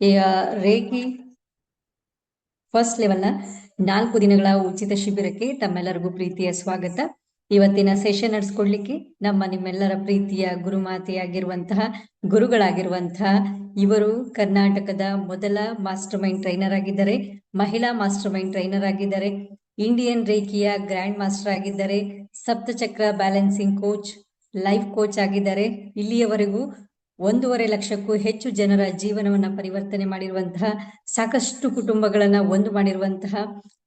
Reiki first ಲೆವೆಲ್ನ 4 ದಿನಗಳ ಉಚಿತ ಶಿಬಿರಕ್ಕೆ ತಮ್ಮೆಲ್ಲರಿಗೂ ಪ್ರೀತಿಯ ಸ್ವಾಗತ. ಇವತ್ತಿನ ಸೆಷನ್ ನಡೆಸ್ಕೊಡ್ಲಿಕ್ಕೆ ನಿಮ್ಮೆಲ್ಲರ ಪ್ರೀತಿಯ ಗುರುಮಾತೆಯಾಗಿರುವಂತಹ ಗುರುಗಳಾಗಿರುವಂತಹ ಇವರು ಕರ್ನಾಟಕದ ಮೊದಲ ಮಾಸ್ಟರ್ ಮೈಂಡ್ ಟ್ರೈನರ್ ಆಗಿದ್ದಾರೆ, ಮಹಿಳಾ ಮಾಸ್ಟರ್ ಮೈಂಡ್ ಟ್ರೈನರ್ ಆಗಿದ್ದಾರೆ, ಇಂಡಿಯನ್ ರೇಖಿಯ ಗ್ರ್ಯಾಂಡ್ ಮಾಸ್ಟರ್ ಆಗಿದ್ದಾರೆ, ಸಪ್ತಚಕ್ರ ಬ್ಯಾಲೆನ್ಸಿಂಗ್ ಕೋಚ್, ಲೈಫ್ ಕೋಚ್ ಆಗಿದ್ದಾರೆ. ಇಲ್ಲಿಯವರೆಗೂ 1.5 ಲಕ್ಷಕ್ಕೂ ಹೆಚ್ಚು ಜನರ ಜೀವನವನ್ನ ಪರಿವರ್ತನೆ ಮಾಡಿರುವಂತಹ, ಸಾಕಷ್ಟು ಕುಟುಂಬಗಳನ್ನ ಒಂದು ಮಾಡಿರುವಂತಹ,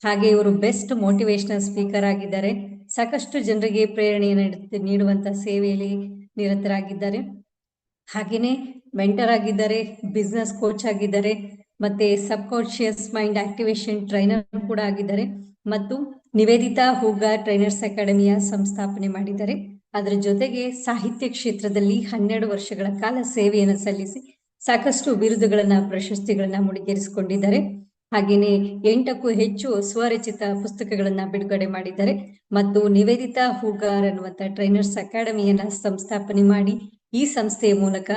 ಹಾಗೆ ಇವರು ಬೆಸ್ಟ್ ಮೋಟಿವೇಶನಲ್ ಸ್ಪೀಕರ್ ಆಗಿದ್ದಾರೆ. ಸಾಕಷ್ಟು ಜನರಿಗೆ ಪ್ರೇರಣೆಯನ್ನು ನೀಡುವಂತಹ ಸೇವೆಯಲ್ಲಿ ನಿರತರಾಗಿದ್ದಾರೆ. ಹಾಗೇನೆ ಮೆಂಟರ್ ಆಗಿದ್ದಾರೆ, ಬಿಸ್ನೆಸ್ ಕೋಚ್ ಆಗಿದ್ದಾರೆ, ಮತ್ತೆ ಸಬ್ ಕಾನ್ಶಿಯಸ್ ಮೈಂಡ್ ಆಕ್ಟಿವೇಶನ್ ಟ್ರೈನರ್ ಕೂಡ ಆಗಿದ್ದಾರೆ, ಮತ್ತು ನಿವೇದಿತಾ ಹೂಗಾ ಟ್ರೈನರ್ಸ್ ಅಕಾಡೆಮಿಯ ಸಂಸ್ಥಾಪನೆ ಮಾಡಿದ್ದಾರೆ. ಅದರ ಜೊತೆಗೆ ಸಾಹಿತ್ಯ ಕ್ಷೇತ್ರದಲ್ಲಿ 12 ವರ್ಷಗಳ ಕಾಲ ಸೇವೆಯನ್ನು ಸಲ್ಲಿಸಿ ಸಾಕಷ್ಟು ಬಿರುದುಗಳನ್ನ, ಪ್ರಶಸ್ತಿಗಳನ್ನ ಮುಡಿಗೇರಿಸಿಕೊಂಡಿದ್ದಾರೆ. ಹಾಗೇನೆ 8ಕ್ಕೂ ಹೆಚ್ಚು ಸ್ವರಚಿತ ಪುಸ್ತಕಗಳನ್ನ ಬಿಡುಗಡೆ ಮಾಡಿದ್ದಾರೆ ಮತ್ತು ನಿವೇದಿತಾ ಹೂಗಾರ್ ಅನ್ನುವಂತ ಟ್ರೈನರ್ಸ್ ಅಕಾಡೆಮಿಯನ್ನ ಸಂಸ್ಥಾಪನೆ ಮಾಡಿ ಈ ಸಂಸ್ಥೆಯ ಮೂಲಕ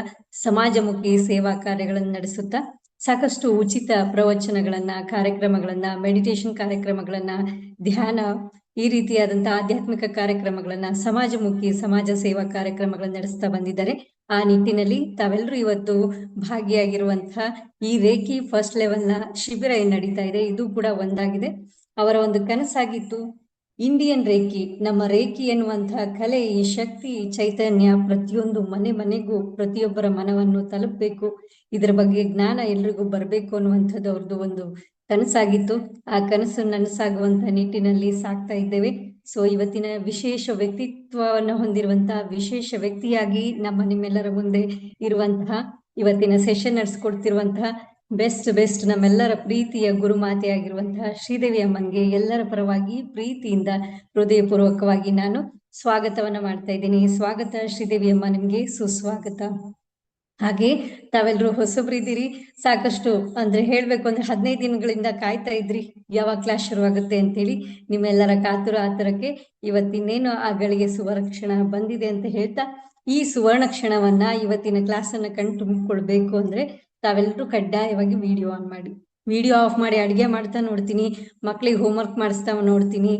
ಸಮಾಜಮುಖಿ ಸೇವಾ ಕಾರ್ಯಗಳನ್ನು ನಡೆಸುತ್ತಾ ಸಾಕಷ್ಟು ಉಚಿತ ಪ್ರವಚನಗಳನ್ನ, ಕಾರ್ಯಕ್ರಮಗಳನ್ನ, ಮೆಡಿಟೇಷನ್ ಕಾರ್ಯಕ್ರಮಗಳನ್ನ, ಧ್ಯಾನ, ಈ ರೀತಿಯಾದಂತಹ ಆಧ್ಯಾತ್ಮಿಕ ಕಾರ್ಯಕ್ರಮಗಳನ್ನ, ಸಮಾಜಮುಖಿ ಸಮಾಜ ಸೇವಾ ಕಾರ್ಯಕ್ರಮಗಳನ್ನ ನಡೆಸ್ತಾ ಬಂದಿದ್ದಾರೆ. ಆ ನಿಟ್ಟಿನಲ್ಲಿ ತಾವೆಲ್ಲರೂ ಇವತ್ತು ಭಾಗಿಯಾಗಿರುವಂತಹ ಈ ರೇಖಿ ಫಸ್ಟ್ ಲೆವೆಲ್ನ ಶಿಬಿರ ಏನ್ ನಡೀತಾ ಇದೆ, ಇದು ಕೂಡ ಒಂದಾಗಿದೆ. ಅವರ ಒಂದು ಕನಸಾಗಿತ್ತು ಇಂಡಿಯನ್ ರೇಖಿ, ನಮ್ಮ ರೇಖಿ ಎನ್ನುವಂತಹ ಕಲೆ, ಈ ಶಕ್ತಿ, ಈ ಚೈತನ್ಯ ಪ್ರತಿಯೊಂದು ಮನೆಗೂ ಪ್ರತಿಯೊಬ್ಬರ ಮನವನ್ನು ತಲುಪಬೇಕು, ಇದರ ಬಗ್ಗೆ ಜ್ಞಾನ ಎಲ್ರಿಗೂ ಬರಬೇಕು ಅನ್ನುವಂಥದ್ದು ಅವ್ರದ್ದು ಒಂದು ಕನಸಾಗಿತ್ತು. ಆ ಕನಸು ನನಸಾಗುವಂತ ನಿಟ್ಟಿನಲ್ಲಿ ಸಾಕ್ತಾ ಇದ್ದೇವೆ. ಸೊ ಇವತ್ತಿನ ವಿಶೇಷ ವ್ಯಕ್ತಿತ್ವವನ್ನು ಹೊಂದಿರುವಂತಹ ವಿಶೇಷ ವ್ಯಕ್ತಿಯಾಗಿ ನಿಮ್ಮೆಲ್ಲರ ಮುಂದೆ ಇರುವಂತಹ, ಇವತ್ತಿನ ಸೆಷನ್ ನಡೆಸ್ಕೊಡ್ತಿರುವಂತಹ ಬೆಸ್ಟ್ ನಮ್ಮೆಲ್ಲರ ಪ್ರೀತಿಯ ಗುರುಮಾತೆಯಾಗಿರುವಂತಹ ಶ್ರೀದೇವಿ ಅಮ್ಮನ್ಗೆ ಎಲ್ಲರ ಪರವಾಗಿ ಪ್ರೀತಿಯಿಂದ ಹೃದಯಪೂರ್ವಕವಾಗಿ ನಾನು ಸ್ವಾಗತವನ್ನ ಮಾಡ್ತಾ ಇದ್ದೀನಿ. ಸ್ವಾಗತ ಶ್ರೀದೇವಿ ಅಮ್ಮ, ನಿಮ್ಗೆ ಸುಸ್ವಾಗತ. ಹಾಗೆ ತಾವೆಲ್ಲರೂ ಹೊಸಬ್ರಿದ್ದೀರಿ, ಸಾಕಷ್ಟು ಅಂದ್ರೆ ಹೇಳ್ಬೇಕು ಅಂದ್ರೆ 15 ದಿನಗಳಿಂದ ಕಾಯ್ತಾ ಇದ್ರಿ ಯಾವಾಗ ಕ್ಲಾಸ್ ಶುರುವಾಗುತ್ತೆ ಅಂತೇಳಿ. ನಿಮ್ಮೆಲ್ಲರ ಕಾತುರ ಆತರಕ್ಕೆ ಇವತ್ತಿನೇನು ಆ ಗಳಿಗೆ ಸುವರ್ಣ ಕ್ಷಣ ಬಂದಿದೆ ಅಂತ ಹೇಳ್ತಾ, ಈ ಸುವರ್ಣ ಕ್ಷಣವನ್ನ, ಇವತ್ತಿನ ಕ್ಲಾಸ್ ಅನ್ನ ತುಂಬಿಕೊಳ್ಬೇಕು ಅಂದ್ರೆ ತಾವೆಲ್ಲರೂ ಕಡ್ಡಾಯವಾಗಿ ವಿಡಿಯೋ ಆನ್ ಮಾಡಿ. ವಿಡಿಯೋ ಆಫ್ ಮಾಡಿ ಅಡಿಗೆ ಮಾಡ್ತಾ ನೋಡ್ತೀನಿ, ಮಕ್ಳಿಗೆ ಹೋಮ್ವರ್ಕ್ ಮಾಡಿಸ್ತಾ ನೋಡ್ತೀನಿ,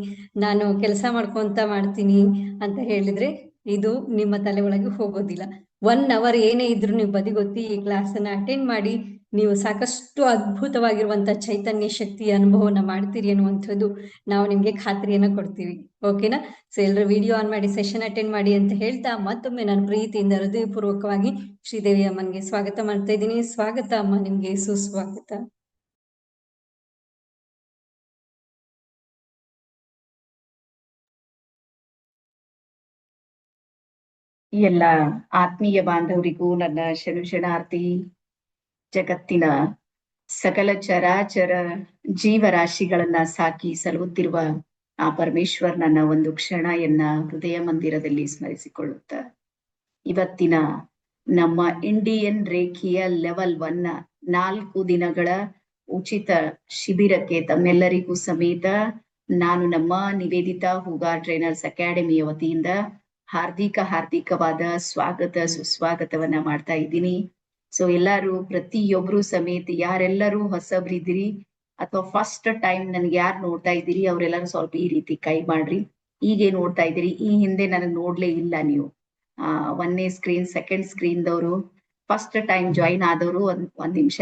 ನಾನು ಕೆಲಸ ಮಾಡ್ಕೊಂತ ಮಾಡ್ತೀನಿ ಅಂತ ಹೇಳಿದ್ರೆ ಇದು ನಿಮ್ಮ ತಲೆ ಒಳಗೆ ಹೋಗೋದಿಲ್ಲ. 1 ಅವರ್ ಏನೇ ಇದ್ರು ನೀವು ಬದಿಗೊತ್ತಿ ಈ ಕ್ಲಾಸ್ ಅನ್ನ ಅಟೆಂಡ್ ಮಾಡಿ, ನೀವು ಸಾಕಷ್ಟು ಅದ್ಭುತವಾಗಿರುವಂತ ಚೈತನ್ಯ ಶಕ್ತಿಯ ಅನುಭವನ ಮಾಡ್ತೀರಿ ಅನ್ನುವಂಥದ್ದು ನಾವು ನಿಮ್ಗೆ ಖಾತ್ರಿಯನ್ನ ಕೊಡ್ತೀವಿ. ಓಕೆನಾ? ಸೊ ಎಲ್ಲರೂ ವಿಡಿಯೋ ಆನ್ ಮಾಡಿ ಸೆಷನ್ ಅಟೆಂಡ್ ಮಾಡಿ ಅಂತ ಹೇಳ್ತಾ, ಮತ್ತೊಮ್ಮೆ ನಾನು ಪ್ರೀತಿಯಿಂದ ಹೃದಯಪೂರ್ವಕವಾಗಿ ಶ್ರೀದೇವಿ ಅಮ್ಮನ್ಗೆ ಸ್ವಾಗತ ಮಾಡ್ತಾ ಇದ್ದೀನಿ. ಸ್ವಾಗತ ಅಮ್ಮ, ನಿಮ್ಗೆ ಸುಸ್ವಾಗತ. ಎಲ್ಲ ಆತ್ಮೀಯ ಬಾಂಧವರಿಗೂ ನನ್ನ ಶರಣಾರ್ಥಿ. ಜಗತ್ತಿನ ಸಕಲ ಚರಾಚರ ಜೀವರಾಶಿಗಳನ್ನ ಸಾಕಿ ಸಲುತ್ತಿರುವ ಆ ಪರಮೇಶ್ವರ್ ನನ್ನ ಒಂದು ಕ್ಷಣಯನ್ನ ಹೃದಯ ಮಂದಿರದಲ್ಲಿ ಸ್ಮರಿಸಿಕೊಳ್ಳುತ್ತ, ಇವತ್ತಿನ ನಮ್ಮ ಇಂಡಿಯನ್ ರೇಖಿಯ ಲೆವೆಲ್ 1 4 ದಿನಗಳ ಉಚಿತ ಶಿಬಿರಕ್ಕೆ ತಮ್ಮೆಲ್ಲರಿಗೂ ಸಮೇತ ನಾನು ನಮ್ಮ ನಿವೇದಿತಾ ಹೂಗಾರ್ ಟ್ರೈನರ್ಸ್ ಅಕಾಡೆಮಿಯ ವತಿಯಿಂದ ಹಾರ್ದಿಕವಾದ ಸ್ವಾಗತ ಸುಸ್ವಾಗತವನ್ನ ಮಾಡ್ತಾ ಇದ್ದೀನಿ. ಸೊ ಎಲ್ಲಾರು ಪ್ರತಿಯೊಬ್ರು ಸಮೇತ ಯಾರೆಲ್ಲರೂ ಹೊಸಬ್ರಿದ್ದೀರಿ ಅಥವಾ ಫಸ್ಟ್ ಟೈಮ್ ನನ್ಗೆ ಯಾರು ನೋಡ್ತಾ ಇದ್ದೀರಿ ಅವರೆಲ್ಲರೂ ಸ್ವಲ್ಪ ಈ ರೀತಿ ಕೈ ಮಾಡ್ರಿ. ಹೀಗೆ ನೋಡ್ತಾ ಇದ್ದೀರಿ, ಈ ಹಿಂದೆ ನನಗೆ ನೋಡ್ಲೇ ಇಲ್ಲ ನೀವು. 1ನೇ ಸ್ಕ್ರೀನ್ 2nd ಸ್ಕ್ರೀನ್ದವರು ಫಸ್ಟ್ ಟೈಮ್ ಜಾಯಿನ್ ಆದವರು ಒಂದ್ ನಿಮಿಷ.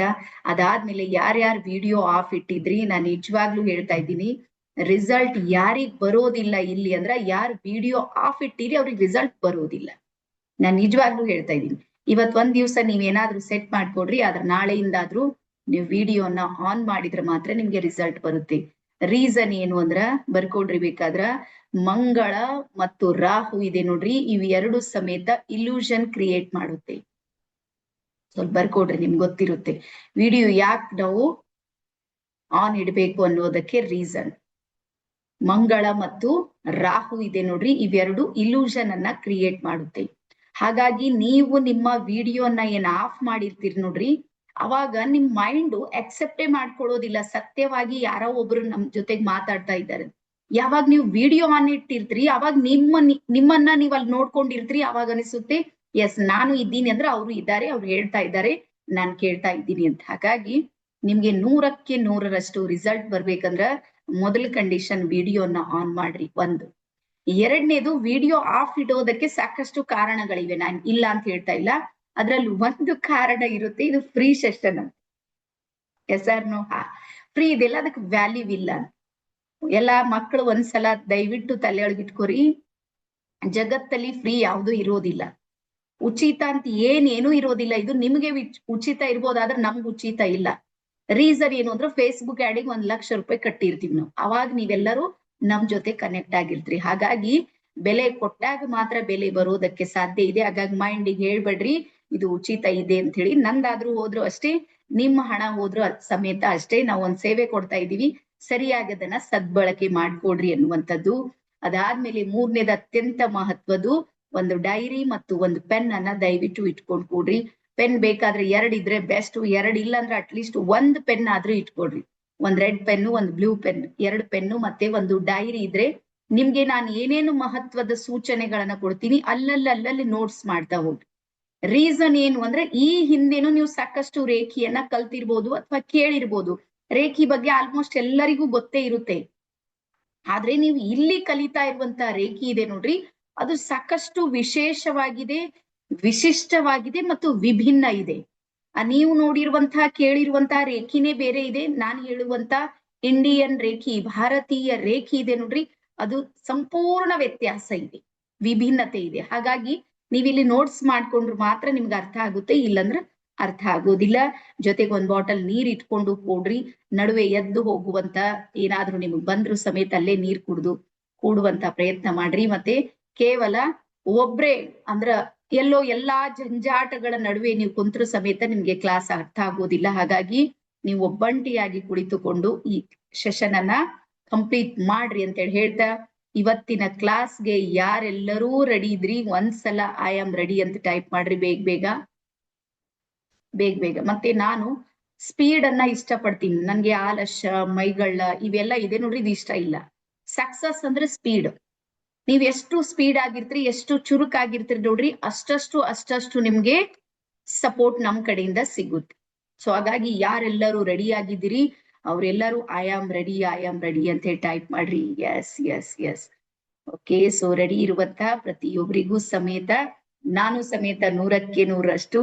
ಅದಾದ್ಮೇಲೆ ಯಾರ್ಯಾರು ವಿಡಿಯೋ ಆಫ್ ಇಟ್ಟಿದ್ರಿ, ನಾನು ನಿಜವಾಗ್ಲೂ ಹೇಳ್ತಾ ಇದ್ದೀನಿ, ರಿಸಲ್ಟ್ ಯಾರಿಗ್ ಬರೋದಿಲ್ಲ ಇಲ್ಲಿ ಅಂದ್ರ ಯಾರು ವಿಡಿಯೋ ಆಫ್ ಇಟ್ಟಿರಿ ಅವ್ರಿಗೆ ರಿಸಲ್ಟ್ ಬರೋದಿಲ್ಲ. ನಾನ್ ನಿಜವಾಗ್ಲೂ ಹೇಳ್ತಾ ಇದ್ದೀನಿ. ಇವತ್ ಒಂದ್ ದಿವ್ಸ ನೀವೇನಾದ್ರೂ ಸೆಟ್ ಮಾಡ್ಕೊಡ್ರಿ, ಆದ್ರ ನಾಳೆಯಿಂದಾದ್ರೂ ನೀವು ವಿಡಿಯೋನ ಆನ್ ಮಾಡಿದ್ರೆ ಮಾತ್ರ ನಿಮ್ಗೆ ರಿಸಲ್ಟ್ ಬರುತ್ತೆ. ರೀಸನ್ ಏನು ಅಂದ್ರ ಬರ್ಕೊಡ್ರಿ ಬೇಕಾದ್ರ, ಮಂಗಳ ಮತ್ತು ರಾಹು ಇದೆ ನೋಡ್ರಿ, ಇವ್ 2 ಸಮೇತ ಇಲ್ಯೂಷನ್ ಕ್ರಿಯೇಟ್ ಮಾಡುತ್ತೆ. ಸ್ವಲ್ಪ ಬರ್ಕೊಡ್ರಿ, ನಿಮ್ಗೆ ಗೊತ್ತಿರುತ್ತೆ ವಿಡಿಯೋ ಯಾಕೆ ನಾವು ಆನ್ ಇಡ್ಬೇಕು ಅನ್ನೋದಕ್ಕೆ ರೀಸನ್. ಮಂಗಳ ಮತ್ತು ರಾಹು ಇದೆ ನೋಡ್ರಿ, ಇವೆರಡು ಇಲ್ಯೂಷನ್ ಅನ್ನ ಕ್ರಿಯೇಟ್ ಮಾಡುತ್ತೆ. ಹಾಗಾಗಿ ನೀವು ನಿಮ್ಮ ವಿಡಿಯೋನ ಏನ್ ಆಫ್ ಮಾಡಿರ್ತೀರಿ ನೋಡ್ರಿ, ಅವಾಗ ನಿಮ್ ಮೈಂಡ್ ಅಕ್ಸೆಪ್ಟೇ ಮಾಡ್ಕೊಳ್ಳೋದಿಲ್ಲ. ಸತ್ಯವಾಗಿ ಯಾರೋ ಒಬ್ರು ನಮ್ ಜೊತೆಗ್ ಮಾತಾಡ್ತಾ ಇದ್ದಾರೆ, ಯಾವಾಗ ನೀವು ವಿಡಿಯೋ ಆನ್ ಇಟ್ಟಿರ್ತೀರಿ ಅವಾಗ ನಿಮ್ಮನ್ನ ನೀವ್ ಅಲ್ಲಿ ನೋಡ್ಕೊಂಡಿರ್ತೀರಿ, ಅವಾಗ ಅನಿಸುತ್ತೆ ಎಸ್ ನಾನು ಇದ್ದೀನಿ ಅಂದ್ರೆ ಅವ್ರು ಇದ್ದಾರೆ, ಅವ್ರು ಹೇಳ್ತಾ ಇದ್ದಾರೆ, ನಾನ್ ಕೇಳ್ತಾ ಇದ್ದೀನಿ ಅಂತ. ಹಾಗಾಗಿ ನಿಮ್ಗೆ 100ಕ್ಕೆ 100ರಷ್ಟು ರಿಸಲ್ಟ್ ಬರ್ಬೇಕಂದ್ರ ಮೊದಲ ಕಂಡೀಷನ್ ವಿಡಿಯೋನ ಆನ್ ಮಾಡ್ರಿ. ಒಂದು. ಎರಡನೇದು, ವಿಡಿಯೋ ಆಫ್ ಇಡೋದಕ್ಕೆ ಸಾಕಷ್ಟು ಕಾರಣಗಳಿವೆ, ನಾನು ಇಲ್ಲ ಅಂತ ಹೇಳ್ತಾ ಇಲ್ಲ. ಅದ್ರಲ್ಲಿ ಒಂದು ಕಾರಣ ಇರುತ್ತೆ, ಇದು ಫ್ರೀ ಸೆಷನ್ ಅಂತ. Yes or no? ಫ್ರೀ ಇದೆಲ್ಲ, ಅದಕ್ಕೆ ವ್ಯಾಲ್ಯೂ ಇಲ್ಲ. ಎಲ್ಲಾ ಮಕ್ಕಳು ಒಂದ್ಸಲ ದಯವಿಟ್ಟು ತಲೆಯೊಳಗಿಟ್ಕೋರಿ, ಜಗತ್ತಲ್ಲಿ ಫ್ರೀ ಯಾವುದು ಇರೋದಿಲ್ಲ. ಉಚಿತ ಅಂತ ಏನೇನು ಇರೋದಿಲ್ಲ. ಇದು ನಿಮ್ಗೆ ಉಚಿತ ಇರ್ಬೋದಾದ್ರೆ ನಮ್ಗೆ ಉಚಿತ ಇಲ್ಲ. ರೀಸನ್ ಏನು ಅಂದ್ರೆ ಫೇಸ್ಬುಕ್ ಆಡಿಗೆ 1,00,000 ರೂಪಾಯಿ ಕಟ್ಟಿರ್ತೀವಿ ನಾವು. ಅವಾಗ ನೀವೆಲ್ಲರೂ ನಮ್ ಜೊತೆ ಕನೆಕ್ಟ್ ಆಗಿರ್ತೀರಿ. ಹಾಗಾಗಿ ಬೆಲೆ ಕೊಟ್ಟಾಗ ಮಾತ್ರ ಬೆಲೆ ಬರೋದಕ್ಕೆ ಸಾಧ್ಯ ಇದೆ. ಹಾಗಾಗಿ ಮೈಂಡಿಗೆ ಹೇಳ್ಬೇಡ್ರಿ ಇದು ಉಚಿತ ಇದೆ ಅಂತ ಹೇಳಿ. ನಂದಾದ್ರೂ ಹೋದ್ರು ಅಷ್ಟೇ, ನಿಮ್ಮ ಹಣ ಹೋದ್ರು ಸಮೇತ ಅಷ್ಟೇ. ನಾವು ಒಂದ್ ಸೇವೆ ಕೊಡ್ತಾ ಇದೀವಿ, ಸರಿಯಾಗಿ ಅದನ್ನ ಸದ್ಬಳಕೆ ಮಾಡ್ಕೊಡ್ರಿ ಅನ್ನುವಂಥದ್ದು. ಅದಾದ್ಮೇಲೆ ಮೂರನೇದು ಅತ್ಯಂತ ಮಹತ್ವದ್ದು, ಒಂದು ಡೈರಿ ಮತ್ತು ಒಂದು ಪೆನ್ ಅನ್ನ ದಯವಿಟ್ಟು ಇಟ್ಕೊಂಡ್ ಕೂಡ್ರಿ. ಪೆನ್ ಬೇಕಾದ್ರೆ 2 ಇದ್ರೆ ಬೆಸ್ಟ್, 2 ಇಲ್ಲ ಅಂದ್ರೆ ಅಟ್ಲೀಸ್ಟ್ 1 ಪೆನ್ ಆದ್ರೂ ಇಟ್ಕೊಡ್ರಿ. ಒಂದ್ ರೆಡ್ ಪೆನ್ನು, ಒಂದು ಬ್ಲೂ ಪೆನ್, 2 ಪೆನ್ನು ಮತ್ತೆ ಒಂದು ಡೈರಿ ಇದ್ರೆ ನಿಮ್ಗೆ ನಾನು ಏನೇನು ಮಹತ್ವದ ಸೂಚನೆಗಳನ್ನ ಕೊಡ್ತೀನಿ ಅಲ್ಲಲ್ಲಿ ನೋಟ್ಸ್ ಮಾಡ್ತಾ ಹೋಗ್ರಿ. ರೀಸನ್ ಏನು ಅಂದ್ರೆ ಈ ಹಿಂದೆನೂ ನೀವು ಸಾಕಷ್ಟು ರೇಖಿಯನ್ನ ಕಲ್ತಿರ್ಬೋದು ಅಥವಾ ಕೇಳಿರ್ಬೋದು. ರೇಖಿ ಬಗ್ಗೆ ಆಲ್ಮೋಸ್ಟ್ ಎಲ್ಲರಿಗೂ ಗೊತ್ತೇ ಇರುತ್ತೆ. ಆದ್ರೆ ನೀವು ಇಲ್ಲಿ ಕಲಿತಾ ಇರುವಂತ ರೇಖಿ ಇದೆ ನೋಡ್ರಿ, ಅದು ಸಾಕಷ್ಟು ವಿಶೇಷವಾಗಿದೆ, ವಿಶಿಷ್ಟವಾಗಿದೆ ಮತ್ತು ವಿಭಿನ್ನ ಇದೆ. ನೀವು ನೋಡಿರುವಂತಹ ಕೇಳಿರುವಂತಹ ರೇಖಿನೇ ಬೇರೆ ಇದೆ. ನಾನು ಹೇಳುವಂತ ಇಂಡಿಯನ್ ರೇಖಿ, ಭಾರತೀಯ ರೇಖಿ ಇದೆ ನೋಡ್ರಿ, ಅದು ಸಂಪೂರ್ಣ ವ್ಯತ್ಯಾಸ ಇದೆ, ವಿಭಿನ್ನತೆ ಇದೆ. ಹಾಗಾಗಿ ನೀವಿಲ್ಲಿ ನೋಟ್ಸ್ ಮಾಡ್ಕೊಂಡ್ರು ಮಾತ್ರ ನಿಮ್ಗೆ ಅರ್ಥ ಆಗುತ್ತೆ, ಇಲ್ಲಂದ್ರೆ ಅರ್ಥ ಆಗೋದಿಲ್ಲ. ಜೊತೆಗೆ ಒಂದ್ ಬಾಟಲ್ ನೀರ್ ಇಟ್ಕೊಂಡು ಕೊಡ್ರಿ. ನಡುವೆ ಎದ್ದು ಹೋಗುವಂತ ಏನಾದ್ರೂ ನಿಮಗ್ ಬಂದ್ರು ಸಮೇತ ಅಲ್ಲೇ ನೀರ್ ಕುಡ್ದು ಕೂಡುವಂತ ಪ್ರಯತ್ನ ಮಾಡ್ರಿ. ಮತ್ತೆ ಕೇವಲ ಒಬ್ರೇ ಅಂದ್ರ ಎಲ್ಲೋ ಎಲ್ಲಾ ಜಂಜಾಟಗಳ ನಡುವೆ ನೀವು ಕುಂತ್ರು ಸಮೇತ ನಿಮ್ಗೆ ಕ್ಲಾಸ್ ಅರ್ಥ ಆಗೋದಿಲ್ಲ. ಹಾಗಾಗಿ ನೀವು ಒಬ್ಬಂಟಿಯಾಗಿ ಕುಳಿತುಕೊಂಡು ಈ ಸೆಷನ್ ಅನ್ನ ಕಂಪ್ಲೀಟ್ ಮಾಡ್ರಿ ಅಂತ ಹೇಳಿ ಹೇಳ್ತಾ, ಇವತ್ತಿನ ಕ್ಲಾಸ್ಗೆ ಯಾರೆಲ್ಲರೂ ರೆಡಿ ಇದ್ರಿ ಒಂದ್ಸಲ ಐ ಆಮ್ ರೆಡಿ ಅಂತ ಟೈಪ್ ಮಾಡ್ರಿ ಬೇಗ ಬೇಗ. ಮತ್ತೆ ನಾನು ಸ್ಪೀಡ್ ಅನ್ನ ಇಷ್ಟಪಡ್ತೀನಿ. ನನ್ಗೆ ಆಲಸ್ಯ, ಮೈಗಳ್ಳ ಇವೆಲ್ಲ ಇದೆ ನೋಡ್ರಿ, ಇದು ಇಷ್ಟ ಇಲ್ಲ. ಸಕ್ಸಸ್ ಅಂದ್ರೆ ಸ್ಪೀಡ್. ನೀವ್ ಎಷ್ಟು ಸ್ಪೀಡ್ ಆಗಿರ್ತೀರಿ, ಎಷ್ಟು ಚುರುಕಾಗಿರ್ತೀರಿ ನೋಡ್ರಿ, ಅಷ್ಟಷ್ಟು ನಿಮ್ಗೆ ಸಪೋರ್ಟ್ ನಮ್ ಕಡೆಯಿಂದ ಸಿಗುತ್ತೆ. ಸೊ ಹಾಗಾಗಿ ಯಾರೆಲ್ಲರೂ ರೆಡಿ ಆಗಿದ್ದೀರಿ ಅವರೆಲ್ಲರೂ ಐ ಆಮ್ ರೆಡಿ ಅಂತ ಹೇಳಿ ಟೈಪ್ ಮಾಡ್ರಿ. ಎಸ್. ಓಕೆ, ಸೊ ರೆಡಿ ಇರುವಂತ ಪ್ರತಿಯೊಬ್ಬರಿಗೂ ಸಮೇತ ನಾನು ಸಮೇತ 100ಕ್ಕೆ 100ರಷ್ಟು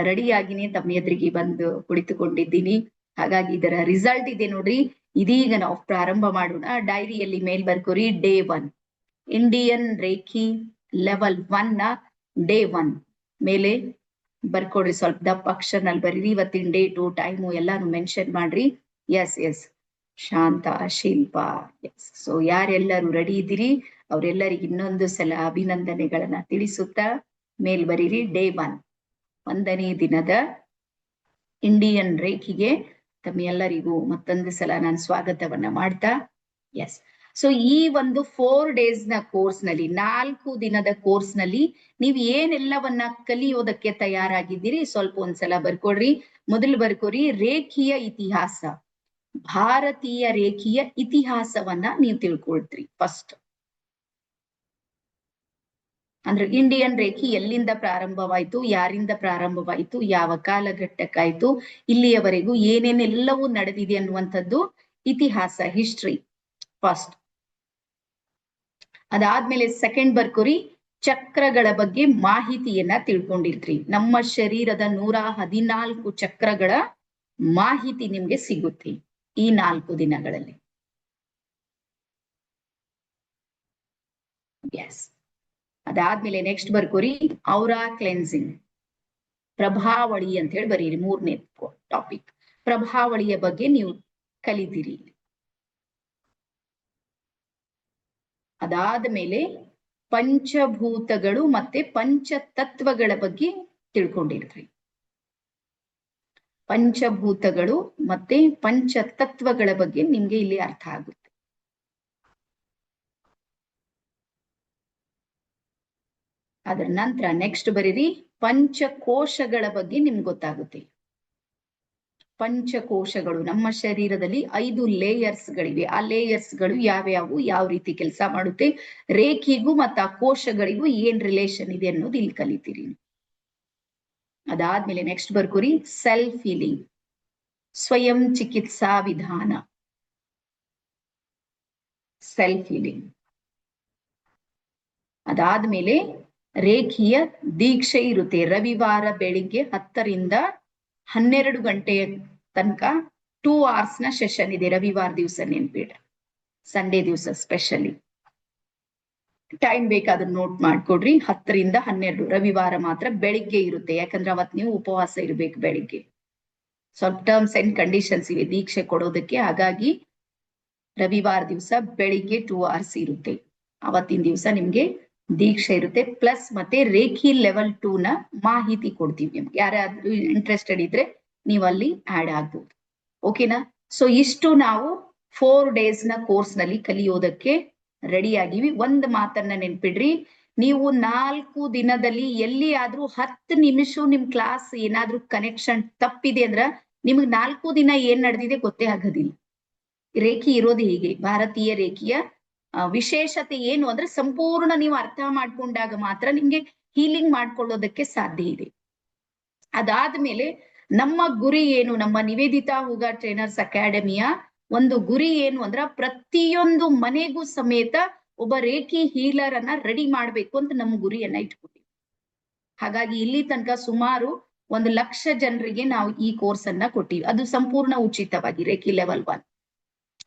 ರೆಡಿಯಾಗಿನೇ ತಮ್ಮ ಎದುರಿಗೆ ಬಂದು ಕುಳಿತುಕೊಂಡಿದ್ದೀನಿ. ಹಾಗಾಗಿ ಇದರ ರಿಸಲ್ಟ್ ಇದೆ ನೋಡ್ರಿ, ಇದೀಗ ನಾವು ಪ್ರಾರಂಭ ಮಾಡೋಣ. ಡೈರಿಯಲ್ಲಿ ಮೇಲ್ ಬರ್ಕೋರಿ, ಡೇ 1 ಇಂಡಿಯನ್ ರೇಖಿ ಲೆವೆಲ್ 1 ನ ಡೇ 1 ಮೇಲೆ ಬರ್ಕೊಡ್ರಿ. ಸ್ವಲ್ಪ ದಪ್ಪ ಅಕ್ಷರನಲ್ಲಿ ಬರೀರಿ. ಇವತ್ತಿನ ಡೇಟು, ಟೈಮು ಎಲ್ಲಾನು ಮೆನ್ಷನ್ ಮಾಡ್ರಿ. ಎಸ್ ಶಾಂತ, ಶಿಲ್ಪಾ, ಎಸ್. ಸೊ ಯಾರೆಲ್ಲರೂ ರೆಡಿ ಇದ್ದೀರಿ ಅವರೆಲ್ಲರಿಗೆ ಇನ್ನೊಂದು ಸಲ ಅಭಿನಂದನೆಗಳನ್ನ ತಿಳಿಸುತ್ತಾ ಮೇಲ್ ಬರೀರಿ. ಡೇ 1 1ನೇ ದಿನದ ಇಂಡಿಯನ್ ರೇಖಿಗೆ ತಮ್ಮೆಲ್ಲರಿಗೂ ಮತ್ತೊಂದು ಸಲ ನಾನು ಸ್ವಾಗತವನ್ನ ಮಾಡ್ತಾ, ಎಸ್. ಸೊ ಈ ಒಂದು 4 days ನ ಕೋರ್ಸ್ ನಲ್ಲಿ, 4 ದಿನದ ಕೋರ್ಸ್ ನಲ್ಲಿ ನೀವು ಏನೆಲ್ಲವನ್ನ ಕಲಿಯೋದಕ್ಕೆ ತಯಾರಾಗಿದ್ದೀರಿ ಸ್ವಲ್ಪ ಒಂದ್ಸಲ ಬರ್ಕೊಡ್ರಿ. ಮೊದಲು ಬರ್ಕೋರಿ ರೇಖಿಯ ಇತಿಹಾಸ, ಭಾರತೀಯ ರೇಖಿಯ ಇತಿಹಾಸವನ್ನ ನೀವು ತಿಳ್ಕೊಳ್ತೀರಿ ಫಸ್ಟ್. ಅಂದ್ರೆ ಇಂಡಿಯನ್ ರೇಖಿ ಎಲ್ಲಿಂದ ಪ್ರಾರಂಭವಾಯ್ತು, ಯಾರಿಂದ ಪ್ರಾರಂಭವಾಯ್ತು, ಯಾವ ಕಾಲಘಟ್ಟಕ್ಕಾಯ್ತು, ಇಲ್ಲಿಯವರೆಗೂ ಏನೇನೆಲ್ಲವೂ ನಡೆದಿದೆ ಅನ್ನುವಂಥದ್ದು ಇತಿಹಾಸ, ಹಿಸ್ಟ್ರಿ ಫಸ್ಟ್. ಅದಾದ್ಮೇಲೆ ಸೆಕೆಂಡ್ ಬರ್ಕೋರಿ ಚಕ್ರಗಳ ಬಗ್ಗೆ ಮಾಹಿತಿಯನ್ನ ತಿಳ್ಕೊಂಡಿರ್ತೀರಿ. ನಮ್ಮ ಶರೀರದ 114 ಚಕ್ರಗಳ ಮಾಹಿತಿ ನಿಮ್ಗೆ ಸಿಗುತ್ತೆ ಈ 4 ದಿನಗಳಲ್ಲಿ. ಎಸ್. ಅದಾದ್ಮೇಲೆ ನೆಕ್ಸ್ಟ್ ಬರ್ಕೋರಿ ಔರಾ ಕ್ಲೆನ್ಸಿಂಗ್, ಪ್ರಭಾವಳಿ ಅಂತ ಹೇಳಿ ಬರೀರಿ. 3ನೇ ಟಾಪಿಕ್ ಪ್ರಭಾವಳಿಯ ಬಗ್ಗೆ ನೀವು ಕಲಿತೀರಿ. ಅದಾದ ಮೇಲೆ ಪಂಚಭೂತಗಳು ಮತ್ತೆ ಪಂಚತತ್ವಗಳ ಬಗ್ಗೆ ತಿಳ್ಕೊಂಡಿರ್ತೀರಿ. ಪಂಚಭೂತಗಳು ಮತ್ತೆ ಪಂಚತತ್ವಗಳ ಬಗ್ಗೆ ನಿಮ್ಗೆ ಇಲ್ಲಿ ಅರ್ಥ ಆಗುತ್ತೆ. ಅದರ ನಂತರ ನೆಕ್ಸ್ಟ್ ಬರೀರಿ ಪಂಚಕೋಶಗಳ ಬಗ್ಗೆ ನಿಮ್ಗೆ ಗೊತ್ತಾಗುತ್ತೆ. ಪಂಚಕೋಶಗಳು, ನಮ್ಮ ಶರೀರದಲ್ಲಿ 5 ಲೇಯರ್ಸ್ ಗಳಿವೆ. ಆ ಲೇಯರ್ಸ್ ಗಳು ಯಾವ್ಯಾವು, ಯಾವ ರೀತಿ ಕೆಲಸ ಮಾಡುತ್ತೆ, ರೇಖಿಗೂ ಮತ್ತು ಆ ಕೋಶಗಳಿಗೂ ಏನ್ ರಿಲೇಷನ್ ಇದೆ ಅನ್ನೋದು ಇಲ್ಲಿ ಕಲಿತೀರಿ. ಅದಾದ್ಮೇಲೆ ನೆಕ್ಸ್ಟ್ ಬರ್ಕೋರಿ ಸೆಲ್ಫ್ ಹೀಲಿಂಗ್, ಸ್ವಯಂ ಚಿಕಿತ್ಸಾ ವಿಧಾನ, ಸೆಲ್ಫ್ ಹೀಲಿಂಗ್. ಅದಾದ್ಮೇಲೆ ರೇಖೀಯ ದೀಕ್ಷೆ ಇರುತ್ತೆ. ರವಿವಾರ ಬೆಳಿಗ್ಗೆ 10ರಿಂದ 12 ಗಂಟೆಯ ತನಕ 2 hours ನ ಸೆಷನ್ ಇದೆ. ರವಿವಾರ ದಿವಸ ನೆನ್ಪಿಡ್ರಿ, ಸಂಡೇ ದಿವಸ ಸ್ಪೆಷಲಿ ಟೈಮ್ ಬೇಕಾದ್ರೆ ನೋಟ್ ಮಾಡ್ಕೊಡ್ರಿ. 10ರಿಂದ 12 ರವಿವಾರ ಮಾತ್ರ ಬೆಳಿಗ್ಗೆ ಇರುತ್ತೆ, ಯಾಕಂದ್ರೆ ಅವತ್ ನೀವು ಉಪವಾಸ ಇರ್ಬೇಕು ಬೆಳಿಗ್ಗೆ. ಸ್ವಲ್ಪ ಟರ್ಮ್ಸ್ ಅಂಡ್ ಕಂಡೀಷನ್ಸ್ ಇವೆ ದೀಕ್ಷೆ ಕೊಡೋದಕ್ಕೆ. ಹಾಗಾಗಿ ರವಿವಾರ ದಿವಸ ಬೆಳಿಗ್ಗೆ 2 hours ಇರುತ್ತೆ. ಅವತ್ತಿನ ದಿವಸ ನಿಮ್ಗೆ ದೀಕ್ಷೆ ಇರುತ್ತೆ. ಪ್ಲಸ್ ಮತ್ತೆ ರೇಖಿ ಲೆವೆಲ್ 2 ನ ಮಾಹಿತಿ ಕೊಡ್ತೀವಿ ನಿಮ್ಗೆ. ಯಾರಾದ್ರೂ ಇಂಟ್ರೆಸ್ಟೆಡ್ ಇದ್ರೆ ನೀವು ಅಲ್ಲಿ ಆಡ್ ಆಗ್ಬೋದು. ಓಕೆನಾ? ಸೊ ಇಷ್ಟು ನಾವು 4 days ನ ಕೋರ್ಸ್ ನಲ್ಲಿ ಕಲಿಯೋದಕ್ಕೆ ರೆಡಿ ಆಗಿವಿ. ಒಂದ್ ಮಾತನ್ನ ನೆನ್ಪಿಡ್ರಿ, ನೀವು 4 ದಿನದಲ್ಲಿ ಎಲ್ಲಿ ಆದ್ರೂ 10 ನಿಮಿಷ ನಿಮ್ ಕ್ಲಾಸ್ ಏನಾದ್ರೂ ಕನೆಕ್ಷನ್ ತಪ್ಪಿದೆ ಅಂದ್ರ ನಿಮ್ಗೆ 4 ದಿನ ಏನ್ ನಡೆದಿದೆ ಗೊತ್ತೇ ಆಗೋದಿಲ್ಲ. ರೇಖಿ ಇರೋದು ಹೀಗೆ. ಭಾರತೀಯ ರೇಖಿಯ ವಿಶೇಷತೆ ಏನು ಅಂದ್ರೆ ಸಂಪೂರ್ಣ ನೀವು ಅರ್ಥ ಮಾಡ್ಕೊಂಡಾಗ ಮಾತ್ರ ನಿಮ್ಗೆ ಹೀಲಿಂಗ್ ಮಾಡ್ಕೊಳ್ಳೋದಕ್ಕೆ ಸಾಧ್ಯ ಇದೆ. ಅದಾದ್ಮೇಲೆ ನಮ್ಮ ಗುರಿ ಏನು, ನಮ್ಮ ನಿವೇದಿತಾ ಹೂಗಾ ಟ್ರೈನರ್ಸ್ ಅಕಾಡೆಮಿಯ ಒಂದು ಗುರಿ ಏನು ಅಂದ್ರ ಪ್ರತಿಯೊಂದು ಮನೆಗೂ ಸಮೇತ ಒಬ್ಬ ರೇಖಿ ಹೀಲರ್ ಅನ್ನ ರೆಡಿ ಮಾಡ್ಬೇಕು ಅಂತ ನಮ್ಮ ಗುರಿಯನ್ನ ಇಟ್ಕೊತೀವಿ. ಹಾಗಾಗಿ ಇಲ್ಲಿ ತನಕ ಸುಮಾರು 1,00,000 ಜನರಿಗೆ ನಾವು ಈ ಕೋರ್ಸ್ ಅನ್ನ ಕೊಟ್ಟಿವಿ. ಅದು ಸಂಪೂರ್ಣ ಉಚಿತವಾಗಿ ರೇಖಿ ಲೆವೆಲ್ 1.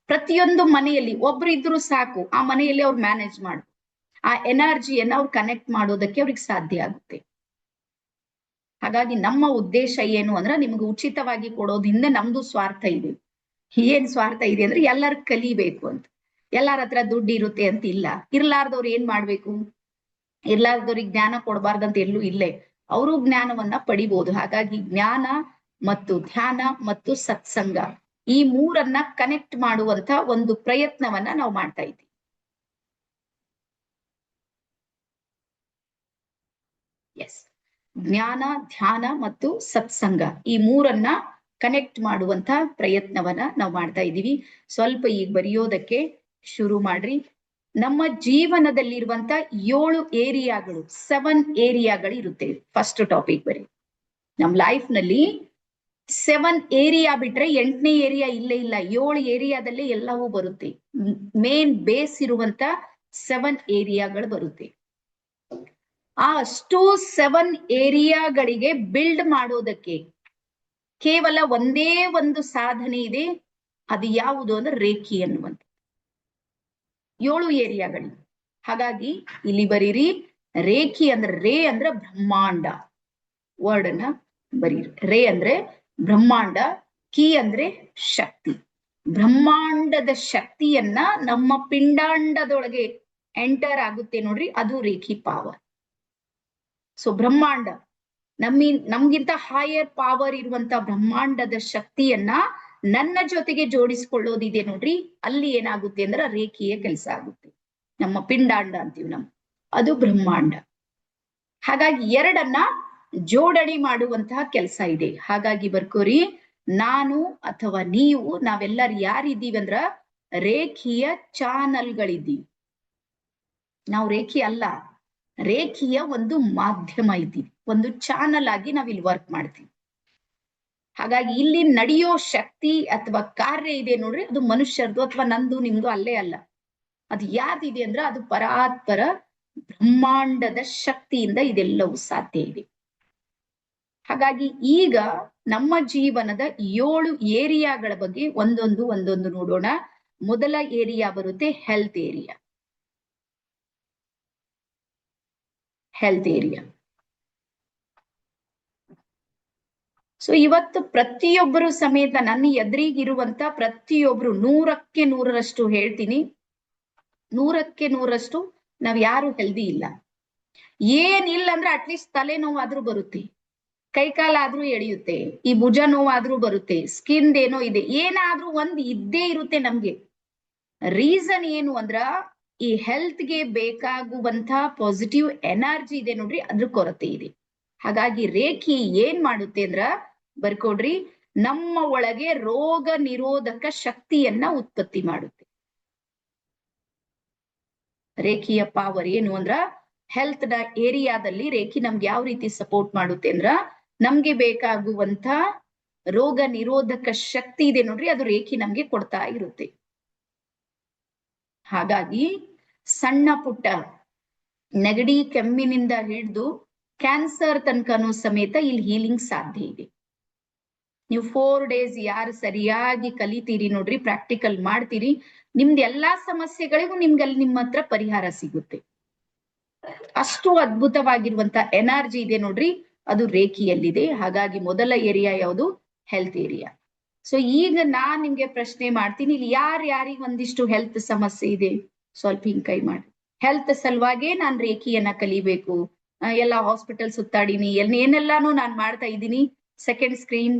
ಪ್ರತಿಯೊಂದು ಮನೆಯಲ್ಲಿ ಒಬ್ರು ಇದ್ರು ಸಾಕು, ಆ ಮನೆಯಲ್ಲಿ ಅವ್ರು ಮ್ಯಾನೇಜ್ ಮಾಡು, ಆ ಎನರ್ಜಿಯನ್ನ ಅವ್ರು ಕನೆಕ್ಟ್ ಮಾಡೋದಕ್ಕೆ ಅವ್ರಿಗೆ ಸಾಧ್ಯ ಆಗುತ್ತೆ. ಹಾಗಾಗಿ ನಮ್ಮ ಉದ್ದೇಶ ಏನು ಅಂದ್ರೆ ನಿಮ್ಗೆ ಉಚಿತವಾಗಿ ಕೊಡೋದ್ರಿಂದ ನಮ್ದು ಸ್ವಾರ್ಥ ಇದೆ. ಏನ್ ಸ್ವಾರ್ಥ ಇದೆ ಅಂದ್ರೆ ಎಲ್ಲರೂ ಕಲಿಬೇಕು ಅಂತ. ಎಲ್ಲಾರ ಹತ್ರ ದುಡ್ಡು ಇರುತ್ತೆ ಅಂತ ಇಲ್ಲ. ಇರ್ಲಾರ್ದವ್ರು ಏನ್ ಮಾಡ್ಬೇಕು, ಇರ್ಲಾರ್ದವ್ರಿಗೆ ಜ್ಞಾನ ಕೊಡಬಾರ್ದಂತ ಎಲ್ಲೂ ಇಲ್ಲೇ, ಅವರು ಜ್ಞಾನವನ್ನ ಪಡಿಬಹುದು. ಹಾಗಾಗಿ ಜ್ಞಾನ ಮತ್ತು ಧ್ಯಾನ ಮತ್ತು ಸತ್ಸಂಗ ಈ 3 ಕನೆಕ್ಟ್ ಮಾಡುವಂತ ಒಂದು ಪ್ರಯತ್ನವನ್ನ ನಾವು ಮಾಡ್ತಾ ಇದ್ದೀವಿ. ಎಸ್, ಜ್ಞಾನ, ಧ್ಯಾನ ಮತ್ತು ಸತ್ಸಂಗ ಈ 3 ಕನೆಕ್ಟ್ ಮಾಡುವಂತ ಪ್ರಯತ್ನವನ್ನ ನಾವು ಮಾಡ್ತಾ ಇದ್ದೀವಿ. ಸ್ವಲ್ಪ ಈಗ ಬರೆಯೋದಕ್ಕೆ ಶುರು ಮಾಡ್ರಿ. ನಮ್ಮ ಜೀವನದಲ್ಲಿರುವಂತ 7 ಏರಿಯಾಗಳು, 7 ಏರಿಯಾಗಳು ಇರುತ್ತೆ. ಫಸ್ಟ್ ಟಾಪಿಕ್ ಬರೀ. ನಮ್ ಲೈಫ್ ನಲ್ಲಿ 7 ಏರಿಯಾ ಬಿಟ್ರೆ 8ನೇ ಏರಿಯಾ ಇಲ್ಲೇ ಇಲ್ಲ. 7 ಏರಿಯಾದಲ್ಲೇ ಎಲ್ಲವೂ ಬರುತ್ತೆ. ಮೇನ್ ಬೇಸ್ ಇರುವಂತ 7 ಏರಿಯಾಗಳು ಬರುತ್ತೆ. ಆ ಅಷ್ಟು 7 ಏರಿಯಾಗಳಿಗೆ ಬಿಲ್ಡ್ ಮಾಡೋದಕ್ಕೆ ಕೇವಲ ಒಂದೇ ಒಂದು ಸಾಧನೆ ಇದೆ. ಅದು ಯಾವುದು ಅಂದ್ರೆ ರೇಖಿ ಅನ್ನುವಂಥ 7 ಏರಿಯಾಗಳು. ಹಾಗಾಗಿ ಇಲ್ಲಿ ಬರೀರಿ, ರೇಖಿ ಅಂದ್ರೆ ರೇ ಅಂದ್ರೆ ಬ್ರಹ್ಮಾಂಡ, ವರ್ಡ್ ಅನ್ನ ಬರೀರಿ. ರೇ ಅಂದ್ರೆ ಬ್ರಹ್ಮಾಂಡ, ಕಿ ಅಂದ್ರೆ ಶಕ್ತಿ. ಬ್ರಹ್ಮಾಂಡದ ಶಕ್ತಿಯನ್ನ ನಮ್ಮ ಪಿಂಡಾಂಡದೊಳಗೆ ಎಂಟರ್ ಆಗುತ್ತೆ ನೋಡ್ರಿ, ಅದು ರೇಖಿ ಪಾವರ್. ಸೊ ಬ್ರಹ್ಮಾಂಡ ನಮ್ಗಿಂತ ಹೈಯರ್ ಪಾವರ್ ಇರುವಂತ ಬ್ರಹ್ಮಾಂಡದ ಶಕ್ತಿಯನ್ನ ನನ್ನ ಜೊತೆಗೆ ಜೋಡಿಸ್ಕೊಳ್ಳೋದಿದೆ ನೋಡ್ರಿ, ಅಲ್ಲಿ ಏನಾಗುತ್ತೆ ಅಂದ್ರೆ ರೇಖಿಯ ಕೆಲಸ ಆಗುತ್ತೆ. ನಮ್ಮ ಪಿಂಡಾಂಡ ಅಂತೀವಿ ನಾವು, ಅದು ಬ್ರಹ್ಮಾಂಡ. ಹಾಗಾಗಿ 2 ಜೋಡಣೆ ಮಾಡುವಂತಹ ಕೆಲಸ ಇದೆ. ಹಾಗಾಗಿ ಬರ್ಕೋರಿ, ನಾನು ಅಥವಾ ನೀವು, ನಾವೆಲ್ಲರೂ ಯಾರಿದ್ದೀವಿ ಅಂದ್ರ ರೇಖಿಯ ಚಾನಲ್ಗಳಿದ್ದೀವಿ. ನಾವು ರೇಖಿ ಅಲ್ಲ, ರೇಖಿಯ ಒಂದು ಮಾಧ್ಯಮ ಇದ್ದೀವಿ, ಒಂದು ಚಾನಲ್ ಆಗಿ ನಾವಿಲ್ಲಿ ವರ್ಕ್ ಮಾಡ್ತೀವಿ. ಹಾಗಾಗಿ ಇಲ್ಲಿ ನಡೆಯೋ ಶಕ್ತಿ ಅಥವಾ ಕಾರ್ಯ ಇದೆ ನೋಡ್ರಿ, ಅದು ಮನುಷ್ಯರದು ಅಥವಾ ನಂದು ನಿಮ್ದು ಅಲ್ಲೇ ಅಲ್ಲ. ಅದು ಯಾವ್ದಿದೆ ಅಂದ್ರೆ ಅದು ಪರಾತ್ಪರ ಬ್ರಹ್ಮಾಂಡದ ಶಕ್ತಿಯಿಂದ ಇದೆಲ್ಲವೂ ಸಾಧ್ಯ ಇದೆ. ಹಾಗಾಗಿ ಈಗ ನಮ್ಮ ಜೀವನದ 7 ಏರಿಯಾಗಳ ಬಗ್ಗೆ ಒಂದೊಂದು ನೋಡೋಣ. ಮೊದಲ ಏರಿಯಾ ಬರುತ್ತೆ health area. Health area. So ಇವತ್ತು ಪ್ರತಿಯೊಬ್ಬರು ಸಮೇತ ನನ್ನ ಎದುರಿಗಿರುವಂತ ಪ್ರತಿಯೊಬ್ರು 100ಕ್ಕೆ 100ರಷ್ಟು ಹೇಳ್ತೀನಿ, 100ಕ್ಕೆ 100ರಷ್ಟು ನಾವ್ ಯಾರು ಹೆಲ್ದಿ ಇಲ್ಲ. ಏನಿಲ್ಲ ಅಂದ್ರೆ ಅಟ್ಲೀಸ್ಟ್ ತಲೆನೋವಾದ್ರೂ ಬರುತ್ತೆ, ಕೈಕಾಲಾದ್ರೂ ಎಳೆಯುತ್ತೆ, ಈ ಭುಜ ನೋವಾದ್ರೂ ಬರುತ್ತೆ, ಸ್ಕಿನ್ ಏನೋ ಇದೆ, ಏನಾದ್ರೂ ಒಂದ್ ಇದ್ದೇ ಇರುತ್ತೆ ನಮ್ಗೆ. ರೀಸನ್ ಏನು ಅಂದ್ರ ಈ ಹೆಲ್ತ್ಗೆ ಬೇಕಾಗುವಂತ ಪಾಸಿಟಿವ್ ಎನರ್ಜಿ ಇದೆ ನೋಡ್ರಿ, ಅದ್ರ ಕೊರತೆ ಇದೆ. ಹಾಗಾಗಿ ರೇಖಿ ಏನ್ ಮಾಡುತ್ತೆ ಅಂದ್ರ ಬರ್ಕೊಡ್ರಿ, ನಮ್ಮ ಒಳಗೆ ರೋಗ ನಿರೋಧಕ ಶಕ್ತಿಯನ್ನ ಉತ್ಪತ್ತಿ ಮಾಡುತ್ತೆ. ರೇಖಿಯ ಪಾವರ್ ಏನು ಅಂದ್ರ ಹೆಲ್ತ್ ನ ಏರಿಯಾದಲ್ಲಿ ರೇಖಿ ನಮ್ಗೆ ಯಾವ ರೀತಿ ಸಪೋರ್ಟ್ ಮಾಡುತ್ತೆ ಅಂದ್ರ ನಮ್ಗೆ ಬೇಕಾಗುವಂತ ರೋಗ ನಿರೋಧಕ ಶಕ್ತಿ ಇದೆ ನೋಡ್ರಿ, ಅದು ರೇಖಿ ನಮ್ಗೆ ಕೊಡ್ತಾ ಇರುತ್ತೆ. ಹಾಗಾಗಿ ಸಣ್ಣ ಪುಟ್ಟ ನೆಗಡಿ ಕೆಮ್ಮಿನಿಂದ ಹಿಡಿದು ಕ್ಯಾನ್ಸರ್ ತನಕನೂ ಸಮೇತ ಇಲ್ಲಿ ಹೀಲಿಂಗ್ ಸಾಧ್ಯ ಇದೆ. ನೀವು 4 days ಯಾರು ಸರಿಯಾಗಿ ಕಲಿತೀರಿ ನೋಡ್ರಿ, ಪ್ರಾಕ್ಟಿಕಲ್ ಮಾಡ್ತೀರಿ, ನಿಮ್ದು ಎಲ್ಲಾ ಸಮಸ್ಯೆಗಳಿಗೂ ನಿಮ್ಗಲ್ಲಿ ನಿಮ್ಮ ಹತ್ರ ಪರಿಹಾರ ಸಿಗುತ್ತೆ. ಅಷ್ಟು ಅದ್ಭುತವಾಗಿರುವಂತ ಎನರ್ಜಿ ಇದೆ ನೋಡ್ರಿ, ಅದು ರೇಖಿಯಲ್ಲಿದೆ. ಹಾಗಾಗಿ ಮೊದಲ ಏರಿಯಾ ಯಾವುದು? Health area. ಸೊ ಈಗ ನಾನ್ ನಿಮ್ಗೆ ಪ್ರಶ್ನೆ ಮಾಡ್ತೀನಿ, ಇಲ್ಲಿ ಯಾರ್ಯಾರಿಗೆ ಒಂದಿಷ್ಟು ಹೆಲ್ತ್ ಸಮಸ್ಯೆ ಇದೆ ಸ್ವಲ್ಪ ಹಿಂಗ್ ಕೈ ಮಾಡಿ. ಹೆಲ್ತ್ ಸಲುವಾಗಿ ನಾನ್ ರೇಖಿಯನ್ನ ಕಲಿಬೇಕು, ಎಲ್ಲಾ ಹಾಸ್ಪಿಟಲ್ ಸುತ್ತಾಡಿನಿ, ಏನೆಲ್ಲಾನು ನಾನ್ ಮಾಡ್ತಾ ಇದ್ದೀನಿ. ಸೆಕೆಂಡ್ ಸ್ಕ್ರೀನ್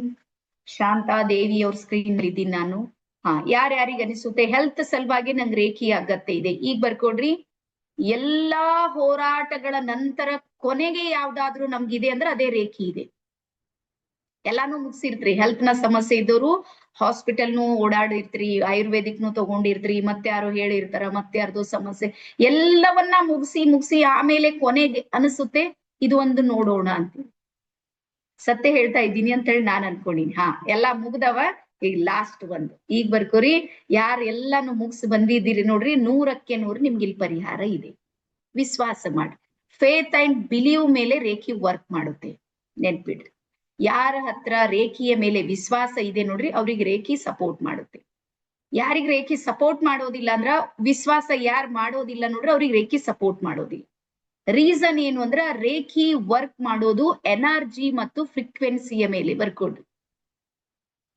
ಶಾಂತಾ ದೇವಿ ಅವ್ರ ಸ್ಕ್ರೀನ್ ಇದ್ದೀನಿ ನಾನು. ಯಾರ್ಯಾರಿಗೆ ಅನಿಸುತ್ತೆ ಹೆಲ್ತ್ ಸಲುವಾಗಿ ನಂಗೆ ರೇಖಿ ಅಗತ್ಯ ಇದೆ, ಈಗ ಬರ್ಕೊಡ್ರಿ. ಎಲ್ಲಾ ಹೋರಾಟಗಳ ನಂತರ ಕೊನೆಗೆ ಯಾವ್ದಾದ್ರು ನಮ್ಗಿದೆ ಅಂದ್ರೆ ಅದೇ ರೇಖಿ ಇದೆ. ಎಲ್ಲಾನು ಮುಗಿಸಿರ್ತ್ರಿ. ಹೆಲ್ತ್ ನ ಸಮಸ್ಯೆ ಇದ್ದವರು ಹಾಸ್ಪಿಟಲ್ನು ಓಡಾಡಿರ್ತೀರಿ, ಆಯುರ್ವೇದಿಕ್ನು ತಗೊಂಡಿರ್ತೀರಿ, ಮತ್ತೆ ಯಾರು ಹೇಳಿರ್ತಾರ, ಮತ್ತೆ ಯಾರ್ದೋ ಸಮಸ್ಯೆ, ಎಲ್ಲವನ್ನ ಮುಗಿಸಿ ಆಮೇಲೆ ಕೊನೆಗೆ ಅನಿಸುತ್ತೆ ಇದು ಒಂದು ನೋಡೋಣ ಅಂತ. ಸತ್ಯ ಹೇಳ್ತಾ ಇದ್ದೀನಿ ಅಂತ ಹೇಳಿ ನಾನ್ ಅನ್ಕೊಂಡಿನಿ. ಎಲ್ಲಾ ಮುಗ್ದವ, ಈಗ ಲಾಸ್ಟ್ ಒಂದು. ಈಗ ಬರ್ಕೋರಿ, ಯಾರು ಎಲ್ಲಾನು ಮುಗಿಸಿ ಬಂದಿದ್ದೀರಿ ನೋಡ್ರಿ, 100ಕ್ಕೆ 100 ನಿಮ್ಗೆ ಇಲ್ಲಿ ಪರಿಹಾರ ಇದೆ. ವಿಶ್ವಾಸ ಮಾಡಿ. ಫೇತ್ ಅಂಡ್ ಬಿಲೀವ್ ಮೇಲೆ ರೇಖಿ ವರ್ಕ್ ಮಾಡುತ್ತೆ, ನೆನ್ಪಿಡ್ರಿ. ಯಾರ ಹತ್ರ ರೇಖಿಯ ಮೇಲೆ ವಿಶ್ವಾಸ ಇದೆ ನೋಡ್ರಿ, ಅವ್ರಿಗೆ ರೇಖಿ ಸಪೋರ್ಟ್ ಮಾಡುತ್ತೆ. ಯಾರಿಗ್ ರೇಖಿ ಸಪೋರ್ಟ್ ಮಾಡೋದಿಲ್ಲ ಅಂದ್ರ, ವಿಶ್ವಾಸ ಯಾರು ಮಾಡೋದಿಲ್ಲ ನೋಡ್ರಿ, ಅವ್ರಿಗೆ ರೇಖಿ ಸಪೋರ್ಟ್ ಮಾಡೋದಿಲ್ಲ. ರೀಸನ್ ಏನು ಅಂದ್ರ, ರೇಖಿ ವರ್ಕ್ ಮಾಡೋದು ಎನರ್ಜಿ ಮತ್ತು ಫ್ರೀಕ್ವೆನ್ಸಿಯ ಮೇಲೆ ಬರ್ಕೊಂಡು.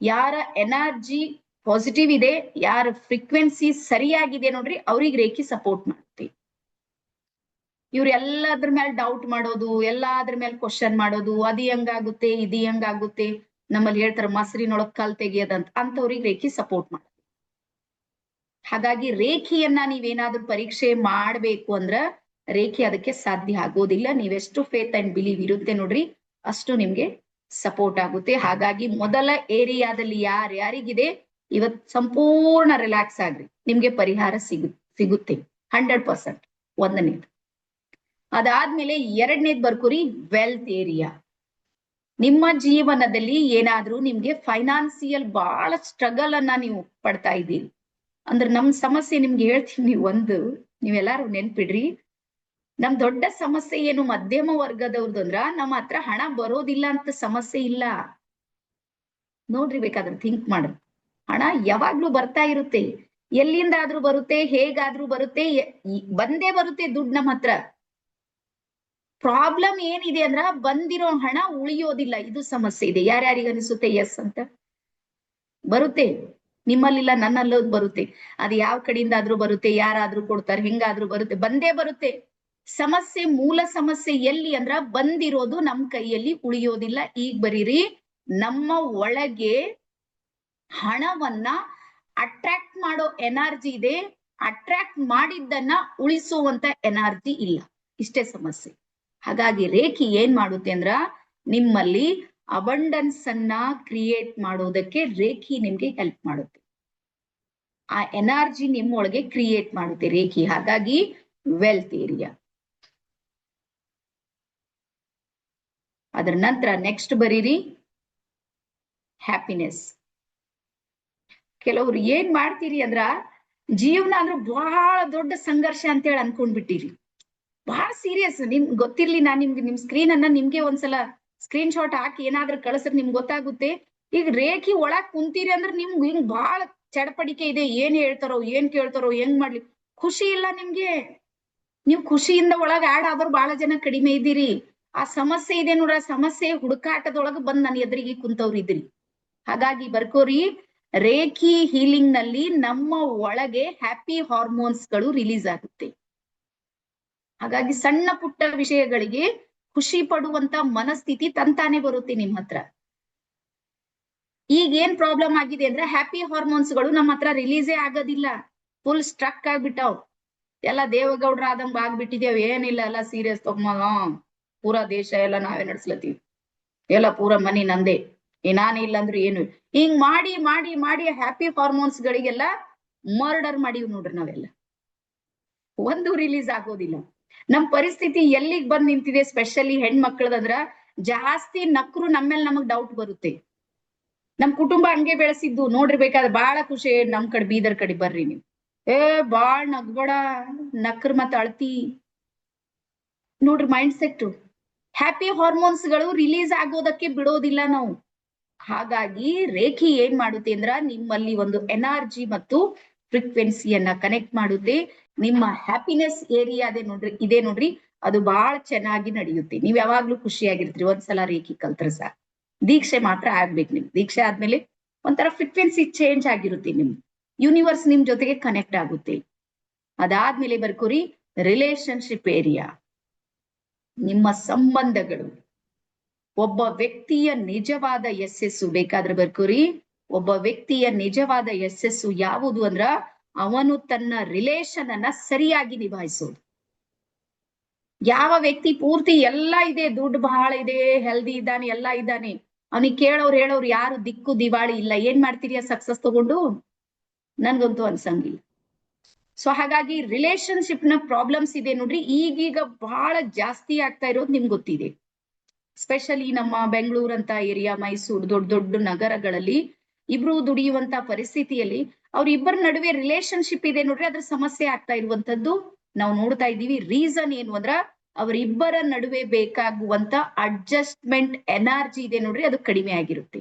ಯಾರ ಎನರ್ಜಿ ಪಾಸಿಟಿವ್ ಇದೆ, ಯಾರ ಫ್ರೀಕ್ವೆನ್ಸಿ ಸರಿಯಾಗಿದೆ ನೋಡ್ರಿ, ಅವ್ರಿಗೆ ರೇಖಿ ಸಪೋರ್ಟ್ ಮಾಡುತ್ತೆ. ಇವ್ರು ಎಲ್ಲದ್ರ ಮೇಲೆ ಡೌಟ್ ಮಾಡೋದು, ಎಲ್ಲಾದ್ರ ಮೇಲೆ ಕ್ವಶನ್ ಮಾಡೋದು, ಅದು ಹೆಂಗಾಗುತ್ತೆ ಇದು ಹೆಂಗಾಗುತ್ತೆ, ನಮ್ಮಲ್ಲಿ ಹೇಳ್ತಾರ ಮೊಸರಿನೊಳಗ್ ಕಲ್ ತೆಗಿಯೋದಂತ, ಅಂತವ್ರಿಗೆ ರೇಖಿ ಸಪೋರ್ಟ್ ಮಾಡುತ್ತೆ. ಹಾಗಾಗಿ ರೇಖಿಯನ್ನ ನೀವೇನಾದ್ರೂ ಪರೀಕ್ಷೆ ಮಾಡ್ಬೇಕು ಅಂದ್ರ ರೇಖಿ ಅದಕ್ಕೆ ಸಾಧ್ಯ ಆಗೋದಿಲ್ಲ. ನೀವೆಷ್ಟು ಫೇತ್ ಅಂಡ್ ಬಿಲೀವ್ ಇರುತ್ತೆ ನೋಡ್ರಿ, ಅಷ್ಟು ನಿಮ್ಗೆ ಸಪೋರ್ಟ್ ಆಗುತ್ತೆ. ಹಾಗಾಗಿ ಮೊದಲ ಏರಿಯಾದಲ್ಲಿ ಯಾರ್ಯಾರಿಗಿದೆ ಇವತ್ ಸಂಪೂರ್ಣ ರಿಲ್ಯಾಕ್ಸ್ ಆಗ್ರಿ, ನಿಮ್ಗೆ ಪರಿಹಾರ ಸಿಗುತ್ತೆ 100%. ಒಂದನೇದು. ಅದಾದ್ಮೇಲೆ ಎರಡನೇದ್ ಬರ್ಕೋರಿ, ವೆಲ್ತ್ ಏರಿಯಾ. ನಿಮ್ಮ ಜೀವನದಲ್ಲಿ ಏನಾದ್ರೂ ನಿಮ್ಗೆ ಫೈನಾನ್ಸಿಯಲ್ ಬಹಳ ಸ್ಟ್ರಗಲ್ ಅನ್ನ ನೀವು ಪಡ್ತಾ ಇದ್ದೀರಿ ಅಂದ್ರೆ, ನಮ್ ಸಮಸ್ಯೆ ನಿಮ್ಗೆ ಹೇಳ್ತೀನಿ ಒಂದು, ನೀವೆಲ್ಲಾರು ನೆನ್ಪಿಡ್ರಿ. ನಮ್ ದೊಡ್ಡ ಸಮಸ್ಯೆ ಏನು ಮಧ್ಯಮ ವರ್ಗದವ್ರದ್ದು ಅಂದ್ರ, ನಮ್ಮ ಹತ್ರ ಹಣ ಬರೋದಿಲ್ಲ ಅಂತ ಸಮಸ್ಯೆ ಇಲ್ಲ ನೋಡ್ರಿ. ಬೇಕಾದ್ರೆ ಥಿಂಕ್ ಮಾಡ್ರಿ, ಹಣ ಯಾವಾಗ್ಲೂ ಬರ್ತಾ ಇರುತ್ತೆ, ಎಲ್ಲಿಂದಾದ್ರೂ ಬರುತ್ತೆ, ಹೇಗಾದ್ರೂ ಬರುತ್ತೆ, ಬಂದೇ ಬರುತ್ತೆ ದುಡ್ಡು ನಮ್ಮ ಹತ್ರ. ಪ್ರಾಬ್ಲಮ್ ಏನಿದೆ ಅಂದ್ರ, ಬಂದಿರೋ ಹಣ ಉಳಿಯೋದಿಲ್ಲ, ಇದು ಸಮಸ್ಯೆ ಇದೆ. ಯಾರ್ಯಾರಿಗೆ ಅನಿಸುತ್ತೆ ಎಸ್ ಅಂತ? ಬರುತ್ತೆ, ನಿಮ್ಮಲ್ಲಿಲ್ಲ ನನ್ನಲ್ಲೋದ್ ಬರುತ್ತೆ. ಅದು ಯಾವ ಕಡೆಯಿಂದ ಆದ್ರೂ ಬರುತ್ತೆ, ಯಾರಾದ್ರೂ ಕೊಡ್ತಾರೆ, ಹಿಂಗಾದ್ರೂ ಬರುತ್ತೆ, ಬಂದೇ ಬರುತ್ತೆ. ಸಮಸ್ಯೆ, ಮೂಲ ಸಮಸ್ಯೆ ಎಲ್ಲಿ ಅಂದ್ರ, ಬಂದಿರೋದು ನಮ್ ಕೈಯಲ್ಲಿ ಉಳಿಯೋದಿಲ್ಲ. ಈಗ ಬರೀರಿ, ನಮ್ಮ ಒಳಗೆ ಹಣವನ್ನ ಅಟ್ರಾಕ್ಟ್ ಮಾಡೋ ಎನರ್ಜಿ ಇದೆ, ಅಟ್ರಾಕ್ಟ್ ಮಾಡಿದ್ದನ್ನ ಉಳಿಸುವಂತ ಎನರ್ಜಿ ಇಲ್ಲ, ಇಷ್ಟೇ ಸಮಸ್ಯೆ. ಹಾಗಾಗಿ ರೇಖಿ ಏನ್ ಮಾಡುತ್ತೆ ಅಂದ್ರ, ನಿಮ್ಮಲ್ಲಿ ಅಬಂಡನ್ಸ್ ಅನ್ನ ಕ್ರಿಯೇಟ್ ಮಾಡೋದಕ್ಕೆ ರೇಖಿ ನಿಮ್ಗೆ ಹೆಲ್ಪ್ ಮಾಡುತ್ತೆ. ಆ ಎನರ್ಜಿ ನಿಮ್ಮೊಳಗೆ ಕ್ರಿಯೇಟ್ ಮಾಡುತ್ತೆ ರೇಖಿ. ಹಾಗಾಗಿ ವೆಲ್ತ್ ಏರಿಯಾ. ಅದರ ನಂತರ ನೆಕ್ಸ್ಟ್ ಬರೀರಿ, ಹ್ಯಾಪಿನೆಸ್. ಕೆಲವ್ರು ಏನ್ ಮಾಡ್ತೀರಿ ಅಂದ್ರ, ಜೀವನ ಅಂದ್ರೆ ಬಹಳ ದೊಡ್ಡ ಸಂಘರ್ಷ ಅಂತ ಹೇಳಿ ಅನ್ಕೊಂಡ್ಬಿಟ್ಟಿರಿ, ಬಹಳ ಸೀರಿಯಸ್. ನಿಮ್ ಗೊತ್ತಿರ್ಲಿ, ನಾನ್ ನಿಮ್ ಸ್ಕ್ರೀನ್ ಅನ್ನ ನಿಮ್ಗೆ ಒಂದ್ಸಲ ಸ್ಕ್ರೀನ್ ಶಾಟ್ ಹಾಕಿ ಏನಾದ್ರೂ ಕಳಿಸ್ರೆ ನಿಮ್ಗೆ ಗೊತ್ತಾಗುತ್ತೆ. ಈಗ ರೇಖಿ ಒಳಗ್ ಕುಂತೀರಿ ಅಂದ್ರೆ ನಿಮ್ಗೆ ಹಿಂಗ್ ಬಹಳ ಚಡಪಡಿಕೆ ಇದೆ, ಏನ್ ಹೇಳ್ತಾರೋ ಏನ್ ಕೇಳ್ತಾರೋ, ಹೆಂಗ್ ಮಾಡ್ಲಿ, ಖುಷಿ ಇಲ್ಲ ನಿಮ್ಗೆ. ನೀವು ಖುಷಿಯಿಂದ ಒಳಗ್ ಆಡ್ ಆದ್ರೂ ಬಹಳ ಜನ ಕಡಿಮೆ ಇದ್ದೀರಿ. ಆ ಸಮಸ್ಯೆ ಇದೆ ನೋಡ್ರ, ಸಮಸ್ಯೆ ಹುಡುಕಾಟದೊಳಗ ಬಂದ್ ನನ್ನ ಎದುರಿಗೆ ಕುಂತವ್ರು ಇದ್ರಿ. ಹಾಗಾಗಿ ಬರ್ಕೋರಿ, ರೇಖಿ ಹೀಲಿಂಗ್ ನಲ್ಲಿ ನಮ್ಮ ಒಳಗೆ ಹ್ಯಾಪಿ ಹಾರ್ಮೋನ್ಸ್ ಗಳು ರಿಲೀಸ್ ಆಗುತ್ತೆ. ಹಾಗಾಗಿ ಸಣ್ಣ ಪುಟ್ಟ ವಿಷಯಗಳಿಗೆ ಖುಷಿ ಪಡುವಂತ ಮನಸ್ಥಿತಿ ತಂತಾನೆ ಬರುತ್ತೆ ನಿಮ್ ಹತ್ರ. ಈಗ ಏನ್ ಪ್ರಾಬ್ಲಮ್ ಆಗಿದೆ ಅಂದ್ರೆ, ಹ್ಯಾಪಿ ಹಾರ್ಮೋನ್ಸ್ ಗಳು ನಮ್ಮ ಹತ್ರ ರಿಲೀಸೇ ಆಗೋದಿಲ್ಲ, ಫುಲ್ ಸ್ಟ್ರಕ್ ಆಗ್ಬಿಟ್ಟಾವ್. ಎಲ್ಲ ದೇವಗೌಡ್ರ ಆದಂಗ ಆಗ್ಬಿಟ್ಟಿದೇವ್, ಏನಿಲ್ಲ ಎಲ್ಲ ಸೀರಿಯಸ್ ತಗೊಂಡ ಪೂರಾ ದೇಶ ಎಲ್ಲ ನಾವೇ ನಡ್ಸ್ಲತ್ತೀವಿ, ಎಲ್ಲ ಪೂರಾ ಮನಿ ನಂದೇ, ನಾನಿಲ್ಲ ಅಂದ್ರೆ ಏನು. ಹಿಂಗ್ ಮಾಡಿ ಮಾಡಿ ಮಾಡಿ ಹ್ಯಾಪಿ ಹಾರ್ಮೋನ್ಸ್ ಗಳಿಗೆಲ್ಲ ಮರ್ಡರ್ ಮಾಡಿವ್ ನೋಡ್ರಿ ನಾವೆಲ್ಲ. ಒಂದು ರಿಲೀಸ್ ಆಗೋದಿಲ್ಲ. ನಮ್ ಪರಿಸ್ಥಿತಿ ಎಲ್ಲಿಗ್ ಬಂದ್ ನಿಂತಿದೆ, ಸ್ಪೆಷಲಿ ಹೆಣ್ಮಕ್ಳದಂದ್ರ, ಜಾಸ್ತಿ ನಕ್ರು ನಮ್ಮೇಲೆ ನಮಗ್ ಡೌಟ್ ಬರುತ್ತೆ. ನಮ್ ಕುಟುಂಬ ಹಂಗೆ ಬೆಳೆಸಿದ್ದು ನೋಡ್ರಿ, ಬೇಕಾದ್ರೆ ಬಾಳ ಖುಷಿ, ನಮ್ ಕಡೆ ಬೀದರ್ ಕಡೆ ಬರ್ರಿ ನೀವು, ಬಾಳ್ ನಗ್ಬೇಡ, ನಕ್ರ ಮತ್ ಅಳ್ತಿ. ನೋಡ್ರಿ ಮೈಂಡ್ ಸೆಟ್. ಹ್ಯಾಪಿ ಹಾರ್ಮೋನ್ಸ್ ಗಳು ರಿಲೀಸ್ ಆಗೋದಕ್ಕೆ ಬಿಡೋದಿಲ್ಲ ನಾವು. ಹಾಗಾಗಿ ರೇಖಿ ಏನ್ ಮಾಡುತ್ತೆ ಅಂದ್ರ ನಿಮ್ಮಲ್ಲಿ ಒಂದು ಎನರ್ಜಿ ಮತ್ತು ಫ್ರೀಕ್ವೆನ್ಸಿಯನ್ನ ಕನೆಕ್ಟ್ ಮಾಡುತ್ತೆ. ನಿಮ್ಮ ಹ್ಯಾಪಿನೆಸ್ ಏರಿಯಾ ಇದೆ ನೋಡ್ರಿ, ಅದು ಬಹಳ ಚೆನ್ನಾಗಿ ನಡೆಯುತ್ತೆ. ನೀವ್ ಯಾವಾಗ್ಲೂ ಖುಷಿಯಾಗಿರ್ತೀರಿ. ಒಂದ್ಸಲ ರೇಖಿ ಕಲ್ತ್ರ ಸಾಕು. ದೀಕ್ಷೆ ಮಾತ್ರ ಆಗ್ಬೇಕು. ನಿಮ್ ದೀಕ್ಷೆ ಆದ್ಮೇಲೆ ಒಂಥರ ಫ್ರೀಕ್ವೆನ್ಸಿ ಚೇಂಜ್ ಆಗಿರುತ್ತೆ. ನಿಮ್ ಯೂನಿವರ್ಸ್ ನಿಮ್ ಜೊತೆಗೆ ಕನೆಕ್ಟ್ ಆಗುತ್ತೆ. ಅದಾದ್ಮೇಲೆ ಬರ್ಕೋರಿ ರಿಲೇಶನ್ಶಿಪ್ ಏರಿಯಾ, ನಿಮ್ಮ ಸಂಬಂಧಗಳು. ಒಬ್ಬ ವ್ಯಕ್ತಿಯ ನಿಜವಾದ ಯಶಸ್ಸು ಬೇಕಾದ್ರೆ ಬರ್ಕೋರಿ, ಒಬ್ಬ ವ್ಯಕ್ತಿಯ ನಿಜವಾದ ಯಶಸ್ಸು ಯಾವುದು ಅಂದ್ರ ಅವನು ತನ್ನ ರಿಲೇಶನ್ ಅನ್ನ ಸರಿಯಾಗಿ ನಿಭಾಯಿಸೋದು. ಯಾವ ವ್ಯಕ್ತಿ ಪೂರ್ತಿ ಎಲ್ಲ ಇದೆ, ದುಡ್ಡು ಬಹಳ ಇದೆ, ಹೆಲ್ದಿ ಇದ್ದಾನೆ, ಎಲ್ಲ ಇದ್ದಾನೆ, ಅವನಿಗೆ ಕೇಳೋರು ಹೇಳೋರು ಯಾರು ದಿಕ್ಕು ದಿವಾಳಿ ಇಲ್ಲ, ಏನ್ ಮಾಡ್ತೀರಿ ಸಕ್ಸಸ್ ತಗೊಂಡು? ನನ್ಗಂತೂ ಅನ್ಸಂಗಿಲ್ಲ. ಸೊ ಹಾಗಾಗಿ ರಿಲೇಶನ್ಶಿಪ್ ನ ಪ್ರಾಬ್ಲಮ್ಸ್ ಇದೆ ನೋಡ್ರಿ, ಈಗೀಗ ಬಹಳ ಜಾಸ್ತಿ ಆಗ್ತಾ ಇರೋದು ನಿಮ್ಗೆ ಗೊತ್ತಿದೆ. ಸ್ಪೆಷಲಿ ನಮ್ಮ ಬೆಂಗಳೂರಂತ ಏರಿಯಾ, ಮೈಸೂರು, ದೊಡ್ಡ ದೊಡ್ಡ ನಗರಗಳಲ್ಲಿ ಇಬ್ರು ದುಡಿಯುವಂತ ಪರಿಸ್ಥಿತಿಯಲ್ಲಿ ಅವ್ರಿಬ್ಬರ ನಡುವೆ ರಿಲೇಶನ್ಶಿಪ್ ಇದೆ ನೋಡ್ರಿ, ಅದ್ರ ಸಮಸ್ಯೆ ಆಗ್ತಾ ಇರುವಂತದ್ದು ನಾವು ನೋಡ್ತಾ ಇದ್ದೀವಿ. ರೀಸನ್ ಏನು ಅಂದ್ರ ಅವರಿಬ್ಬರ ನಡುವೆ ಬೇಕಾಗುವಂತ ಅಡ್ಜಸ್ಟ್ಮೆಂಟ್ ಎನರ್ಜಿ ಇದೆ ನೋಡ್ರಿ, ಅದು ಕಡಿಮೆ ಆಗಿರುತ್ತೆ.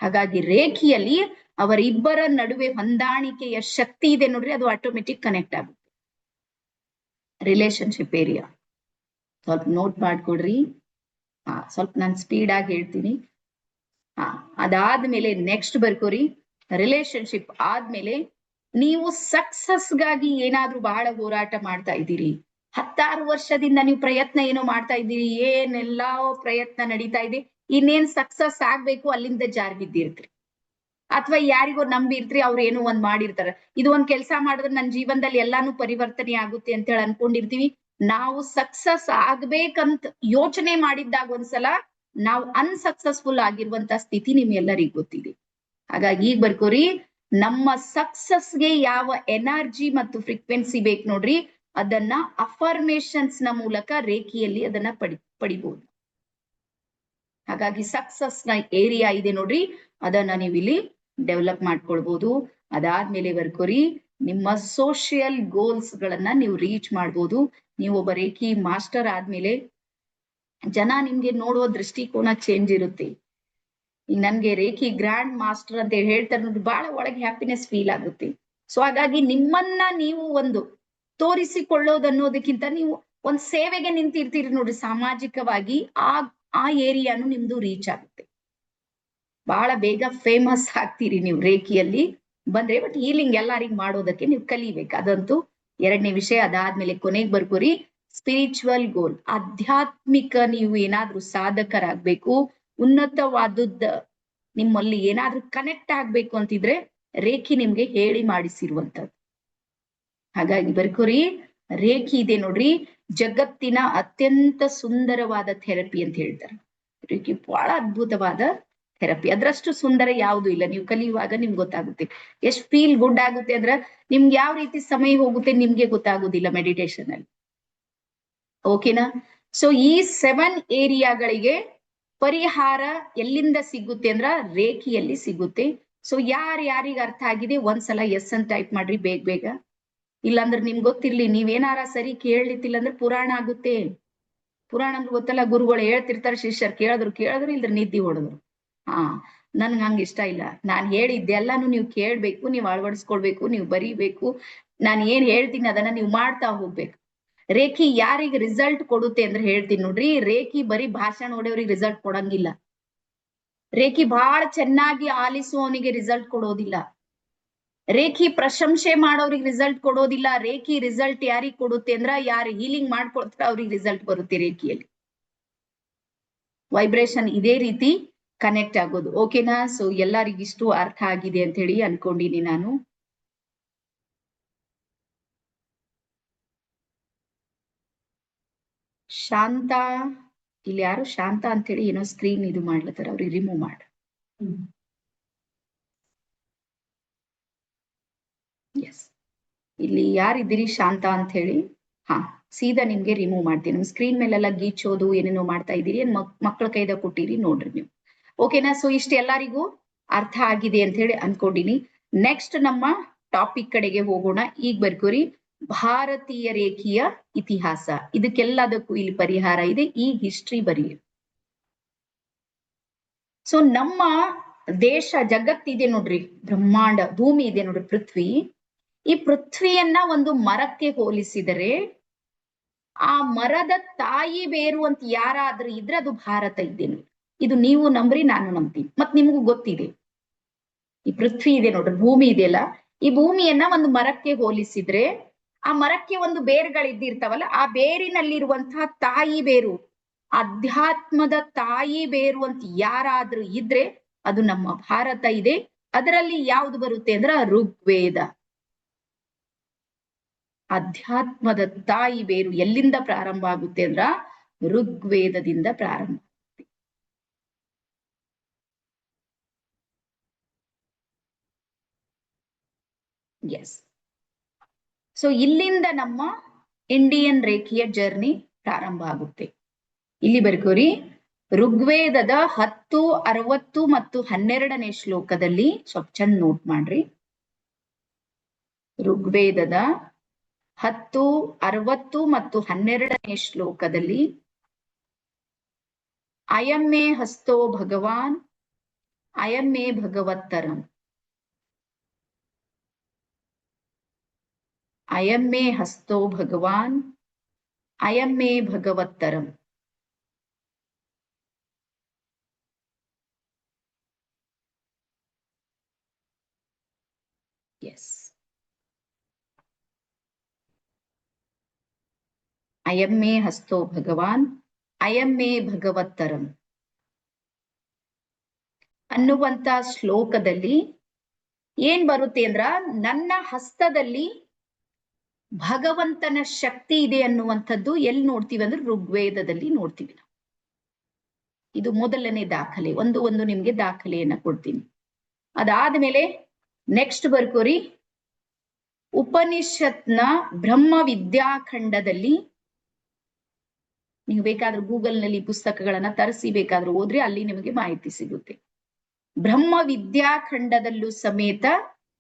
ಹಾಗಾಗಿ ರೇಖಿಯಲ್ಲಿ ಅವರಿಬ್ಬರ ನಡುವೆ ಹೊಂದಾಣಿಕೆಯ ಶಕ್ತಿ ಇದೆ ನೋಡ್ರಿ, ಅದು ಆಟೋಮೆಟಿಕ್ ಕನೆಕ್ಟ್ ಆಗುತ್ತೆ. ರಿಲೇಶನ್ಶಿಪ್ ಏರಿಯಾ ಸ್ವಲ್ಪ ನೋಟ್ ಮಾಡ್ಕೊಡ್ರಿ. ಸ್ವಲ್ಪ ನಾನು ಸ್ಪೀಡ್ ಆಗಿ ಹೇಳ್ತೀನಿ. ಅದಾದ್ಮೇಲೆ ನೆಕ್ಸ್ಟ್ ಬರ್ಕೋರಿ ರಿಲೇಶನ್ಶಿಪ್ ಆದ್ಮೇಲೆ ನೀವು ಸಕ್ಸಸ್ಗಾಗಿ ಏನಾದ್ರೂ ಬಹಳ ಹೋರಾಟ ಮಾಡ್ತಾ ಇದ್ದೀರಿ. 16 ವರ್ಷದಿಂದ ನೀವು ಪ್ರಯತ್ನ ಏನೋ ಮಾಡ್ತಾ ಇದ್ದೀರಿ, ಏನೆಲ್ಲಾ ಪ್ರಯತ್ನ ನಡೀತಾ ಇದೆ, ಇನ್ನೇನ್ ಸಕ್ಸಸ್ ಆಗ್ಬೇಕು, ಅಲ್ಲಿಂದ ಜಾರ್ ಬಿದ್ದಿರ್ತ್ರಿ. ಅಥವಾ ಯಾರಿಗೋ ನಂಬಿರ್ತ್ರಿ, ಅವ್ರು ಏನೋ ಒಂದ್ ಮಾಡಿರ್ತಾರ, ಇದು ಒಂದ್ ಕೆಲ್ಸ ಮಾಡಿದ್ರೆ ನನ್ನ ಜೀವನದಲ್ಲಿ ಎಲ್ಲಾನು ಪರಿವರ್ತನೆ ಆಗುತ್ತೆ ಅಂತ ಹೇಳಿ ಅನ್ಕೊಂಡಿರ್ತೀವಿ. ನಾವು ಸಕ್ಸಸ್ ಆಗ್ಬೇಕಂತ ಯೋಚನೆ ಮಾಡಿದ್ದಾಗ ಒಂದ್ಸಲ ನಾವು ಅನ್ಸಕ್ಸಸ್ಫುಲ್ ಆಗಿರುವಂತ ಸ್ಥಿತಿ ನಿಮ್ಗೆಲ್ಲರಿಗೂ ಗೊತ್ತಿದೆ. ಹಾಗಾಗಿ ಈಗ ಬರ್ಕೋರಿ, ನಮ್ಮ ಸಕ್ಸಸ್ಗೆ ಯಾವ ಎನರ್ಜಿ ಮತ್ತು ಫ್ರೀಕ್ವೆನ್ಸಿ ಬೇಕು ನೋಡ್ರಿ, ಅದನ್ನ ಅಫರ್ಮೇಶನ್ಸ್ ನ ಮೂಲಕ ರೇಖಿಯಲ್ಲಿ ಅದನ್ನ ಪಡಿಬಹುದು. ಹಾಗಾಗಿ ಸಕ್ಸಸ್ ನ ಏರಿಯಾ ಇದೆ ನೋಡ್ರಿ, ಅದನ್ನ ನೀವು ಇಲ್ಲಿ ಡೆವಲಪ್ ಮಾಡ್ಕೊಳ್ಬಹುದು. ಅದಾದ್ಮೇಲೆ ಬರ್ಕೋರಿ, ನಿಮ್ಮ ಸೋಷಿಯಲ್ ಗೋಲ್ಸ್ ಗಳನ್ನ ನೀವು ರೀಚ್ ಮಾಡ್ಬೋದು. ನೀವು ಒಬ್ಬ ರೇಖಿ ಮಾಸ್ಟರ್ ಆದ್ಮೇಲೆ ಜನ ನಿಮ್ಗೆ ನೋಡುವ ದೃಷ್ಟಿಕೋನ ಚೇಂಜ್ ಇರುತ್ತೆ. ಈಗ ನನ್ಗೆ ರೇಖಿ ಗ್ರ್ಯಾಂಡ್ ಮಾಸ್ಟರ್ ಅಂತ ಹೇಳ್ತಾರೆ ನೋಡಿ, ಬಹಳ ಒಳಗೆ ಹ್ಯಾಪಿನೆಸ್ ಫೀಲ್ ಆಗುತ್ತೆ. ಸೊ ಹಾಗಾಗಿ ನಿಮ್ಮನ್ನ ನೀವು ಒಂದು ತೋರಿಸಿಕೊಳ್ಳೋದನ್ನೋದಕ್ಕಿಂತ ನೀವು ಒಂದ್ ಸೇವೆಗೆ ನಿಂತಿರ್ತೀರಿ ನೋಡ್ರಿ, ಸಾಮಾಜಿಕವಾಗಿ ಆ ಏರಿಯಾನು ನಿಮ್ದು ರೀಚ್ ಆಗುತ್ತೆ. ಬಹಳ ಬೇಗ ಫೇಮಸ್ ಆಗ್ತೀರಿ ನೀವು ರೇಖಿಯಲ್ಲಿ ಬಂದ್ರೆ. ಬಟ್ ಹೀಲಿಂಗ್ ಎಲ್ಲರಿಗೂ ಮಾಡೋದಕ್ಕೆ ನೀವು ಕಲಿಬೇಕು, ಅದಂತೂ ಎರಡನೇ ವಿಷಯ. ಅದಾದ್ಮೇಲೆ ಕೊನೆಗೆ ಬರ್ಕೋರಿ ಸ್ಪಿರಿಚುವಲ್ ಗೋಲ್, ಆಧ್ಯಾತ್ಮಿಕ ನೀವು ಏನಾದ್ರೂ ಸಾಧಕರಾಗ್ಬೇಕು, ಉನ್ನತವಾದದ್ದ ನಿಮ್ಮಲ್ಲಿ ಏನಾದ್ರೂ ಕನೆಕ್ಟ್ ಆಗ್ಬೇಕು ಅಂತಿದ್ರೆ ರೇಖಿ ನಿಮ್ಗೆ ಹೇಳಿ ಮಾಡಿಸಿರುವಂತದ್ದು. ಹಾಗಾಗಿ ಬರ್ಕೋರಿ, ರೇಖಿ ಇದೆ ನೋಡ್ರಿ, ಜಗತ್ತಿನ ಅತ್ಯಂತ ಸುಂದರವಾದ ಥೆರಪಿ ಅಂತ ಹೇಳ್ತಾರೆ. ರೇಖಿ ಬಹಳ ಅದ್ಭುತವಾದ ಥೆರಪಿ, ಅದ್ರಷ್ಟು ಸುಂದರ ಯಾವುದು ಇಲ್ಲ. ನೀವು ಕಲಿಯುವಾಗ ನಿಮ್ಗೆ ಗೊತ್ತಾಗುತ್ತೆ. ಎಷ್ಟು ಫೀಲ್ ಗುಡ್ ಆಗುತ್ತೆ ಅಂದ್ರ ನಿಮ್ಗೆ ಯಾವ ರೀತಿ ಸಮಯ ಹೋಗುತ್ತೆ ನಿಮ್ಗೆ ಗೊತ್ತಾಗೋದಿಲ್ಲ ಮೆಡಿಟೇಷನ್ ಅಲ್ಲಿ. ಓಕೆನಾ? ಸೊ ಈ 7 ಏರಿಯಾಗಳಿಗೆ ಪರಿಹಾರ ಎಲ್ಲಿಂದ ಸಿಗುತ್ತೆ ಅಂದ್ರ ರೇಖಿಯಲ್ಲಿ ಸಿಗುತ್ತೆ. ಸೊ ಯಾರಿಗೆ ಅರ್ಥ ಆಗಿದೆ ಒಂದ್ಸಲ ಎಸ್ ಅಂತ ಟೈಪ್ ಮಾಡ್ರಿ ಬೇಗ ಬೇಗ. ಇಲ್ಲಾಂದ್ರೆ ನಿಮ್ಗೆ ಗೊತ್ತಿರ್ಲಿ, ನೀವೇನಾರ ಸರಿ ಕೇಳಲಿತ್ತಿಲ್ಲ ಅಂದ್ರೆ ಪುರಾಣ ಆಗುತ್ತೆ. ಪುರಾಣ ಅಂದ್ರೆ ಗೊತ್ತಲ್ಲ, ಗುರುಗಳು ಹೇಳ್ತಿರ್ತಾರೆ, ಶಿಷ್ಯರು ಕೇಳಿದ್ರು ಇಲ್ದ್ರ ನಿದ್ದೆ ಹೊಡೆದ್ರು. ನನ್ಗೆ ಹಂಗ ಇಷ್ಟ ಇಲ್ಲ. ನಾನ್ ಹೇಳಿದ್ದೆಲ್ಲಾನು ನೀವು ಕೇಳ್ಬೇಕು, ನೀವು ಅಳವಡಿಸ್ಕೊಳ್ಬೇಕು, ನೀವು ಬರೀಬೇಕು. ನಾನು ಏನ್ ಹೇಳ್ತೀನಿ ಅದನ್ನ ನೀವು ಮಾಡ್ತಾ ಹೋಗ್ಬೇಕು. ರೇಖಿ ಯಾರಿಗೆ ರಿಸಲ್ಟ್ ಕೊಡುತ್ತೆ ಅಂದ್ರೆ ಹೇಳ್ತೀನಿ ನೋಡ್ರಿ, ರೇಖಿ ಬರೀ ಭಾಷಣ ನೋಡೋರಿಗೆ ರಿಸಲ್ಟ್ ಕೊಡಂಗಿಲ್ಲ. ರೇಖಿ ಬಹಳ ಚೆನ್ನಾಗಿ ಆಲಿಸುವವನಿಗೆ ರಿಸಲ್ಟ್ ಕೊಡೋದಿಲ್ಲ. ರೇಖಿ ಪ್ರಶಂಸೆ ಮಾಡೋರಿಗೆ ರಿಸಲ್ಟ್ ಕೊಡೋದಿಲ್ಲ. ರೇಖಿ ರಿಸಲ್ಟ್ ಯಾರಿಗ್ ಕೊಡುತ್ತೆ ಅಂದ್ರ ಯಾರು ಹೀಲಿಂಗ್ ಮಾಡ್ಕೊಳ್ತಾರ ಅವ್ರಿಗೆ ರಿಸಲ್ಟ್ ಬರುತ್ತೆ ರೇಖಿಯಲ್ಲಿ. ವೈಬ್ರೇಷನ್ ಇದೇ ರೀತಿ ಕನೆಕ್ಟ್ ಆಗೋದು. ಓಕೆನಾ? ಸೊ ಎಲ್ಲರಿಗಿಷ್ಟು ಅರ್ಥ ಆಗಿದೆ ಅಂತ ಹೇಳಿ ಅನ್ಕೊಂಡಿನಿ ನಾನು. ಶಾಂತ, ಇಲ್ಲಿ ಯಾರು ಶಾಂತ ಅಂತ ಹೇಳಿ ಏನೋ ಸ್ಕ್ರೀನ್ ಇದು ಮಾಡ್ಲತ್ತಾರ, ಅವ್ರಿಗೆ ರಿಮೂವ್ ಮಾಡ. ಎಸ್, ಇಲ್ಲಿ ಯಾರಿದ್ದೀರಿ ಶಾಂತ ಅಂತ ಹೇಳಿ? ಸೀದಾ ನಿಮ್ಗೆ ರಿಮೂವ್ ಮಾಡ್ತೀನಿ. ನಿಮ್ ಸ್ಕ್ರೀನ್ ಮೇಲೆಲ್ಲ ಗೀಚೋದು ಏನೇನೋ ಮಾಡ್ತಾ ಇದ್ದೀರಿ, ಮಕ್ಕಳ ಕೈದ ಕೊಟ್ಟಿರಿ ನೋಡ್ರಿ ನೀವು. ಓಕೆನಾ? ಸೊ ಇಷ್ಟು ಎಲ್ಲರಿಗೂ ಅರ್ಥ ಆಗಿದೆ ಅಂತ ಹೇಳಿ ಅನ್ಕೊಂಡಿನಿ. ನೆಕ್ಸ್ಟ್ ನಮ್ಮ ಟಾಪಿಕ್ ಕಡೆಗೆ ಹೋಗೋಣ. ಈಗ ಬರ್ಕೋರಿ ಭಾರತೀಯ ರೇಖೀಯ ಇತಿಹಾಸ. ಇದಕ್ಕೆಲ್ಲದಕ್ಕೂ ಇಲ್ಲಿ ಪರಿಹಾರ ಇದೆ. ಈ ಹಿಸ್ಟ್ರಿ ಬರೀರಿ. ಸೊ ನಮ್ಮ ದೇಶ ಜಗತ್ತಿದೆ ನೋಡ್ರಿ, ಬ್ರಹ್ಮಾಂಡ ಭೂಮಿ ಇದೆ ನೋಡ್ರಿ, ಪೃಥ್ವಿ. ಈ ಪೃಥ್ವಿಯನ್ನ ಒಂದು ಮರಕ್ಕೆ ಹೋಲಿಸಿದರೆ ಆ ಮರದ ತಾಯಿ ಬೇರು ಅಂತ ಯಾರಾದ್ರೂ ಇದ್ರೆ ಅದು ಭಾರತ ಇದ್ದೇನೆ. ಇದು ನೀವು ನಂಬ್ರಿ, ನಾನು ನಂಬ್ತೀನಿ. ಮತ್ ನಿಮ್ಗೂ ಗೊತ್ತಿದೆ, ಈ ಪೃಥ್ವಿ ಇದೆ ನೋಡ್ರಿ, ಭೂಮಿ ಇದೆಯಲ್ಲ, ಈ ಭೂಮಿಯನ್ನ ಒಂದು ಮರಕ್ಕೆ ಹೋಲಿಸಿದ್ರೆ ಆ ಮರಕ್ಕೆ ಒಂದು ಬೇರುಗಳಿದ್ದಿರ್ತಾವಲ್ಲ, ಆ ಬೇರಿನಲ್ಲಿರುವಂತಹ ತಾಯಿ ಬೇರು, ಅಧ್ಯಾತ್ಮದ ತಾಯಿ ಬೇರು ಅಂತ ಯಾರಾದ್ರೂ ಇದ್ರೆ ಅದು ನಮ್ಮ ಭಾರತ ಇದೆ. ಅದರಲ್ಲಿ ಯಾವುದು ಬರುತ್ತೆ ಅಂದ್ರ ಋಗ್ವೇದ. ಅಧ್ಯಾತ್ಮದ ತಾಯಿ ಬೇರು ಎಲ್ಲಿಂದ ಪ್ರಾರಂಭ ಆಗುತ್ತೆ ಅಂದ್ರ ಋಗ್ವೇದದಿಂದ ಪ್ರಾರಂಭ ಆಗುತ್ತೆ. ಎಸ್. ಸೊ ಇಲ್ಲಿಂದ ನಮ್ಮ ಇಂಡಿಯನ್ ರೇಖೀಯ ಜರ್ನಿ ಪ್ರಾರಂಭ ಆಗುತ್ತೆ. ಇಲ್ಲಿ ಬರ್ಕೋರಿ, ಋಗ್ವೇದದ 10, 60 ಮತ್ತು 12ನೇ ಶ್ಲೋಕದಲ್ಲಿ ಸ್ವಲ್ಪ ಚಂದ ನೋಟ್ ಮಾಡ್ರಿ. ಋಗ್ವೇದದ 10, 60 ಮತ್ತು 12ನೇ ಶ್ಲೋಕದಲ್ಲಿ ಅಯಂ ಮೇ ಹಸ್ತೋ ಭಗವಾನ್ ಅಯಂ ಮೇ ಭಗವತ್ತರಂ, ಅಯಂ ಮೇ ಹಸ್ತೋ ಭಗವಾನ್ ಅಯಂ ಮೇ ಭಗವತ್ತರಂ. ಎಸ್. ಅಯಂ ಮೇ ಹಸ್ತೋ ಭಗವಾನ್ ಅಯಂ ಮೇ ಭಗವತ್ತರಂ ಅನ್ನುವಂತ ಶ್ಲೋಕದಲ್ಲಿ ಏನ್ ಬರುತ್ತೆ ಅಂದ್ರ, ನನ್ನ ಹಸ್ತದಲ್ಲಿ ಭಗವಂತನ ಶಕ್ತಿ ಇದೆ ಅನ್ನುವಂಥದ್ದು ಎಲ್ಲಿ ನೋಡ್ತೀವಿ ಅಂದ್ರೆ ಋಗ್ವೇದದಲ್ಲಿ ನೋಡ್ತೀವಿ ನಾವು. ಇದು ಮೊದಲನೇ ದಾಖಲೆ. ಒಂದು ನಿಮ್ಗೆ ದಾಖಲೆಯನ್ನ ಕೊಡ್ತೀನಿ. ಅದಾದ್ಮೇಲೆ ನೆಕ್ಸ್ಟ್ ಬರ್ಕೋರಿ, ಉಪನಿಷತ್ನ ಬ್ರಹ್ಮ ವಿದ್ಯಾಖಂಡದಲ್ಲಿ, ನೀವು ಬೇಕಾದ್ರೂ ಗೂಗಲ್ ನಲ್ಲಿ ಪುಸ್ತಕಗಳನ್ನ ತರಿಸಿ ಬೇಕಾದ್ರೂ ಓದ್ರಿ, ಅಲ್ಲಿ ನಿಮಗೆ ಮಾಹಿತಿ ಸಿಗುತ್ತೆ. ಬ್ರಹ್ಮ ವಿದ್ಯಾಖಂಡದಲ್ಲೂ ಸಮೇತ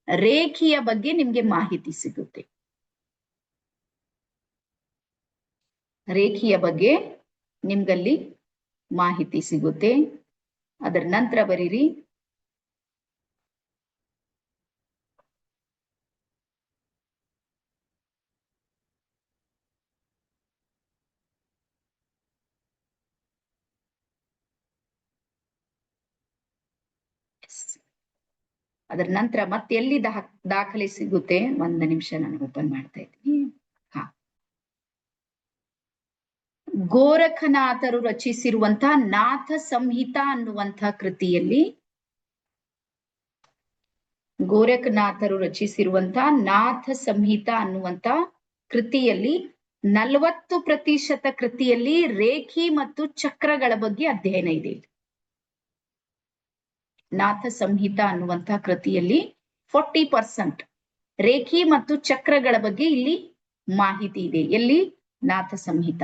ರೇಖೆಯ ಬಗ್ಗೆ ನಿಮ್ಗೆ ಮಾಹಿತಿ ಸಿಗುತ್ತೆ. ರೇಖೆಯ ಬಗ್ಗೆ ನಿಮ್ಗಲ್ಲಿ ಮಾಹಿತಿ ಸಿಗುತ್ತೆ. ಅದರ ನಂತರ ಬರೀರಿ ಅದರ ನಂತರ ಮತ್ತೆ ಎಲ್ಲಿ ದಾಖಲೆ ಸಿಗುತ್ತೆ, ಒಂದು ನಿಮಿಷ ನಾನು ಓಪನ್ ಮಾಡ್ತಾ ಇದ್ದೀನಿ. ಗೋರಖನಾಥರು ರಚಿಸಿರುವಂತಹ ನಾಥ ಸಂಹಿತ ಅನ್ನುವಂತಹ ಕೃತಿಯಲ್ಲಿ, ಗೋರಖನಾಥರು ರಚಿಸಿರುವಂತಹ ನಾಥ ಸಂಹಿತ ಅನ್ನುವಂತ ಕೃತಿಯಲ್ಲಿ 40% ಕೃತಿಯಲ್ಲಿ ರೇಖಿ ಮತ್ತು ಚಕ್ರಗಳ ಬಗ್ಗೆ ಅಧ್ಯಯನ ಇದೆ. ನಾಥ ಸಂಹಿತ ಅನ್ನುವಂತಹ ಕೃತಿಯಲ್ಲಿ 40% ರೇಖಿ ಮತ್ತು ಚಕ್ರಗಳ ಬಗ್ಗೆ ಇಲ್ಲಿ ಮಾಹಿತಿ ಇದೆ. ಎಲ್ಲಿ? ನಾಥ ಸಂಹಿತ.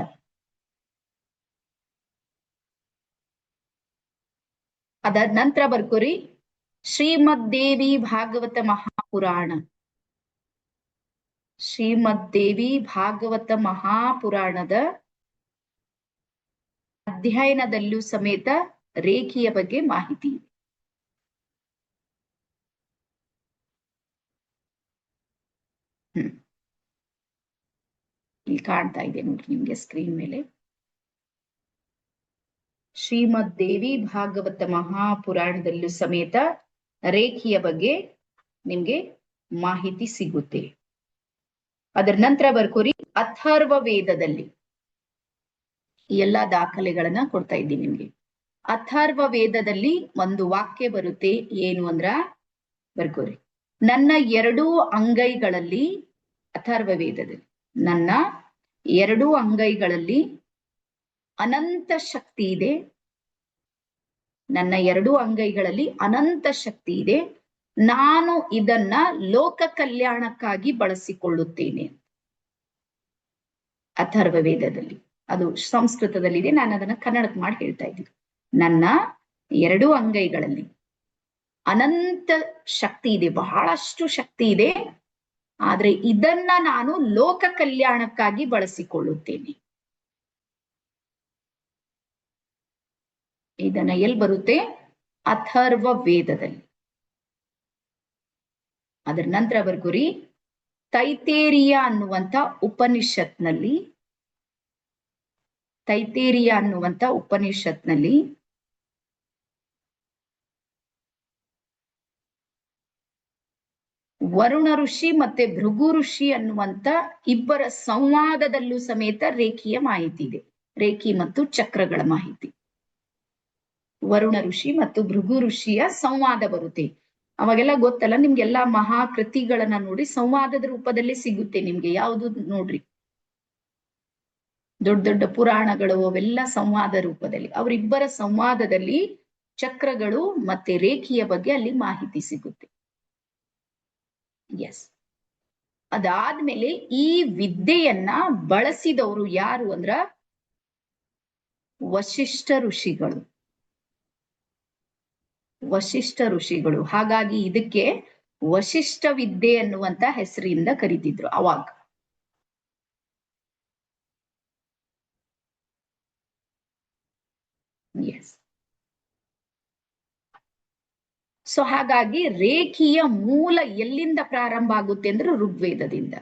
ಅದಾದ ನಂತರ ಬರ್ಕೋರಿ, ಶ್ರೀಮದ್ ದೇವಿ ಭಾಗವತ ಮಹಾಪುರಾಣ. ಶ್ರೀಮದ್ ದೇವಿ ಭಾಗವತ ಮಹಾಪುರಾಣದ ಅಧ್ಯಯನದಲ್ಲೂ ಸಮೇತ ರೇಖೆಯ ಬಗ್ಗೆ ಮಾಹಿತಿ ಇದೆ. ಇಲ್ಲಿ ಕಾಣ್ತಾ ಇದೆ ನೋಡ್ರಿ ನಿಮ್ಗೆ ಸ್ಕ್ರೀನ್ ಮೇಲೆ. ಶ್ರೀಮದ್ ದೇವಿ ಭಾಗವತ ಮಹಾಪುರಾಣದಲ್ಲೂ ಸಮೇತ ರೇಖೆಯ ಬಗ್ಗೆ ನಿಮ್ಗೆ ಮಾಹಿತಿ ಸಿಗುತ್ತೆ. ಅದರ ನಂತರ ಬರ್ಕೋರಿ, ಅಥರ್ವ ವೇದದಲ್ಲಿ ಈ ಎಲ್ಲಾ ದಾಖಲೆಗಳನ್ನ ಕೊಡ್ತಾ ಇದ್ದೀನಿ ನಿಮ್ಗೆ. ಅಥರ್ವ ವೇದದಲ್ಲಿ ಒಂದು ವಾಕ್ಯ ಬರುತ್ತೆ, ಏನು ಅಂದ್ರ ಬರ್ಕೋರಿ, ನನ್ನ 2 ಅಂಗೈಗಳಲ್ಲಿ, ಅಥರ್ವ ವೇದದಲ್ಲಿ ನನ್ನ 2 ಅಂಗೈಗಳಲ್ಲಿ ಅನಂತ ಶಕ್ತಿ ಇದೆ. ನನ್ನ 2 ಅಂಗೈಗಳಲ್ಲಿ ಅನಂತ ಶಕ್ತಿ ಇದೆ. ನಾನು ಇದನ್ನ ಲೋಕ ಕಲ್ಯಾಣಕ್ಕಾಗಿ ಬಳಸಿಕೊಳ್ಳುತ್ತೇನೆ. ಅಥರ್ವ ವೇದದಲ್ಲಿ. ಅದು ಸಂಸ್ಕೃತದಲ್ಲಿದೆ, ನಾನು ಅದನ್ನ ಕನ್ನಡಕ್ಕೆ ಮಾಡಿ ಹೇಳ್ತಾ ಇದ್ದೀನಿ. ನನ್ನ 2 ಅಂಗೈಗಳಲ್ಲಿ ಅನಂತ ಶಕ್ತಿ ಇದೆ, ಬಹಳಷ್ಟು ಶಕ್ತಿ ಇದೆ. ಆದ್ರೆ ಇದನ್ನ ನಾನು ಲೋಕ ಕಲ್ಯಾಣಕ್ಕಾಗಿ ಬಳಸಿಕೊಳ್ಳುತ್ತೇನೆ. ಇದನ್ನ ಎಲ್ಲಿ ಬರುತ್ತೆ? ಅಥರ್ವ ವೇದದಲ್ಲಿ. ಅದರ ನಂತರ ಬರ್ಕೋರಿ, ತೈತೇರಿಯ ಅನ್ನುವಂತ ಉಪನಿಷತ್ನಲ್ಲಿ ವರುಣ ಋಷಿ ಮತ್ತೆ ಭೃಗು ಋಷಿ ಅನ್ನುವಂತ ಇಬ್ಬರ ಸಂವಾದದಲ್ಲೂ ಸಮೇತ ರೇಖಿಯ ಮಾಹಿತಿ ಇದೆ, ರೇಖಿ ಮತ್ತು ಚಕ್ರಗಳ ಮಾಹಿತಿ. ವರುಣ ಋಷಿ ಮತ್ತು ಭೃಗು ಋಷಿಯ ಸಂವಾದ ಬರುತ್ತೆ. ಅವಾಗೆಲ್ಲ ಗೊತ್ತಲ್ಲ ನಿಮ್ಗೆಲ್ಲಾ ಮಹಾಕೃತಿಗಳನ್ನ ನೋಡಿ ಸಂವಾದದ ರೂಪದಲ್ಲಿ ಸಿಗುತ್ತೆ ನಿಮ್ಗೆ. ಯಾವುದು ನೋಡ್ರಿ, ದೊಡ್ಡ ದೊಡ್ಡ ಪುರಾಣಗಳು ಅವೆಲ್ಲ ಸಂವಾದ ರೂಪದಲ್ಲಿ. ಅವರಿಬ್ಬರ ಸಂವಾದದಲ್ಲಿ ಚಕ್ರಗಳು ಮತ್ತೆ ರೇಖಿಯ ಬಗ್ಗೆ ಅಲ್ಲಿ ಮಾಹಿತಿ ಸಿಗುತ್ತೆ. ಎಸ್, ಅದಾದ್ಮೇಲೆ ಈ ವಿದ್ಯೆಯನ್ನ ಬಳಸಿದವರು ಯಾರು ಅಂದ್ರ ವಶಿಷ್ಠ ಋಷಿಗಳು. ಹಾಗಾಗಿ ಇದಕ್ಕೆ ವಶಿಷ್ಠ ವಿದ್ಯೆ ಅನ್ನುವಂತ ಹೆಸರಿಂದ ಕರೀತಿದ್ರು ಅವಾಗ. ಎಸ್, ಸೊ ಹಾಗಾಗಿ ರೇಖಿಯ ಮೂಲ ಎಲ್ಲಿಂದ ಪ್ರಾರಂಭ ಆಗುತ್ತೆ ಅಂದ್ರೆ ಋಗ್ವೇದದಿಂದ.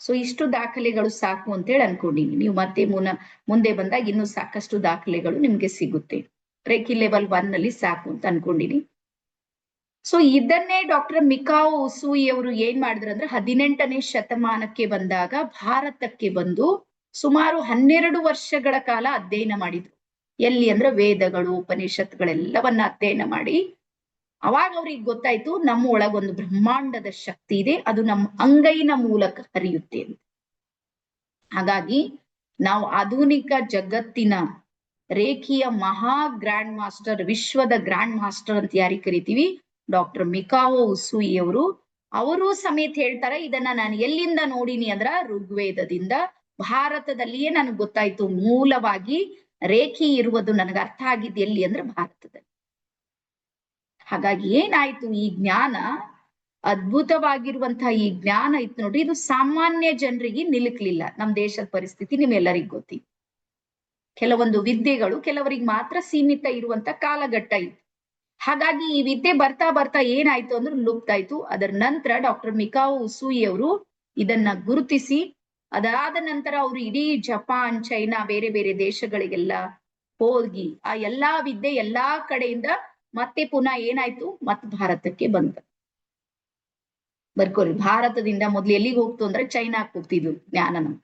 ಸೊ ಇಷ್ಟು ದಾಖಲೆಗಳು ಸಾಕು ಅಂತೇಳಿ ಅನ್ಕೊಂಡಿನಿ. ನೀವು ಮತ್ತೆ ಮುಂದೆ ಬಂದಾಗ ಇನ್ನು ಸಾಕಷ್ಟು ದಾಖಲೆಗಳು ನಿಮ್ಗೆ ಸಿಗುತ್ತೆ. ರೇಖಿ ಲೆವೆಲ್ 1 ನಲ್ಲಿ ಸಾಕು ಅಂತ ಅನ್ಕೊಂಡಿನಿ. ಸೊ ಇದನ್ನೇ ಡಾಕ್ಟರ್ ಮಿಕಾವೊ ಉಸುಯಿ ಅವರು ಏನ್ ಮಾಡಿದ್ರು ಅಂದ್ರೆ 18ನೇ ಶತಮಾನಕ್ಕೆ ಬಂದಾಗ ಭಾರತಕ್ಕೆ ಬಂದು ಸುಮಾರು 12 ವರ್ಷಗಳ ಕಾಲ ಅಧ್ಯಯನ ಮಾಡಿದ್ರು. ಎಲ್ಲಿ ಅಂದ್ರೆ ವೇದಗಳು, ಉಪನಿಷತ್ಗಳೆಲ್ಲವನ್ನ ಅಧ್ಯಯನ ಮಾಡಿ ಅವಾಗ ಅವ್ರಿಗೆ ಗೊತ್ತಾಯ್ತು ನಮ್ಮ ಒಳಗೊಂದು ಬ್ರಹ್ಮಾಂಡದ ಶಕ್ತಿ ಇದೆ, ಅದು ನಮ್ಮ ಅಂಗೈನ ಮೂಲಕ ಹರಿಯುತ್ತೆ ಅಂತ. ಹಾಗಾಗಿ ನಾವು ಆಧುನಿಕ ಜಗತ್ತಿನ ರೇಖಿಯ ಮಹಾ ಗ್ರ್ಯಾಂಡ್ ಮಾಸ್ಟರ್, ವಿಶ್ವದ ಗ್ರ್ಯಾಂಡ್ ಮಾಸ್ಟರ್ ಅಂತ ಯಾರಿಗೆ ಕರಿತೀವಿ? ಡಾಕ್ಟರ್ ಮಿಕಾವೊ ಉಸುಯಿ ಅವರು ಸಮೇತ ಹೇಳ್ತಾರೆ, ಇದನ್ನ ನಾನು ಎಲ್ಲಿಂದ ನೋಡಿನಿ ಅಂದ್ರ ಋಗ್ವೇದದಿಂದ. ಭಾರತದಲ್ಲಿಯೇ ನನಗೆ ಗೊತ್ತಾಯ್ತು ಮೂಲವಾಗಿ ರೇಖಿ ಇರುವುದು ನನಗೆ ಅರ್ಥ ಆಗಿದ್ದು ಎಲ್ಲಿ ಅಂದ್ರೆ ಭಾರತದಲ್ಲಿ. ಹಾಗಾಗಿ ಏನಾಯ್ತು, ಈ ಜ್ಞಾನ ಅದ್ಭುತವಾಗಿರುವಂತಹ ಈ ಜ್ಞಾನ ಇತ್ತು ನೋಡ್ರಿ, ಇದು ಸಾಮಾನ್ಯ ಜನರಿಗೆ ನಿಲುಕ್ಲಿಲ್ಲ. ನಮ್ ದೇಶದ ಪರಿಸ್ಥಿತಿ ನಿಮ್ಮೆಲ್ಲರಿಗೂ ಗೊತ್ತಿದೆ. ಕೆಲವೊಂದು ವಿದ್ಯೆಗಳು ಕೆಲವರಿಗೆ ಮಾತ್ರ ಸೀಮಿತ ಇರುವಂತ ಕಾಲಘಟ್ಟ ಇತ್ತು. ಹಾಗಾಗಿ ಈ ವಿದ್ಯೆ ಬರ್ತಾ ಬರ್ತಾ ಏನಾಯ್ತು ಅಂದ್ರೆ ಲುಪ್ತಾಯ್ತು. ಅದರ ನಂತರ ಡಾಕ್ಟರ್ ಮಿಕಾವೊ ಉಸುಯಿ ಅವರು ಇದನ್ನ ಗುರುತಿಸಿ, ಅದಾದ ನಂತರ ಅವರು ಇಡೀ ಜಪಾನ್, ಚೈನಾ, ಬೇರೆ ಬೇರೆ ದೇಶಗಳಿಗೆಲ್ಲ ಹೋಗಿ ಆ ಎಲ್ಲಾ ವಿದ್ಯೆ ಎಲ್ಲಾ ಕಡೆಯಿಂದ ಮತ್ತೆ ಪುನಃ ಏನಾಯ್ತು, ಮತ್ ಭಾರತಕ್ಕೆ ಬಂತ. ಬರ್ಕೋರಿ, ಭಾರತದಿಂದ ಮೊದ್ಲು ಎಲ್ಲಿಗೆ ಹೋಗ್ತು ಅಂದ್ರೆ ಚೈನಾಕ್ ಹೋಗ್ತಿದ್ವು ಜ್ಞಾನ. ನಮ್ಗೆ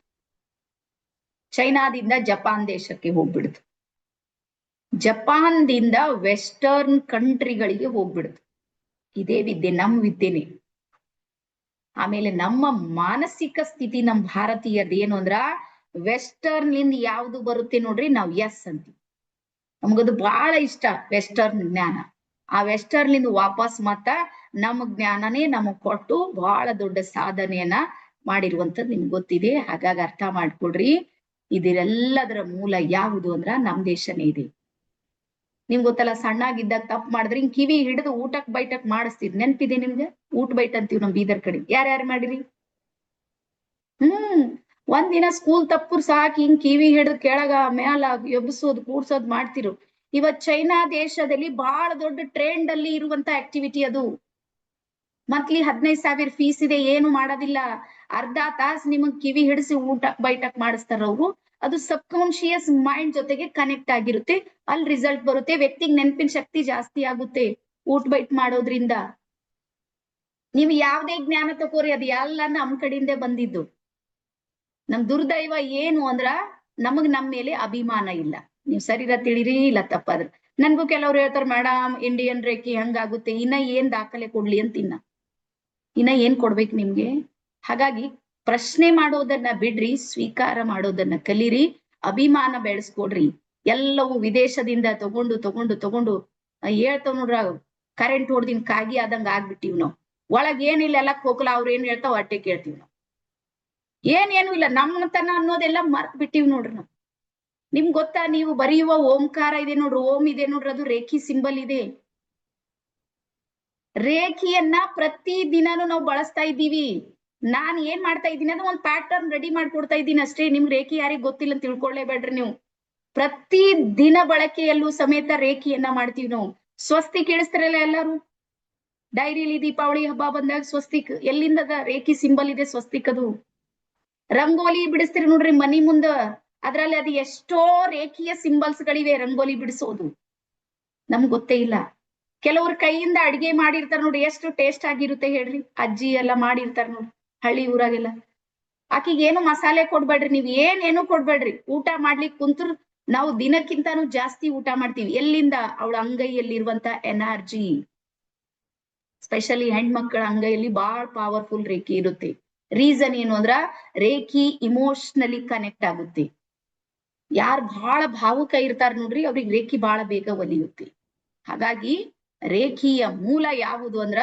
ಚೈನಾದಿಂದ ಜಪಾನ್ ದೇಶಕ್ಕೆ ಹೋಗ್ಬಿಡ್ತು, ಜಪಾನ್ದಿಂದ ವೆಸ್ಟರ್ನ್ ಕಂಟ್ರಿಗಳಿಗೆ ಹೋಗ್ಬಿಡ್ತು. ಇದೇ ವಿದ್ಯೆ, ನಮ್ ವಿದ್ಯೆನೆ. ಆಮೇಲೆ ನಮ್ಮ ಮಾನಸಿಕ ಸ್ಥಿತಿ ನಮ್ ಭಾರತೀಯದ ಏನು ಅಂದ್ರ ವೆಸ್ಟರ್ನ್ ಲಿಂದ ಯಾವ್ದು ಬರುತ್ತೆ ನೋಡ್ರಿ, ನಾವ್ ಎಸ್ ಅಂತೀವಿ. ನಮಗದು ಬಹಳ ಇಷ್ಟ ವೆಸ್ಟರ್ನ್ ಜ್ಞಾನ. ಆ ವೆಸ್ಟರ್ನ್ ಲಿಂದ ವಾಪಸ್ ಮತ್ತ ನಮ್ಮ ಜ್ಞಾನನೇ ನಮಗ್ ಕೊಟ್ಟು ಬಹಳ ದೊಡ್ಡ ಸಾಧನೆಯನ್ನ ಮಾಡಿರುವಂತದ್ದು ನಿಮ್ಗೆ ಗೊತ್ತಿದೆ. ಹಾಗಾಗಿ ಅರ್ಥ ಮಾಡ್ಕೊಡ್ರಿ, ಇದೆಲ್ಲದರ ಮೂಲ ಯಾವುದು ಅಂದ್ರ ನಮ್ ದೇಶನೇ ಇದೆ. ನಿಮ್ಗೆ ಗೊತ್ತಲ್ಲ, ಸಣ್ಣಾಗಿದ್ದಾಗ ತಪ್ಪು ಮಾಡಿದ್ರೆ ಹಿಂಗ್ ಕಿವಿ ಹಿಡಿದು ಊಟಕ್ ಬೈಟಕ್ ಮಾಡಿಸ್ತಿದ್, ನೆನ್ಪಿದೆ ನಿಮ್ಗೆ? ಊಟ ಬೈಟ್ ಅಂತೀವಿ ನಮ್ ಬೀದರ್ ಕಡೆ. ಯಾರ್ಯಾರು ಮಾಡಿರಿ? ಒಂದಿನ ಸ್ಕೂಲ್ ತಪ್ಪುರ್ ಸಾಕಿ ಹಿಂಗ್ ಕಿವಿ ಹಿಡಿದು ಕೆಳಗ ಮ್ಯಾಲ ಎಬ್ಬಿಸೋದು ಕೂಡ್ಸೋದು ಮಾಡ್ತಿರು. ಇವತ್ ಚೈನಾ ದೇಶದಲ್ಲಿ ಬಹಳ ದೊಡ್ಡ ಟ್ರೆಂಡ್ ಅಲ್ಲಿ ಇರುವಂತ ಆಕ್ಟಿವಿಟಿ ಅದು. ಮಂತ್ಲಿ 15,000 ಫೀಸ್ ಇದೆ, ಏನು ಮಾಡೋದಿಲ್ಲ. ಅರ್ಧ ತಾಸು ನಿಮಗ್ ಕಿವಿ ಹಿಡಿಸಿ ಊಟಕ್ ಬೈಟಕ್ ಮಾಡಿಸ್ತಾರ ಅವ್ರು. ಅದು ಸಬ್ ಕಾನ್ಶಿಯಸ್ ಮೈಂಡ್ ಜೊತೆಗೆ ಕನೆಕ್ಟ್ ಆಗಿರುತ್ತೆ. ಅಲ್ಲಿ ರಿಸಲ್ಟ್ ಬರುತ್ತೆ, ವ್ಯಕ್ತಿಗೆ ನೆನಪಿನ ಶಕ್ತಿ ಜಾಸ್ತಿ ಆಗುತ್ತೆ ಊಟ ಬೈಟ್ ಮಾಡೋದ್ರಿಂದ. ನೀವು ಯಾವ್ದೇ ಜ್ಞಾನ ತಗೋರಿ, ಅದು ಎಲ್ಲ ನಮ್ ಕಡೆಯಿಂದೇ ಬಂದಿದ್ದು. ನಮ್ ದುರ್ದೈವ ಏನು ಅಂದ್ರ ನಮಗ್ ನಮ್ ಮೇಲೆ ಅಭಿಮಾನ ಇಲ್ಲ. ನೀವು ಸರಿರ ತಿಳಿರಿ ಇಲ್ಲ ತಪ್ಪಾದ್ರ. ನನ್ಗೂ ಕೆಲವ್ರು ಹೇಳ್ತಾರ, ಮೇಡಮ್ ಇಂಡಿಯನ್ ರೇಖಿ ಹಂಗಾಗುತ್ತೆ, ಇನ್ನ ಏನ್ ದಾಖಲೆ ಕೊಡ್ಲಿ ಅಂತ. ಇನ್ನ ಏನ್ ಕೊಡ್ಬೇಕು ನಿಮ್ಗೆ? ಹಾಗಾಗಿ ಪ್ರಶ್ನೆ ಮಾಡೋದನ್ನ ಬಿಡ್ರಿ, ಸ್ವೀಕಾರ ಮಾಡೋದನ್ನ ಕಲೀರಿ, ಅಭಿಮಾನ ಬೆಳೆಸ್ಕೊಡ್ರಿ. ಎಲ್ಲವೂ ವಿದೇಶದಿಂದ ತಗೊಂಡು ಹೇಳ್ತಾವ್ ನೋಡ್ರ, ಕರೆಂಟ್ ಹೊಡ್ದಿನ್ ಕಾಗಿ ಆದಂಗ ಆಗ್ಬಿಟ್ಟಿವ್ ನಾವು. ಒಳಗ್ ಏನಿಲ್ಲ, ಎಲ್ಲ ಹೋಗ್ಲ ಅವ್ರ ಏನ್ ಹೇಳ್ತಾವ ಅಟ್ಟೆ ಕೇಳ್ತೀವಿ ನಾವು. ಏನೇನು ಇಲ್ಲ. ನಮ್ಮತನ ಅನ್ನೋದೆಲ್ಲ ಮರ್ತ್ ಬಿಟ್ಟಿವ್ ನೋಡ್ರಿ ನಾವು. ನಿಮ್ಗ್ ಗೊತ್ತಾ, ನೀವು ಬರೆಯುವ ಓಂಕಾರ ಇದೆ ನೋಡ್ರಿ, ಓಂ ಇದೆ ನೋಡ್ರಿ, ಅದು ರೇಖಿ ಸಿಂಬಲ್ ಇದೆ. ರೇಖಿಯನ್ನ ಪ್ರತಿ ದಿನಾನು ನಾವು ಬಳಸ್ತಾ ಇದ್ದೀವಿ. ನಾನ್ ಏನ್ ಮಾಡ್ತಾ ಇದ್ದೀನಿ ಅಂದ್ರೆ ಒಂದ್ ಪ್ಯಾಟರ್ನ್ ರೆಡಿ ಮಾಡ್ಕೊಡ್ತಾ ಇದ್ದೀನಿ ಅಷ್ಟೇ. ನಿಮ್ ರೇಖಿ ಯಾರಿಗ್ ಗೊತ್ತಿಲ್ಲ ಅಂತ ತಿಳ್ಕೊಳ್ಳೇಬೇಡ್ರಿ ನೀವು. ಪ್ರತಿ ದಿನ ಬಳಕೆಯಲ್ಲೂ ಸಮೇತ ರೇಖಿಯನ್ನ ಮಾಡ್ತೀವಿ ನಾವು. ಸ್ವಸ್ತಿಕ್ ಕೇಳಿಸ್ತಿರಲ್ಲ ಎಲ್ಲರೂ, ಡೈರಿಲಿ ದೀಪಾವಳಿ ಹಬ್ಬ ಬಂದಾಗ ಸ್ವಸ್ತಿಕ್ ಎಲ್ಲಿಂದದ ರೇಖಿ ಸಿಂಬಲ್ ಇದೆ, ಸ್ವಸ್ತಿಕ್ ಅದು. ರಂಗೋಲಿ ಬಿಡಿಸ್ತೀರಿ ನೋಡ್ರಿ ಮನಿ ಮುಂದ, ಅದ್ರಲ್ಲಿ ಅದು ಎಷ್ಟೋ ರೇಖಿಯ ಸಿಂಬಲ್ಸ್ ಗಳಿವೆ ರಂಗೋಲಿ ಬಿಡಿಸೋದು, ನಮ್ಗ್ ಗೊತ್ತೇ ಇಲ್ಲ. ಕೆಲವ್ರ ಕೈಯಿಂದ ಅಡಿಗೆ ಮಾಡಿರ್ತಾರ ನೋಡಿ, ಎಷ್ಟು ಟೇಸ್ಟ್ ಆಗಿರುತ್ತೆ ಹೇಳ್ರಿ. ಅಜ್ಜಿ ಎಲ್ಲ ಮಾಡಿರ್ತಾರ ನೋಡಿ ಹಳ್ಳಿ ಊರಾಗೆಲ್ಲ. ಆಕಿಗೆ ಏನು ಮಸಾಲೆ ಕೊಡ್ಬೇಡ್ರಿ, ನೀವ್ ಏನೇನು ಕೊಡ್ಬೇಡ್ರಿ, ಊಟ ಮಾಡ್ಲಿಕ್ಕೆ ಕುಂತ್ರು ನಾವು ದಿನಕ್ಕಿಂತಾನು ಜಾಸ್ತಿ ಊಟ ಮಾಡ್ತೀವಿ. ಎಲ್ಲಿಂದ? ಅವಳ ಅಂಗೈಯಲ್ಲಿರುವಂತ ಎನರ್ಜಿ. ಸ್ಪೆಷಲಿ ಹೆಣ್ಮಕ್ಳ ಅಂಗೈಯಲ್ಲಿ ಬಾಳ್ ಪವರ್ಫುಲ್ ರೇಖಿ ಇರುತ್ತೆ. ರೀಸನ್ ಏನು ಅಂದ್ರ ರೇಖಿ ಇಮೋಷನಲಿ ಕನೆಕ್ಟ್ ಆಗುತ್ತೆ. ಯಾರ್ ಬಹಳ ಭಾವುಕ ಇರ್ತಾರ ನೋಡ್ರಿ, ಅವ್ರಿಗೆ ರೇಖಿ ಬಹಳ ಬೇಗ ಒಲಿಯುತ್ತೆ. ಹಾಗಾಗಿ ರೇಖಿಯ ಮೂಲ ಯಾವುದು ಅಂದ್ರ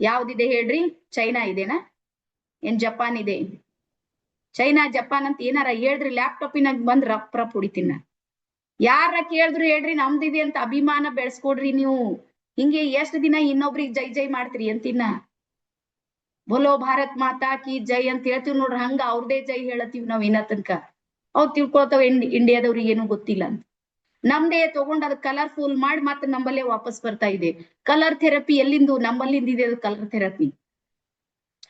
ಯಾವ್ದಿದೆ ಹೇಳ್ರಿ? ಚೈನಾ ಇದೆನಾ, ಏನ್ ಜಪಾನ್ ಇದೆ? ಚೈನಾ ಜಪಾನ್ ಅಂತ ಏನಾರ ಹೇಳ್ರಿ, ಲ್ಯಾಪ್ಟಾಪಿನಾಗ ಬಂದ್ ರಪ್ ರಪ್ ಹೊಡಿತೀನ. ಯಾರ ಕೇಳಿದ್ರು ಹೇಳ್ರಿ ನಮ್ದಿದೆ ಅಂತ ಅಭಿಮಾನ ಬೆಳೆಸ್ಕೊಡ್ರಿ ನೀವು. ಹಿಂಗೆ ಎಷ್ಟ್ ದಿನ ಇನ್ನೊಬ್ರಿಗೆ ಜೈ ಜೈ ಮಾಡ್ತೀರಿ ಅಂತಿನ? ಬೋಲೋ ಭಾರತ್ ಮಾತಾ ಕಿ ಜೈ ಅಂತ ಹೇಳ್ತೀವಿ ನೋಡ್ರಿ, ಹಂಗ ಅವ್ರದೇ ಜೈ ಹೇಳತ್ತೀವಿ ನಾವ್ ಇನ್ನ ತನಕ. ಅವ್ರು ತಿಳ್ಕೊತಾವ ಇಂಡಿಯಾದವ್ರಿಗೆ ಏನು ಗೊತ್ತಿಲ್ಲ ಅಂತ. ನಮ್ದೇ ತಗೊಂಡ್ ಅದ್ ಕಲರ್ಫುಲ್ ಮಾಡಿ ಮತ್ತೆ ನಮ್ಮಲ್ಲೇ ವಾಪಸ್ ಬರ್ತಾ ಇದೆ. Colour therapy ಎಲ್ಲಿಂದು? ನಮ್ಮಲ್ಲಿಂದಿದೆ ಅದು ಕಲರ್ ಥೆರಪಿ.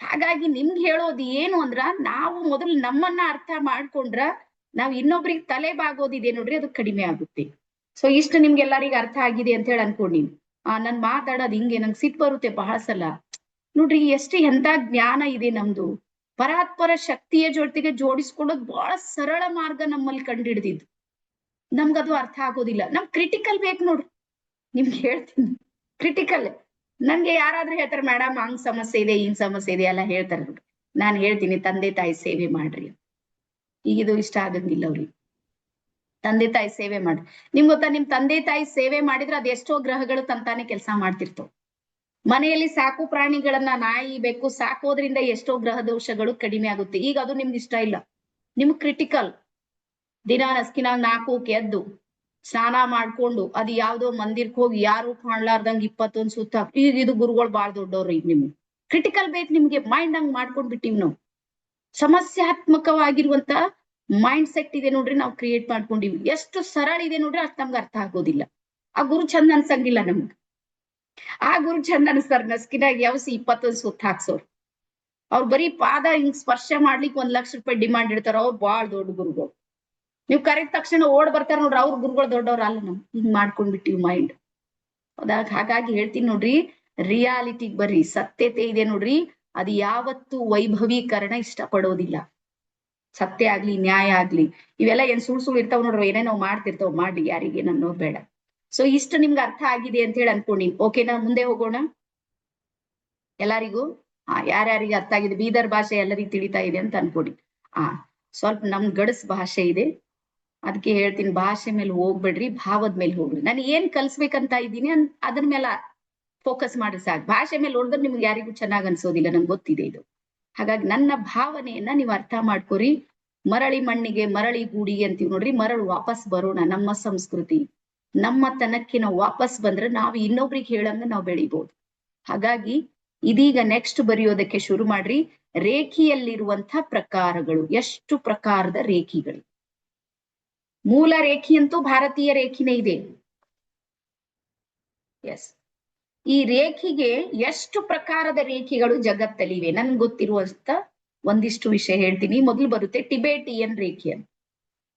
ಹಾಗಾಗಿ ನಿಮ್ಗೆ ಹೇಳೋದು ಏನು ಅಂದ್ರ, ನಾವು ಮೊದಲು ನಮ್ಮನ್ನ ಅರ್ಥ ಮಾಡ್ಕೊಂಡ್ರ ನಾವ್ ಇನ್ನೊಬ್ರಿಗೆ ತಲೆ ಬಾಗೋದಿದೆ ನೋಡ್ರಿ, ಅದು ಕಡಿಮೆ ಆಗುತ್ತೆ. ಸೊ ಇಷ್ಟು ನಿಮ್ಗೆಲ್ಲರಿಗ ಅರ್ಥ ಆಗಿದೆ ಅಂತ ಹೇಳಿ ಅನ್ಕೊಂಡಿನಿ. ನನ್ ಮಾತಾಡೋದ್ ಹಿಂಗೆ ನಂಗೆ ಸಿಟ್ಟು ಬರುತ್ತೆ ಬಹಳ ಸಲ. ನೋಡ್ರಿ ಎಷ್ಟು ಎಂತ ಜ್ಞಾನ ಇದೆ ನಮ್ದು. ಪರಾತ್ಪರ ಶಕ್ತಿಯ ಜೊತೆಗೆ ಜೋಡಿಸ್ಕೊಳ್ಳೋದು ಬಹಳ ಸರಳ ಮಾರ್ಗ ನಮ್ಮಲ್ಲಿ ಕಂಡಿಡ್ದಿದ್ದು. ನಮ್ಗದು ಅರ್ಥ ಆಗೋದಿಲ್ಲ. ನಮ್ ಕ್ರಿಟಿಕಲ್ ಬೇಕು ನೋಡ್ರಿ, ನಿಮ್ಗೆ ಹೇಳ್ತೀನಿ. ಕ್ರಿಟಿಕಲ್ ನನ್ಗೆ ಯಾರಾದ್ರೂ ಹೇಳ್ತಾರೆ ಮೇಡಮ್ ಹಂಗ್ ಸಮಸ್ಯೆ ಇದೆ, ಹಿಂಗ್ ಸಮಸ್ಯೆ ಇದೆ ಎಲ್ಲ ಹೇಳ್ತಾರೆ ನೋಡ್ರಿ. ನಾನ್ ಹೇಳ್ತೀನಿ ತಂದೆ ತಾಯಿ ಸೇವೆ ಮಾಡ್ರಿ. ಈಗಿದು ಇಷ್ಟ ಆಗಂಗಿಲ್ಲ ಅವ್ರಿಗೆ. ತಂದೆ ತಾಯಿ ಸೇವೆ ಮಾಡ್ರಿ. ನಿಮ್ಗ್ ಗೊತ್ತಾ, ನಿಮ್ ತಂದೆ ತಾಯಿ ಸೇವೆ ಮಾಡಿದ್ರೆ ಅದೆಷ್ಟೋ ಗ್ರಹಗಳು ತಂತಾನೆ ಕೆಲಸ ಮಾಡ್ತಿರ್ತಾವ. ಮನೆಯಲ್ಲಿ ಸಾಕು ಪ್ರಾಣಿಗಳನ್ನ, ನಾಯಿ ಬೆಕ್ಕು ಸಾಕೋದ್ರಿಂದ ಎಷ್ಟೋ ಗ್ರಹ ದೋಷಗಳು ಕಡಿಮೆ ಆಗುತ್ತೆ. ಈಗ ಅದು ನಿಮ್ಗೆ ಇಷ್ಟ ಇಲ್ಲ, ನಿಮ್ಗ್ ಕ್ರಿಟಿಕಲ್. ದಿನ ನಸ್ಕಿನ 4ಕ್ಕೆ ಎದ್ದು ಸ್ನಾನ ಮಾಡ್ಕೊಂಡು ಅದು ಯಾವ್ದೋ ಮಂದಿರಕ್ಕೆ ಹೋಗಿ ಯಾರು ಕಾಣ್ಲಾರ್ದಂಗ್ 21 ಸುತ್ತ. ಈಗ ಇದು ಗುರುಗಳು ಬಾಳ್ ದೊಡ್ಡವ್ರು. ಈಗ ನಿಮ್ಗೆ ಕ್ರಿಟಿಕಲ್ ಬೇಕು, ನಿಮ್ಗೆ ಮೈಂಡ್ ಹಂಗ್ ಮಾಡ್ಕೊಂಡ್ ಬಿಟ್ಟಿವ್ ನಾವು. ಸಮಸ್ಯಾತ್ಮಕವಾಗಿರುವಂತ ಮೈಂಡ್ ಸೆಟ್ ಇದೆ ನೋಡ್ರಿ, ನಾವು ಕ್ರಿಯೇಟ್ ಮಾಡ್ಕೊಂಡಿವಿ. ಎಷ್ಟು ಸರಳ ಇದೆ ನೋಡ್ರಿ, ಅಷ್ಟು ನಮ್ಗೆ ಅರ್ಥ ಆಗೋದಿಲ್ಲ. ಆ ಗುರು ಚಂದ ಅನ್ಸಂಗಿಲ್ಲ ನಮ್ಗೆ. ಆ ಗುರು ಚಂದ ಅನ್ಸ್ತಾರ, ನಸ್ಕಿನಾಗ ಯಾವಸಿ 21 ಸುತ್ತ ಹಾಕ್ಸೋರು. ಅವ್ರು ಬರೀ ಪಾದ ಹಿಂಗ್ ಸ್ಪರ್ಶ ಮಾಡ್ಲಿಕ್ಕೆ 1 ಲಕ್ಷ ರೂಪಾಯಿ ಡಿಮಾಂಡ್ ಇಡ್ತಾರ. ಅವ್ರು ಬಾಳ್ ದೊಡ್ಡ ಗುರುಗಳು. ನೀವು ಕರೆದ ತಕ್ಷಣ ಓಡ್ ಬರ್ತಾರ ನೋಡ್ರಿ, ಅವ್ರ ಗುರುಗಳು ದೊಡ್ಡವ್ರ ಅಲ್ಲ. ನಾವು ಹಿಂಗ್ ಮಾಡ್ಕೊಂಡ್ಬಿಟ್ಟಿವಿ ಮೈಂಡ್. ಹೌದಾ? ಹಾಗಾಗಿ ಹೇಳ್ತೀನಿ ನೋಡ್ರಿ, ರಿಯಾಲಿಟಿಗ್ ಬರ್ರಿ. ಸತ್ಯತೆ ಇದೆ ನೋಡ್ರಿ, ಅದು ಯಾವತ್ತು ವೈಭವೀಕರಣ ಇಷ್ಟಪಡೋದಿಲ್ಲ. ಸತ್ಯ ಆಗ್ಲಿ ನ್ಯಾಯ ಆಗ್ಲಿ ಇವೆಲ್ಲ ಏನ್ ಸುಳ್ ಇರ್ತಾವ್ ನೋಡ್ರಿ, ಏನೇನೋ ಮಾಡ್ತಿರ್ತಾವ್, ಮಾಡಿ ಯಾರಿಗೆ ಅನ್ನೋದ್ ಬೇಡ. ಸೊ ಇಷ್ಟು ನಿಮ್ಗೆ ಅರ್ಥ ಆಗಿದೆ ಅಂತ ಹೇಳಿ ಅನ್ಕೊಂಡಿನಿ. ಓಕೆನಾ? ಮುಂದೆ ಹೋಗೋಣ. ಎಲ್ಲರಿಗೂ ಯಾರ್ಯಾರಿಗೆ ಅರ್ಥ ಆಗಿದೆ? ಬೀದರ್ ಭಾಷೆ ಎಲ್ಲರಿಗೂ ತಿಳಿತಾ ಇದೆ ಅಂತ ಅನ್ಕೊಡಿ. ಸ್ವಲ್ಪ ನಮ್ ಗಡಸ್ ಭಾಷೆ ಇದೆ, ಅದಕ್ಕೆ ಹೇಳ್ತೀನಿ, ಭಾಷೆ ಮೇಲೆ ಹೋಗ್ಬೇಡ್ರಿ, ಭಾವದ ಮೇಲೆ ಹೋಗ್ರಿ. ನಾನು ಏನ್ ಕಲ್ಸ್ಬೇಕಂತ ಇದ್ದೀನಿ ಅದ್ರ ಮೇಲೆ ಫೋಕಸ್ ಮಾಡಿ ಸಾಕು. ಭಾಷೆ ಮೇಲೆ ನೋಡಿದ್ರೆ ನಿಮ್ಗೆ ಯಾರಿಗೂ ಚೆನ್ನಾಗ್ ಅನ್ಸೋದಿಲ್ಲ, ನಂಗೆ ಗೊತ್ತಿದೆ ಇದು. ಹಾಗಾಗಿ ನನ್ನ ಭಾವನೆಯನ್ನ ನೀವು ಅರ್ಥ ಮಾಡ್ಕೊರಿ. ಮರಳಿ ಮಣ್ಣಿಗೆ ಮರಳಿ ಗೂಡಿಗೆ ಅಂತೀವಿ ನೋಡ್ರಿ, ಮರಳು ವಾಪಸ್ ಬರೋಣ. ನಮ್ಮ ಸಂಸ್ಕೃತಿ ನಮ್ಮ ತನಕ್ಕೆ ನಾವು ವಾಪಸ್ ಬಂದ್ರೆ ನಾವು ಇನ್ನೊಬ್ರಿಗೆ ಹೇಳಂಗ ನಾವು ಬೆಳಿಬಹುದು. ಹಾಗಾಗಿ ಇದೀಗ ನೆಕ್ಸ್ಟ್ ಬರೆಯೋದಕ್ಕೆ ಶುರು ಮಾಡ್ರಿ. ರೇಖಿಯಲ್ಲಿರುವಂತ ಪ್ರಕಾರಗಳು, ಎಷ್ಟು ಪ್ರಕಾರದ ರೇಖಿಗಳು. ಮೂಲ ರೇಖಿ ಅಂತೂ ಭಾರತೀಯ ರೇಖಿನೇ ಇದೆ. ಎಸ್, ಈ ರೇಖಿಗೆ ಎಷ್ಟು ಪ್ರಕಾರದ ರೇಖಿಗಳು ಜಗತ್ತಲ್ಲಿವೆ ನನ್ಗೆ ಗೊತ್ತಿರುವಂತ ಒಂದಿಷ್ಟು ವಿಷಯ ಹೇಳ್ತೀನಿ. ಮೊದಲು ಬರುತ್ತೆ ಟಿಬೇಟಿಯನ್ ರೇಖಿ ಅಂತ.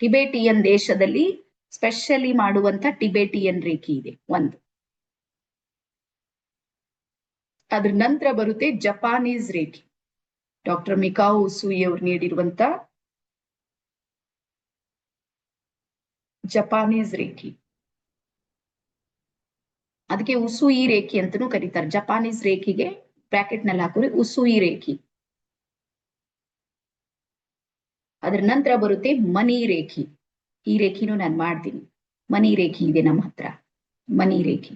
ಟಿಬೇಟಿಯನ್ ದೇಶದಲ್ಲಿ ಸ್ಪೆಷಲಿ ಮಾಡುವಂತ ಟಿಬೇಟಿಯನ್ ರೇಖಿ ಇದೆ ಒಂದು. ಅದ್ರ ನಂತರ ಬರುತ್ತೆ ಜಪಾನೀಸ್ ರೇಖಿ. ಡಾಕ್ಟರ್ ಮಿಕಾओ ಉಸುಯಿ ಅವರು ನೀಡಿರುವಂತ ಜಪಾನೀಸ್ ರೇಖಿ, ಅದಕ್ಕೆ ಉಸುಯಿ ರೇಖಿ ಅಂತಾನೂ ಕರೀತಾರೆ. ಜಪಾನೀಸ್ ರೇಖಿಗೆ ಬ್ರಾಕೆಟ್ ನಲ್ಲಿ ಹಾಕೋರಿ ಉಸುಯಿ ರೇಖಿ. ಅದ್ರ ನಂತರ ಬರುತ್ತೆ ಮನಿ ರೇಖಿ. ಈ ರೇಖಿನೂ ನಾನು ಮಾಡ್ತೀನಿ. ಮನಿ ರೇಖಿ ಇದೆ ನಮ್ಮ ಹತ್ರ, ಮನಿ ರೇಖಿ.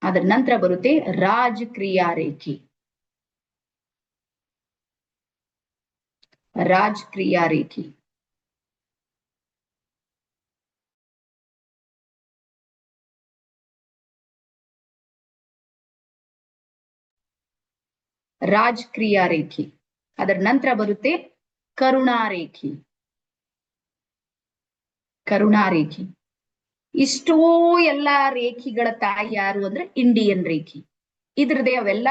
ಅದ್ರ ನಂತರ ಬರುತ್ತೆ ರಾಜಕ್ರಿಯಾ ರೇಖಿ. ರಾಜಕ್ರಿಯಾ ರೇಖಿ. ರಾಜಕ್ರಿಯಾ ರೇಖಿ. ಅದರ ನಂತರ ಬರುತ್ತೆ ಕರುಣಾ ರೇಖಿ. ಕರುಣಾ ರೇಖಿ. ಇಷ್ಟೋ ಎಲ್ಲ ರೇಖಿಗಳ ತಾಯಿ ಯಾರು ಅಂದ್ರೆ ಇಂಡಿಯನ್ ರೇಖಿ. ಇದ್ರದೇ ಅವೆಲ್ಲ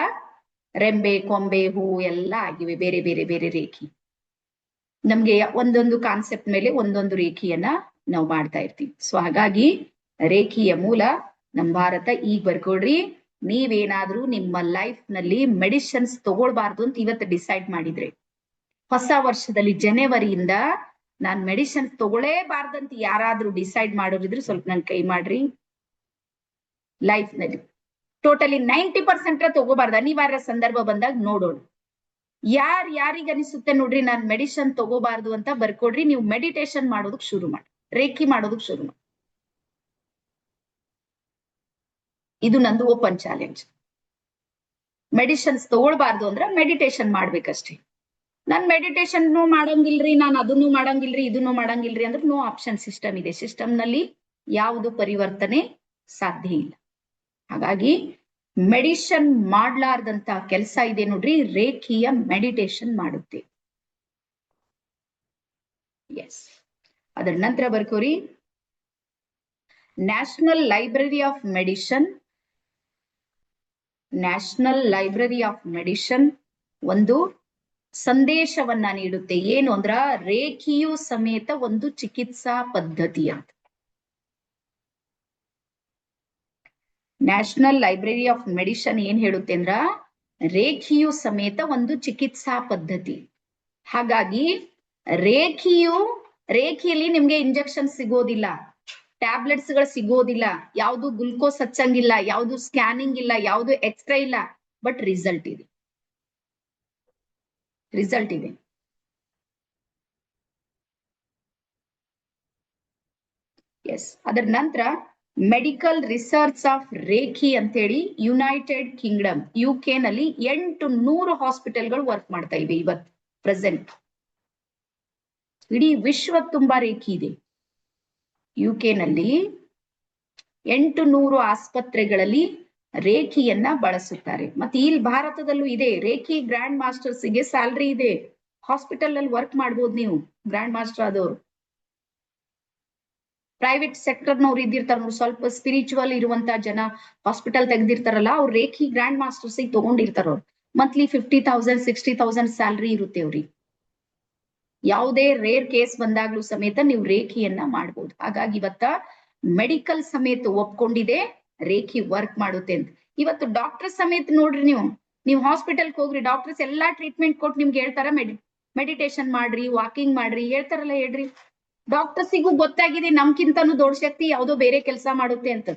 ರೆಂಬೆ ಕೊಂಬೆ ಹೂ ಎಲ್ಲ ಆಗಿವೆ, ಬೇರೆ ಬೇರೆ ಬೇರೆ ರೇಖಿ. ನಮ್ಗೆ ಒಂದೊಂದು ಕಾನ್ಸೆಪ್ಟ್ ಮೇಲೆ ಒಂದೊಂದು ರೇಖಿಯನ್ನ ನಾವು ಮಾಡ್ತಾ ಇರ್ತೀವಿ. ಸೊ ಹಾಗಾಗಿ ರೇಖಿಯ ಮೂಲ ನಮ್ ಭಾರತ. ಈಗ ಬರ್ಕೊಡ್ರಿ, ನೀವೇನಾದ್ರೂ ನಿಮ್ಮ ಲೈಫ್ ನಲ್ಲಿ ಮೆಡಿಸಿನ್ಸ್ ತಗೊಳ್ಬಾರ್ದು ಅಂತ ಇವತ್ತು ಡಿಸೈಡ್ ಮಾಡಿದ್ರೆ, ಹೊಸ ವರ್ಷದಲ್ಲಿ ಜನವರಿಯಿಂದ ನಾನ್ ಮೆಡಿಸಿನ್ಸ್ ತಗೊಳ್ಳೇಬಾರ್ದಂತ ಯಾರಾದ್ರೂ ಡಿಸೈಡ್ ಮಾಡೋರಿದ್ರೆ ಸ್ವಲ್ಪ ನನ್ ಕೈ ಮಾಡ್ರಿ. ಲೈಫ್ ನಲ್ಲಿ ಟೋಟಲಿ 90% ತಗೋಬಾರ್ದು. ಅನಿವಾರ್ಯ ಸಂದರ್ಭ ಬಂದಾಗ ನೋಡೋಣ. ಯಾರಿಗ ಅನಿಸುತ್ತೆ ನೋಡ್ರಿ ನಾನ್ ಮೆಡಿಸಿನ್ ತಗೋಬಾರ್ದು ಅಂತ ಬರ್ಕೊಡ್ರಿ. ನೀವು ಮೆಡಿಟೇಷನ್ ಮಾಡೋದಕ್ ಶುರು ಮಾಡಿ, ರೇಖಿ ಮಾಡೋದಕ್ ಶುರು ಮಾಡಿ. ಇದು ನಂದು ಓಪನ್ ಚಾಲೆಂಜ್. ಮೆಡಿಸಿನ್ಸ್ ತಗೊಳ್ಬಾರ್ದು ಅಂದ್ರೆ ಮೆಡಿಟೇಷನ್ ಮಾಡ್ಬೇಕಷ್ಟೇ. ನಾನ್ ಮೆಡಿಟೇಷನ್ ಮಾಡಂಗಿಲ್ರಿ, ನಾನು ಅದನ್ನು ಮಾಡಂಗಿಲ್ರಿ, ಇದನ್ನು ಮಾಡಂಗಿಲ್ರಿ ಅಂದ್ರೆ ನೋ ಆಪ್ಷನ್ ಸಿಸ್ಟಮ್ ಇದೆ. ಸಿಸ್ಟಮ್ ನಲ್ಲಿ ಯಾವುದು ಪರಿವರ್ತನೆ ಸಾಧ್ಯ ಇಲ್ಲ. ಹಾಗಾಗಿ ಮೆಡಿಷನ್ ಮಾಡ್ಲಾರ್ದಂತ ಕೆಲಸ ಇದೆ ನೋಡ್ರಿ, ರೇಖಿಯ ಮೆಡಿಟೇಷನ್ ಮಾಡುತ್ತೆ. ಎಸ್. ಅದರ ನಂತರ ಬರ್ಕೋರಿ National Library of Medicine. National Library of Medicine ಒಂದು ಸಂದೇಶವನ್ನ ನೀಡುತ್ತೆ. ಏನು ಅಂದ್ರ ರೇಖಿಯು ಸಮೇತ ಒಂದು ಚಿಕಿತ್ಸಾ ಪದ್ಧತಿ ಅಂತ. ನ್ಯಾಷನಲ್ ಲೈಬ್ರರಿ ಆಫ್ ಮೆಡಿಷನ್ ಏನ್ ಹೇಳುತ್ತೆ ಅಂದ್ರ ರೇಖಿಯು ಸಮೇತ ಒಂದು ಚಿಕಿತ್ಸಾ ಪದ್ಧತಿ. ಹಾಗಾಗಿ ರೇಖಿಯಲ್ಲಿ ನಿಮ್ಗೆ ಇಂಜೆಕ್ಷನ್ ಸಿಗೋದಿಲ್ಲ, ಟ್ಯಾಬ್ಲೆಟ್ಸ್ ಗಳು ಸಿಗೋದಿಲ್ಲ, ಯಾವುದು ಗ್ಲುಕೋಸ್ ಹಚ್ಚಂಗಿಲ್ಲ, ಯಾವುದು ಸ್ಕ್ಯಾನಿಂಗ್ ಇಲ್ಲ, ಯಾವುದು ಎಕ್ಸ್ರೇ ಇಲ್ಲ, ಬಟ್ ರಿಸಲ್ಟ್ ಇದೆ. ರಿಸಲ್ಟ್ ಇದೆ. ಎಸ್. ಅದರ ನಂತರ ಮೆಡಿಕಲ್ ರಿಸರ್ಚ್ ಆಫ್ ರೇಖಿ ಅಂತೇಳಿ ಯುನೈಟೆಡ್ ಕಿಂಗ್ಡಮ್ UK ನಲ್ಲಿ 800 ಹಾಸ್ಪಿಟಲ್ಗಳು ವರ್ಕ್ ಮಾಡ್ತಾ ಇವೆ ಇವತ್ತು ಪ್ರೆಸೆಂಟ್. ಇಡೀ ವಿಶ್ವ ತುಂಬಾ ರೇಖಿ ಇದೆ. UK ನಲ್ಲಿ 800 ಆಸ್ಪತ್ರೆಗಳಲ್ಲಿ ರೇಖಿಯನ್ನ ಬಳಸುತ್ತಾರೆ. ಮತ್ತೆ ಇಲ್ಲಿ ಭಾರತದಲ್ಲೂ ಇದೆ. ರೇಖಿ ಗ್ರ್ಯಾಂಡ್ ಮಾಸ್ಟರ್ಸ್ ಗೆ ಸ್ಯಾಲರಿ ಇದೆ. ಹಾಸ್ಪಿಟಲ್ ಅಲ್ಲಿ ವರ್ಕ್ ಮಾಡ್ಬೋದು ನೀವು, ಗ್ರ್ಯಾಂಡ್ ಮಾಸ್ಟರ್ ಆದವರು. ಪ್ರೈವೇಟ್ ಸೆಕ್ಟರ್ನವ್ರು ಇದ್ದಿರ್ತಾರ, ಸ್ವಲ್ಪ ಸ್ಪಿರಿಚುವಲ್ ಇರುವಂತ ಜನ ಹಾಸ್ಪಿಟಲ್ ತೆಗ್ದಿರ್ತಾರಲ್ಲ, ಅವ್ರು ರೇಖಿ ಗ್ರ್ಯಾಂಡ್ ಮಾಸ್ಟರ್ಸ್ ತಗೊಂಡಿರ್ತಾರ. ಅವ್ರು ಮಂತ್ಲಿ 50,000 60,000 ಸ್ಯಾಲರಿ ಇರುತ್ತೆ ಅವ್ರಿಗೆ. ಯಾವುದೇ ರೇರ್ ಕೇಸ್ ಬಂದಾಗ್ಲೂ ಸಮೇತ ನೀವು ರೇಖಿಯನ್ನ ಮಾಡ್ಬೋದು. ಹಾಗಾಗಿ ಇವತ್ತ ಮೆಡಿಕಲ್ ಸಮೇತ ಒಪ್ಕೊಂಡಿದೆ ರೇಖಿ ವರ್ಕ್ ಮಾಡುತ್ತೆ ಅಂತ. ಇವತ್ತು ಡಾಕ್ಟರ್ ಸಮೇತ ನೋಡ್ರಿ, ನೀವು ಹಾಸ್ಪಿಟಲ್ಗೆ ಹೋಗ್ರಿ, ಡಾಕ್ಟರ್ಸ್ ಎಲ್ಲಾ ಟ್ರೀಟ್ಮೆಂಟ್ ಕೊಟ್ಟು ನಿಮ್ಗೆ ಹೇಳ್ತಾರ ಮೆಡಿಟೇಷನ್ ಮಾಡ್ರಿ, ವಾಕಿಂಗ್ ಮಾಡ್ರಿ ಹೇಳ್ತಾರಲ್ಲ, ಹೇಳ್ರಿ. ಡಾಕ್ಟರ್ಸಿಗೂ ಗೊತ್ತಾಗಿದೆ ನಮ್ಕಿಂತಾನು ದೊಡ್ಡ ಶಕ್ತಿ ಯಾವುದೋ ಬೇರೆ ಕೆಲಸ ಮಾಡುತ್ತೆ ಅಂತ.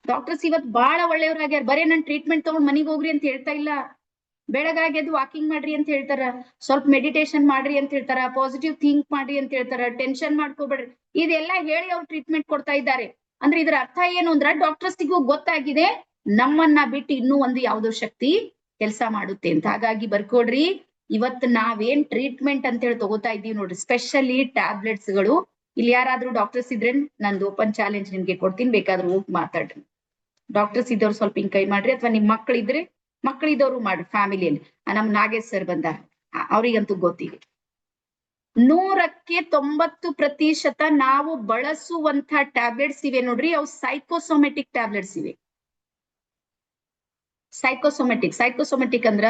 ಡಾಕ್ಟರ್ಸ್ ಇವತ್ತು ಬಹಳ ಒಳ್ಳೆಯವ್ರಾಗ್ಯಾರ. ಬರೇ ನನ್ ಟ್ರೀಟ್ಮೆಂಟ್ ತಗೊಂಡ್ ಮನಿಗ್ ಹೋಗ್ರಿ ಅಂತ ಹೇಳ್ತಾ ಇಲ್ಲ. ಬೆಳಗಾಗಿ ಎದ್ದು ವಾಕಿಂಗ್ ಮಾಡ್ರಿ ಅಂತ ಹೇಳ್ತಾರ, ಸ್ವಲ್ಪ ಮೆಡಿಟೇಷನ್ ಮಾಡ್ರಿ ಅಂತ ಹೇಳ್ತಾರ, ಪಾಸಿಟಿವ್ ಥಿಂಕ್ ಮಾಡ್ರಿ ಅಂತ ಹೇಳ್ತಾರ, ಟೆನ್ಷನ್ ಮಾಡ್ಕೋಬೇಡ್ರಿ, ಇದೆಲ್ಲ ಹೇಳಿ ಅವ್ರು ಟ್ರೀಟ್ಮೆಂಟ್ ಕೊಡ್ತಾ ಇದ್ದಾರೆ. ಅಂದ್ರೆ ಇದರ ಅರ್ಥ ಏನು ಅಂದ್ರ ಡಾಕ್ಟರ್ಸಿಗೂ ಗೊತ್ತಾಗಿದೆ ನಮ್ಮನ್ನ ಬಿಟ್ಟು ಇನ್ನೂ ಒಂದು ಯಾವುದೋ ಶಕ್ತಿ ಕೆಲಸ ಮಾಡುತ್ತೆ ಅಂತ. ಹಾಗಾಗಿ ಬರ್ಕೊಡ್ರಿ, ಇವತ್ತು ನಾವೇನ್ ಟ್ರೀಟ್ಮೆಂಟ್ ಅಂತ ಹೇಳಿ ತಗೋತಾ ಇದೀವಿ ನೋಡ್ರಿ, ಸ್ಪೆಷಲಿ ಟ್ಯಾಬ್ಲೆಟ್ಸ್ ಗಳು. ಇಲ್ಲಿ ಯಾರಾದ್ರೂ ಡಾಕ್ಟರ್ಸ್ ಇದ್ರೆ ನಂದು ಓಪನ್ ಚಾಲೆಂಜ್ ನಿಮ್ಗೆ ಕೊಡ್ತೀನಿ, ಬೇಕಾದ್ರೂ ಹೋಗಿ ಮಾತಾಡ್ರಿ. ಡಾಕ್ಟರ್ಸ್ ಇದ್ದವ್ರು ಸ್ವಲ್ಪ ಹಿಂಗ್ ಕೈ ಮಾಡ್ರಿ, ಅಥವಾ ನಿಮ್ ಮಕ್ಕಳಿದ್ರೆ ಮಕ್ಕಳಿದವರು ಮಾಡ್ರಿ. ಫ್ಯಾಮಿಲಿಯಲ್ಲಿ ನಮ್ ನಾಗೇಶ್ ಸರ್ ಬಂದಾರ, ಅವ್ರಿಗಂತೂ ಗೊತ್ತಿದೆ. 100% ನಾವು ಬಳಸುವಂತ ಟ್ಯಾಬ್ಲೆಟ್ಸ್ ಇವೆ ನೋಡ್ರಿ, ಅವು ಸೈಕೋಸೊಮೆಟಿಕ್ ಟ್ಯಾಬ್ಲೆಟ್ಸ್ ಇವೆ. ಸೈಕೋಸೊಮೆಟಿಕ್ ಅಂದ್ರ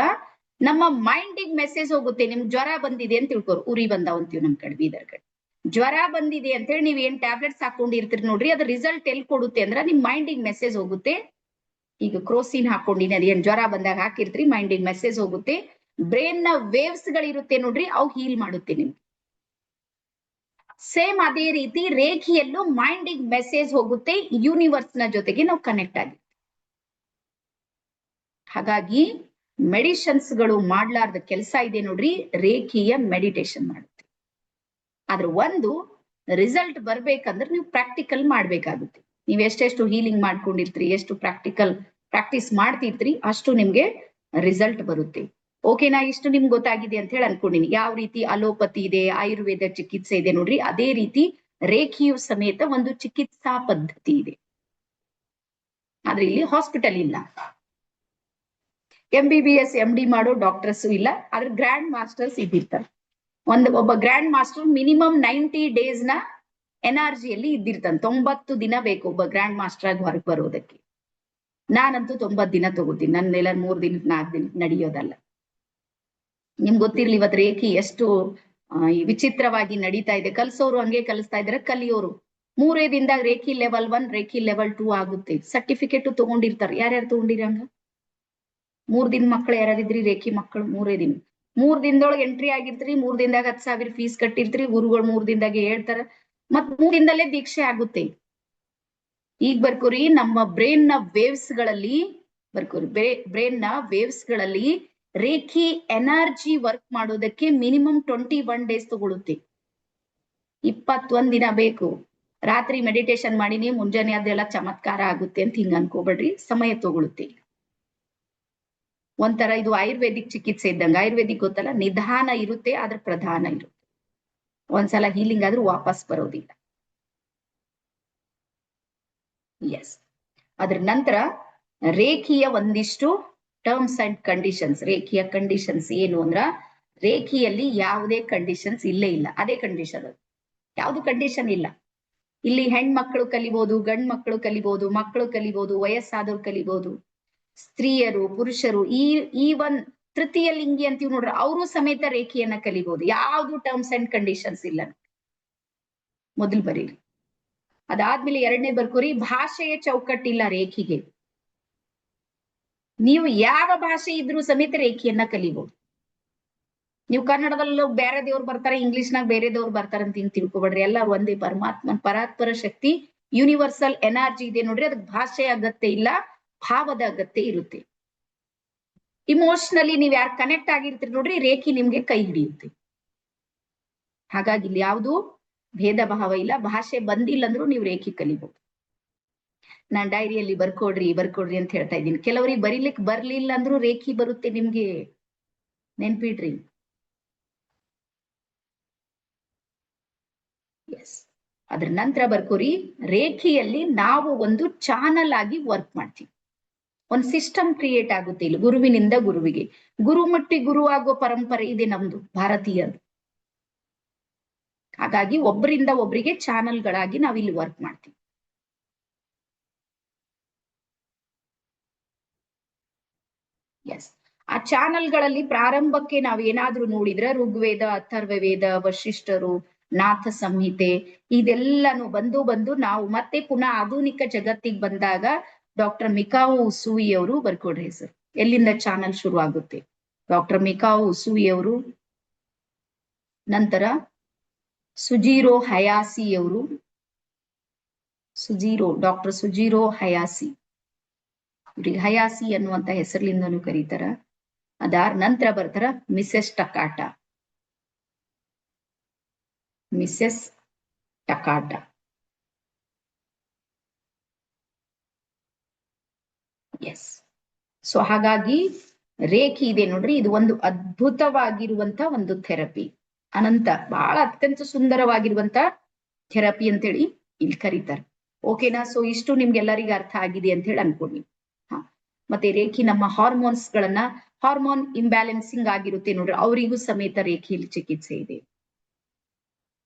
ನಮ್ಮ ಮೈಂಡಿಗೆ ಮೆಸೇಜ್ ಹೋಗುತ್ತೆ. ನಿಮ್ಗೆ ಜ್ವರ ಬಂದಿದೆ ಅಂತ ತಿಳ್ಕೊರು, ಉರಿ ಬಂದಾವ್ ಅಂತೀವಿ ನಮ್ ಕಡೆ ಬೀದರ್ ಕಡೆ. ಜ್ವರ ಬಂದಿದೆ ಅಂತ ಹೇಳಿ ನೀವ್ ಏನ್ ಟ್ಯಾಬ್ಲೆಟ್ಸ್ ಹಾಕೊಂಡಿರ್ತೀರಿ ನೋಡ್ರಿ, ಅದ್ರ ರಿಸಲ್ಟ್ ಎಲ್ಲಿ ಕೊಡುತ್ತೆ ಅಂದ್ರ ನಿಮ್ ಮೈಂಡಿಗೆ ಮೆಸೇಜ್ ಹೋಗುತ್ತೆ. ಈಗ ಕ್ರೋಸಿನ್ ಹಾಕೊಂಡಿನಿ, ಅದೇನ್ ಜ್ವರ ಬಂದಾಗ ಹಾಕಿರ್ತೀರಿ, ಮೈಂಡಿಗೆ ಮೆಸೇಜ್ ಹೋಗುತ್ತೆ. ಬ್ರೈನ್ ನ ವೇವ್ಸ್ ಗಳಿರುತ್ತೆ ನೋಡ್ರಿ, ಅವು ಹೀಲ್ ಮಾಡುತ್ತೆ ನಿಮ್ಗೆ. ಸೇಮ್ ಅದೇ ರೀತಿ ರೇಖಿಯಲ್ಲೂ ಮೈಂಡಿಗೆ ಮೆಸೇಜ್ ಹೋಗುತ್ತೆ, ಯೂನಿವರ್ಸ್ ನ ಜೊತೆಗೆ ನಾವು ಕನೆಕ್ಟ್ ಆಗಿ. ಹಾಗಾಗಿ ಮೆಡಿಷನ್ಸ್ ಗಳು ಮಾಡ್ಲಾರ್ದ ಕೆಲಸ ಇದೆ ನೋಡ್ರಿ, ರೇಖಿಯ ಮೆಡಿಟೇಷನ್ ಮಾಡುತ್ತೆ. ಆದ್ರೆ ಒಂದು ರಿಸಲ್ಟ್ ಬರ್ಬೇಕಂದ್ರೆ ನೀವು ಪ್ರಾಕ್ಟಿಕಲ್ ಮಾಡ್ಬೇಕಾಗುತ್ತೆ. ನೀವ್ ಎಷ್ಟೆಷ್ಟು ಹೀಲಿಂಗ್ ಮಾಡ್ಕೊಂಡಿರ್ತೀರಿ, ಎಷ್ಟು ಪ್ರಾಕ್ಟಿಸ್ ಮಾಡ್ತಿರ್ತೀರಿ, ಅಷ್ಟು ನಿಮ್ಗೆ ರಿಸಲ್ಟ್ ಬರುತ್ತೆ. ಓಕೆನಾ? ಇಷ್ಟು ನಿಮ್ಗೆ ಗೊತ್ತಾಗಿದೆ ಅಂತ ಹೇಳಿ ಅನ್ಕೊಂಡಿನಿ. ಯಾವ ರೀತಿ ಅಲೋಪತಿ ಇದೆ, ಆಯುರ್ವೇದ ಚಿಕಿತ್ಸೆ ಇದೆ ನೋಡ್ರಿ, ಅದೇ ರೀತಿ ರೇಖಿಯು ಸಮೇತ ಒಂದು ಚಿಕಿತ್ಸಾ ಪದ್ಧತಿ ಇದೆ. ಆದ್ರೆ ಇಲ್ಲಿ ಹಾಸ್ಪಿಟಲ್ ಇಲ್ಲ. MBBS MD ಮಾಡೋ ಡಾಕ್ಟರ್ಸ್ ಇಲ್ಲ, ಆದ್ರೆ ಗ್ರ್ಯಾಂಡ್ ಮಾಸ್ಟರ್ಸ್ ಇದ್ದಿರ್ತಾರೆ. ಒಬ್ಬ ಗ್ರ್ಯಾಂಡ್ ಮಾಸ್ಟರ್ ಮಿನಿಮಮ್ 90 ಡೇಸ್ ನ ಎನರ್ಜಿಯಲ್ಲಿ ಇದ್ದಿರ್ತಾನೆ. 90 ದಿನ ಬೇಕು ಒಬ್ಬ ಗ್ರ್ಯಾಂಡ್ ಮಾಸ್ಟರ್ ಆಗಿ ಹೊರಗೆ ಬರೋದಕ್ಕೆ. ನಾನಂತೂ 90 ದಿನ ತಗೋತೀನಿ. ನನ್ನೆಲ್ಲ 3 ದಿನಕ್ಕೆ 4 ದಿನಕ್ಕೆ ನಡೆಯೋದಲ್ಲ. ನಿಮ್ಗೆ ಗೊತ್ತಿರ್ಲಿ ಇವತ್ತು ರೇಖಿ ಎಷ್ಟು ವಿಚಿತ್ರವಾಗಿ ನಡೀತಾ ಇದೆ. ಕಲ್ಸೋರು ಹಂಗೆ ಕಲಿಸ್ತಾ ಇದಾರೆ, ಕಲಿಯೋರು 3 ದಿನದಾಗ ರೇಖಿ ಲೆವೆಲ್ 1 ರೇಖಿ ಲೆವೆಲ್ 2 ಆಗುತ್ತೆ. ಸರ್ಟಿಫಿಕೇಟ್ ತಗೊಂಡಿರ್ತಾರೆ. ಯಾರ್ಯಾರು ತಗೊಂಡಿರಿ ಹಂಗ? 3 ದಿನ ಮಕ್ಳು ಯಾರಿದ್ರಿ ರೇಖಿ ಮಕ್ಕಳು? 3 ದಿನ. 3 ದಿನದೊಳಗೆ ಎಂಟ್ರಿ ಆಗಿರ್ತೀರಿ. 3 ದಿನದಾಗ 10,000 ಫೀಸ್ ಕಟ್ಟಿರ್ತೀರಿ. ಗುರುಗಳು 3 ದಿನದಾಗೆ ಹೇಳ್ತಾರ. ಮತ್ 3 ದಿನದಲ್ಲೇ ದೀಕ್ಷೆ ಆಗುತ್ತೆ. ಈಗ ಬರ್ಕೋರಿ, ನಮ್ಮ ಬ್ರೈನ್ ನ ವೇವ್ಸ್ ಗಳಲ್ಲಿ ಬರ್ಕೋರಿ, ಬ್ರೈನ್ ನ ವೇವ್ಸ್ ಗಳಲ್ಲಿ ರೇಖಿ ಎನರ್ಜಿ ವರ್ಕ್ ಮಾಡೋದಕ್ಕೆ ಮಿನಿಮಮ್ 21 ಡೇಸ್ ತಗೊಳುತ್ತೆ. 21 ದಿನ ಬೇಕು. ರಾತ್ರಿ ಮೆಡಿಟೇಷನ್ ಮಾಡಿನಿ, ಮುಂಜಾನೆ ಅದೆಲ್ಲ ಚಮತ್ಕಾರ ಆಗುತ್ತೆ ಅಂತ ಹಿಂಗ ಅನ್ಕೋಬೇಡ್ರಿ. ಸಮಯ ತಗೊಳುತ್ತೆ. ಒಂಥರ ಇದು ಆಯುರ್ವೇದಿಕ್ ಚಿಕಿತ್ಸೆ ಇದ್ದಂಗ. ಆಯುರ್ವೇದಿಕ್ ಗೊತ್ತಲ್ಲ, ನಿಧಾನ ಇರುತ್ತೆ ಆದ್ರೆ ಪ್ರಧಾನ ಇರುತ್ತೆ. ಒಂದ್ಸಲ ಹೀಲಿಂಗ್ ಆದ್ರೂ ವಾಪಸ್ ಬರೋದಿಲ್ಲ. ಎಸ್. ಅದ್ರ ನಂತರ ರೇಖಿಯ ಒಂದಿಷ್ಟು ಟರ್ಮ್ಸ್ ಅಂಡ್ ಕಂಡೀಷನ್ಸ್. ರೇಖಿಯ ಕಂಡೀಷನ್ಸ್ ಏನು ಅಂದ್ರ, ರೇಖಿಯಲ್ಲಿ ಯಾವುದೇ ಕಂಡೀಷನ್ಸ್ ಇಲ್ಲೇ ಇಲ್ಲ. ಅದೇ ಕಂಡೀಷನ್. ಅದು ಯಾವ್ದು ಕಂಡೀಷನ್ ಇಲ್ಲ. ಇಲ್ಲಿ ಹೆಣ್ಮಕ್ಳು ಕಲಿಬಹುದು, ಗಂಡ್ ಮಕ್ಕಳು ಕಲಿಬಹುದು, ಮಕ್ಕಳು ಕಲಿಬಹುದು, ವಯಸ್ಸಾದವ್ರು ಕಲಿಬಹುದು, ಸ್ತ್ರೀಯರು, ಪುರುಷರು, ಈ ಒಂದ್ ತೃತೀಯ ಲಿಂಗಿ ಅಂತೀವಿ ನೋಡ್ರಿ, ಅವರು ಸಮೇತ ರೇಖಿಯನ್ನ ಕಲಿಬಹುದು. ಯಾವ್ದು ಟರ್ಮ್ಸ್ ಅಂಡ್ ಕಂಡೀಷನ್ಸ್ ಇಲ್ಲ. ಮೊದಲು ಬರೀರಿ. ಅದಾದ್ಮೇಲೆ ಎರಡನೇ ಬರ್ಕೋರಿ, ಭಾಷೆಯ ಚೌಕಟ್ಟಿಲ್ಲ ರೇಖಿಗೆ. ನೀವು ಯಾವ ಭಾಷೆ ಇದ್ರೂ ಸಮೇತ ರೇಖಿಯನ್ನ ಕಲಿಬಹುದು. ನೀವು ಕನ್ನಡದಲ್ಲೂ ಬೇರೆ ದೇವ್ರು ಬರ್ತಾರೆ, ಇಂಗ್ಲಿಷ್ನಾಗ ಬೇರೆ ದೇವ್ರು ಬರ್ತಾರೆ ಅಂತ ಹಿಂಗ್ ತಿಳ್ಕೊಬೇಡ್ರಿ. ಎಲ್ಲರೂ ಒಂದೇ ಪರಮಾತ್ಮನ್ ಪರಾತ್ಪರ ಶಕ್ತಿ, ಯೂನಿವರ್ಸಲ್ ಎನರ್ಜಿ ಇದೆ ನೋಡ್ರಿ. ಅದಕ್ಕೆ ಭಾಷೆಯ ಅಗತ್ಯ ಇಲ್ಲ, ಭಾವದ ಅಗತ್ಯ ಇರುತ್ತೆ. ಇಮೋಷನಲಿ ನೀವ್ ಯಾರು ಕನೆಕ್ಟ್ ಆಗಿರ್ತೀರಿ ನೋಡ್ರಿ, ರೇಖಿ ನಿಮ್ಗೆ ಕೈ ಹಿಡಿಯುತ್ತೆ. ಹಾಗಾಗಿ ಇಲ್ಲಿ ಯಾವುದು ಭೇದ ಭಾವ ಇಲ್ಲ. ಭಾಷೆ ಬಂದಿಲ್ಲ ಅಂದ್ರೂ ನೀವು ರೇಖಿ ಕಲಿಬಹುದು. ನಾನ್ ಡೈರಿಯಲ್ಲಿ ಬರ್ಕೊಡ್ರಿ ಅಂತ ಹೇಳ್ತಾ ಇದ್ದೀನಿ. ಕೆಲವರಿಗೆ ಬರೀಲಿಕ್ಕೆ ಬರ್ಲಿಲ್ಲ ಅಂದ್ರೂ ರೇಖಿ ಬರುತ್ತೆ ನಿಮ್ಗೆ, ನೆನ್ಪಿಡ್ರಿ. ಎಸ್. ಅದ್ರ ನಂತರ ಬರ್ಕೋರಿ, ರೇಖಿಯಲ್ಲಿ ನಾವು ಒಂದು ಚಾನಲ್ ಆಗಿ ವರ್ಕ್ ಮಾಡ್ತೀವಿ. ಒಂದು ಸಿಸ್ಟಮ್ ಕ್ರಿಯೇಟ್ ಆಗುತ್ತೆ ಇಲ್ಲಿ, ಗುರುವಿನಿಂದ ಗುರುವಿಗೆ. ಗುರು ಮುಟ್ಟಿ ಗುರು ಆಗೋ ಪರಂಪರೆ ಇದೆ ನಮ್ದು ಭಾರತೀಯರು. ಹಾಗಾಗಿ ಒಬ್ಬರಿಂದ ಒಬ್ಬರಿಗೆ ಚಾನಲ್ಗಳಾಗಿ ನಾವಿಲ್ಲಿ ವರ್ಕ್ ಮಾಡ್ತೀವಿ. ಎಸ್. ಆ ಚಾನಲ್ಗಳಲ್ಲಿ ಪ್ರಾರಂಭಕ್ಕೆ ನಾವು ಏನಾದ್ರೂ ನೋಡಿದ್ರೆ ಋಗ್ವೇದ, ಅಥರ್ವವೇದ, ವಶಿಷ್ಠರು, ನಾಥ ಸಂಹಿತೆ ಇದೆಲ್ಲಾನು ಬಂದು ನಾವು ಮತ್ತೆ ಪುನಃ ಆಧುನಿಕ ಜಗತ್ತಿಗೆ ಬಂದಾಗ ಡಾಕ್ಟರ್ ಮಿಕಾವೊ ಉಸುಯಿ ಅವರು ಬರ್ಕೊಡ್ರಿ ಹೆಸರು. ಎಲ್ಲಿಂದ ಚಾನಲ್ ಶುರು ಆಗುತ್ತೆ? ಡಾಕ್ಟರ್ ಮಿಕಾವೊ ಉಸುಯಿ ಅವರು, ನಂತರ ಸುಜಿರೋ ಹಯಾಸಿ ಅವರು, ಡಾಕ್ಟರ್ ಸುಜಿರೋ ಹಯಾಸಿ, ಇವ್ರಿಗೆ ಹಯಾಸಿ ಅನ್ನುವಂತ ಹೆಸರಿನಿಂದನೂ ಕರೀತಾರ. ಅದಾದ ನಂತರ ಬರ್ತಾರ ಮಿಸೆಸ್ ಟಕಾಟ. ಎಸ್. ಸೊ ಹಾಗಾಗಿ ರೇಖಿ ಇದೆ ನೋಡ್ರಿ, ಇದು ಒಂದು ಅದ್ಭುತವಾಗಿರುವಂತ ಒಂದು ಥೆರಪಿ. ಬಹಳ ಅತ್ಯಂತ ಸುಂದರವಾಗಿರುವಂತ ಥೆರಪಿ ಅಂತೇಳಿ ಇಲ್ಲಿ ಕರೀತಾರೆ. ಓಕೆನಾ? ಸೊ ಇಷ್ಟು ನಿಮ್ಗೆಲ್ಲರಿಗೂ ಅರ್ಥ ಆಗಿದೆ ಅಂತ ಹೇಳಿ ಅನ್ಕೊಂಡಿ. ಮತ್ತೆ ರೇಖಿ ನಮ್ಮ ಹಾರ್ಮೋನ್ ಇಂಬ್ಯಾಲೆನ್ಸಿಂಗ್ ಆಗಿರುತ್ತೆ ನೋಡ್ರಿ, ಅವರಿಗೂ ಸಮೇತ ರೇಖಿಯಲ್ಲಿ ಚಿಕಿತ್ಸೆ ಇದೆ.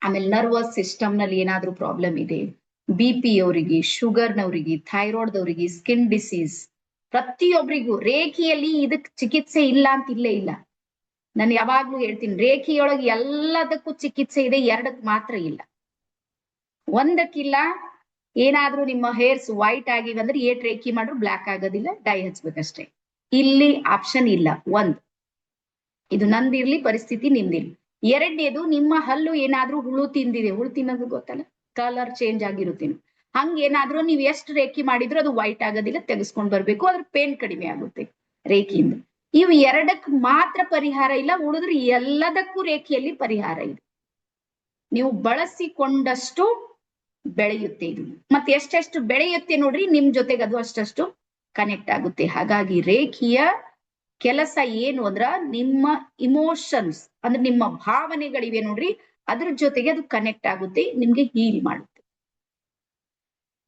ಆಮೇಲೆ ನರ್ವಸ್ ಸಿಸ್ಟಮ್ ನಲ್ಲಿ ಏನಾದ್ರೂ ಪ್ರಾಬ್ಲಮ್ ಇದೆ, BP ಅವರಿಗೆ, ಶುಗರ್ನವರಿಗೆ, ಥೈರಾಯ್ಡ್ದವರಿಗೆ, ಸ್ಕಿನ್ ಡಿಸೀಸ್, ಪ್ರತಿಯೊಬ್ಬರಿಗೂ ರೇಖಿಯಲ್ಲಿ ಇದಕ್ ಚಿಕಿತ್ಸೆ ಇಲ್ಲ ಅಂತ ಇಲ್ಲೇ ಇಲ್ಲ. ನಾನು ಯಾವಾಗ್ಲೂ ಹೇಳ್ತೀನಿ, ರೇಖಿಯೊಳಗೆ ಎಲ್ಲದಕ್ಕೂ ಚಿಕಿತ್ಸೆ ಇದೆ, ಎರಡಕ್ ಮಾತ್ರ ಇಲ್ಲ. ಒಂದಕ್ಕಿಲ್ಲ, ಏನಾದ್ರೂ ನಿಮ್ಮ ಹೇರ್ಸ್ ವೈಟ್ ಆಗಿವೆ ಅಂದ್ರೆ ಏಟ್ ರೇಖಿ ಮಾಡ್ರು ಬ್ಲಾಕ್ ಆಗೋದಿಲ್ಲ, ಡೈ ಹಚ್ಬೇಕಷ್ಟೇ. ಇಲ್ಲಿ ಆಪ್ಷನ್ ಇಲ್ಲ. ಇದು ನಂದಿರ್ಲಿ, ಪರಿಸ್ಥಿತಿ ನಿಮ್ದಿರ್ಲಿ. ಎರಡನೇದು, ನಿಮ್ಮ ಹಲ್ಲು ಏನಾದ್ರೂ ಹುಳು ತಿಂದಿದೆ, ಹುಳು ತಿನ್ನೋದು ಗೊತ್ತಲ್ಲ, ಕಲರ್ ಚೇಂಜ್ ಆಗಿರುತ್ತೆ. ಹಂಗೇನಾದ್ರೂ ನೀವ್ ಎಷ್ಟು ರೇಖಿ ಮಾಡಿದ್ರು ಅದು ವೈಟ್ ಆಗೋದಿಲ್ಲ, ತೆಗೆಸ್ಕೊಂಡ್ ಬರ್ಬೇಕು. ಅದ್ರ ಪೇನ್ ಕಡಿಮೆ ಆಗುತ್ತೆ ರೇಖಿಯಿಂದ. ಇವು ಎರಡಕ್ ಮಾತ್ರ ಪರಿಹಾರ ಇಲ್ಲ, ಉಳಿದ್ರೆ ಎಲ್ಲದಕ್ಕೂ ರೇಖಿಯಲ್ಲಿ ಪರಿಹಾರ ಇದೆ. ನೀವು ಬಳಸಿಕೊಂಡಷ್ಟು ಬೆಳೆಯುತ್ತೆ ಇದು. ಮತ್ತೆ ಎಷ್ಟೆಷ್ಟು ಬೆಳೆಯುತ್ತೆ ನೋಡ್ರಿ, ನಿಮ್ ಜೊತೆಗೆ ಅದು ಅಷ್ಟಷ್ಟು ಕನೆಕ್ಟ್ ಆಗುತ್ತೆ. ಹಾಗಾಗಿ ರೇಖಿಯ ಕೆಲಸ ಏನು ಅಂದ್ರ ನಿಮ್ಮ ಇಮೋಷನ್ಸ್ ಅಂದ್ರೆ ನಿಮ್ಮ ಭಾವನೆಗಳಿವೆ ನೋಡ್ರಿ, ಅದ್ರ ಜೊತೆಗೆ ಅದು ಕನೆಕ್ಟ್ ಆಗುತ್ತೆ, ನಿಮ್ಗೆ ಹೀಲ್ ಮಾಡುತ್ತೆ.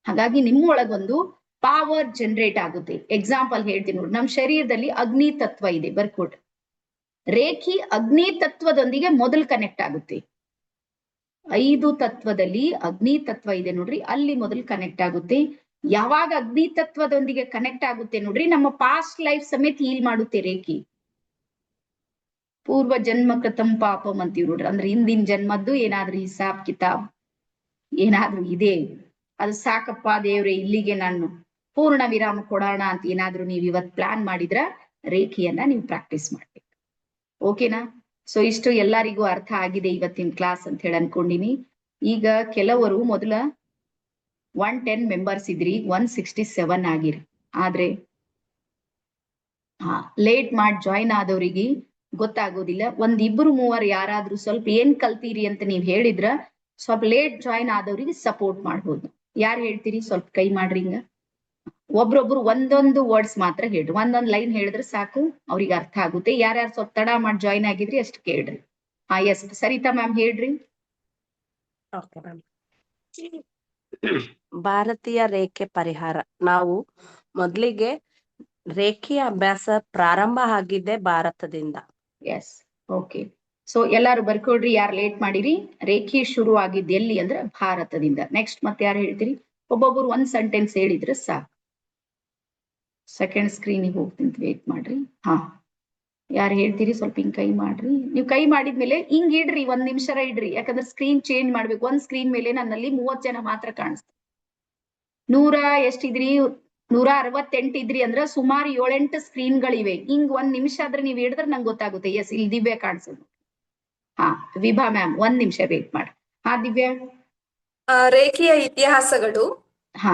ಹಾಗಾಗಿ ನಿಮ್ಮೊಳಗೊಂದು ಪವರ್ ಜನರೇಟ್ ಆಗುತ್ತೆ. ಎಕ್ಸಾಂಪಲ್ ಹೇಳ್ತೀನಿ ನೋಡಿ, ನಮ್ಮ ಶರೀರದಲ್ಲಿ ಅಗ್ನಿ ತತ್ವ ಇದೆ, ಬರ್ಕೊಟ್ರಿ. ರೇಖಿ ಅಗ್ನಿ ತತ್ವದೊಂದಿಗೆ ಮೊದಲು ಕನೆಕ್ಟ್ ಆಗುತ್ತೆ. 5 ತತ್ವದಲ್ಲಿ ಅಗ್ನಿ ತತ್ವ ಇದೆ ನೋಡ್ರಿ, ಅಲ್ಲಿ ಮೊದಲು ಕನೆಕ್ಟ್ ಆಗುತ್ತೆ. ಯಾವಾಗ ಅಗ್ನಿ ತತ್ವದೊಂದಿಗೆ ಕನೆಕ್ಟ್ ಆಗುತ್ತೆ ನೋಡ್ರಿ, ನಮ್ಮ ಪಾಸ್ಟ್ ಲೈಫ್ ಸಮೇತ ಹೀಲ್ ಮಾಡುತ್ತೆ ರೇಖಿ. ಪೂರ್ವ ಜನ್ಮ ಕೃತಂ ಪಾಪಂ ಅಂತೀವಿ ನೋಡ್ರಿ, ಅಂದ್ರೆ ಹಿಂದಿನ ಜನ್ಮದ್ದು ಏನಾದ್ರೂ ಹಿಸಾಬ್ ಕಿತಾಬ್ ಏನಾದ್ರೂ ಇದೆ, ಅದು ಸಾಕಪ್ಪ ದೇವ್ರೆ ಇಲ್ಲಿಗೆ ನಾನು ಪೂರ್ಣ ವಿರಾಮ ಕೊಡೋಣ ಅಂತ ಏನಾದ್ರೂ ನೀವು ಇವತ್ ಪ್ಲಾನ್ ಮಾಡಿದ್ರ ರೇಖೆಯನ್ನ ನೀವು ಪ್ರಾಕ್ಟೀಸ್ ಮಾಡ್ಬೇಕು. ಓಕೆನಾ? ಸೊ ಇಷ್ಟು ಎಲ್ಲರಿಗೂ ಅರ್ಥ ಆಗಿದೆ ಇವತ್ತಿನ ಕ್ಲಾಸ್ ಅಂತ ಹೇಳಿ ಅನ್ಕೊಂಡಿನಿ. ಈಗ ಕೆಲವರು ಮೊದಲ 110 ಮೆಂಬರ್ಸ್ ಇದ್ರಿ, 167 ಆಗಿರಿ. ಆದ್ರೆ ಲೇಟ್ ಮಾಡಿ ಜಾಯಿನ್ ಆದವ್ರಿಗೆ ಗೊತ್ತಾಗೋದಿಲ್ಲ. ಒಂದ್ 2-3 ಯಾರಾದ್ರೂ ಸ್ವಲ್ಪ ಏನ್ ಕಲ್ತೀರಿ ಅಂತ ನೀವ್ ಹೇಳಿದ್ರ ಸ್ವಲ್ಪ ಲೇಟ್ ಜಾಯಿನ್ ಆದವ್ರಿಗೆ ಸಪೋರ್ಟ್ ಮಾಡ್ಬೋದು. ಯಾರು ಹೇಳ್ತೀರಿ? ಸ್ವಲ್ಪ ಕೈ ಮಾಡ್ರಿ. ಹಿಂಗ ಒಬ್ರೊಬ್ರು ಒಂದೊಂದು ವರ್ಡ್ಸ್ ಮಾತ್ರ ಹೇಳ್ರಿ, ಒಂದೊಂದ್ ಲೈನ್ ಹೇಳಿದ್ರೆ ಸಾಕು, ಅವ್ರಿಗೆ ಅರ್ಥ ಆಗುತ್ತೆ. ಯಾರ್ಯಾರು ಸ್ವಲ್ಪ ತಡ ಮಾಡಿ ಜಾಯಿನ್ ಆಗಿದ್ರಿ ಅಷ್ಟು ಕೇಳ್ರಿ. ಎಸ್ ಸರಿತಾ ಮ್ಯಾಮ್ ಹೇಳ್ರಿ. Okay ma'am. ಭಾರತೀಯ ರೇಖೆ ಪರಿಹಾರ. ನಾವು ಮೊದಲಿಗೆ ರೇಖೆಯ ಅಭ್ಯಾಸ ಪ್ರಾರಂಭ ಆಗಿದ್ದೆ ಭಾರತದಿಂದ. Yes okay. ಸೊ ಎಲ್ಲಾರು ಬರ್ಕೊಡ್ರಿ, ಯಾರು ಲೇಟ್ ಮಾಡಿರಿ. ರೇಖೆ ಶುರು ಆಗಿದ್ದು ಎಲ್ಲಿ ಅಂದ್ರೆ ಭಾರತದಿಂದ. ನೆಕ್ಸ್ಟ್ ಮತ್ತೆ ಯಾರು ಹೇಳ್ತೀರಿ? ಒಬ್ಬೊಬ್ರು ಒಂದ್ ಸೆಂಟೆನ್ಸ್ ಹೇಳಿದ್ರೆ ಸಾಕು. ಸೆಕೆಂಡ್ ಸ್ಕ್ರೀನಿಗೆ ಹೋಗ್ತೀನಿ, ವೇಟ್ ಮಾಡ್ರಿ. ಯಾರು ಹೇಳ್ತೀರಿ? ಸ್ವಲ್ಪ ಹಿಂಗ್ ಕೈ ಮಾಡ್ರಿ. ನೀವು ಕೈ ಮಾಡಿದ್ಮೇಲೆ ಹಿಂಗ್ ಇಡ್ರಿ, 1 ನಿಮಿಷ ಇಡ್ರಿ, ಯಾಕಂದ್ರೆ ಸ್ಕ್ರೀನ್ ಚೇಂಜ್ ಮಾಡ್ಬೇಕು. ಒಂದ್ ಸ್ಕ್ರೀನ್ ಮೇಲೆ ನನ್ನಲ್ಲಿ 30 ಜನ ಮಾತ್ರ ಕಾಣಿಸ್ತಾರೆ. 100 ಎಷ್ಟಿದ್ರಿ? 168 ಇದ್ರಿ ಅಂದ್ರೆ ಸುಮಾರು 7-8 ಸ್ಕ್ರೀನ್ಗಳಿವೆ. ಹಿಂಗ್ 1 ನಿಮಿಷ ಆದ್ರೆ ನೀವ್ ಹಿಡಿದ್ರೆ ನಂಗೆ ಗೊತ್ತಾಗುತ್ತೆ. ಎಸ್ ಇಲ್ಲಿ ದಿವ್ಯಾ ಕಾಣಿಸೋದು. ವಿಭಾ ಮ್ಯಾಮ್ 1 ನಿಮಿಷ ವೇಟ್ ಮಾಡಿ. ದಿವ್ಯಾ. ರೇಖೆಯ ಇತಿಹಾಸಗಳು, ಹಾ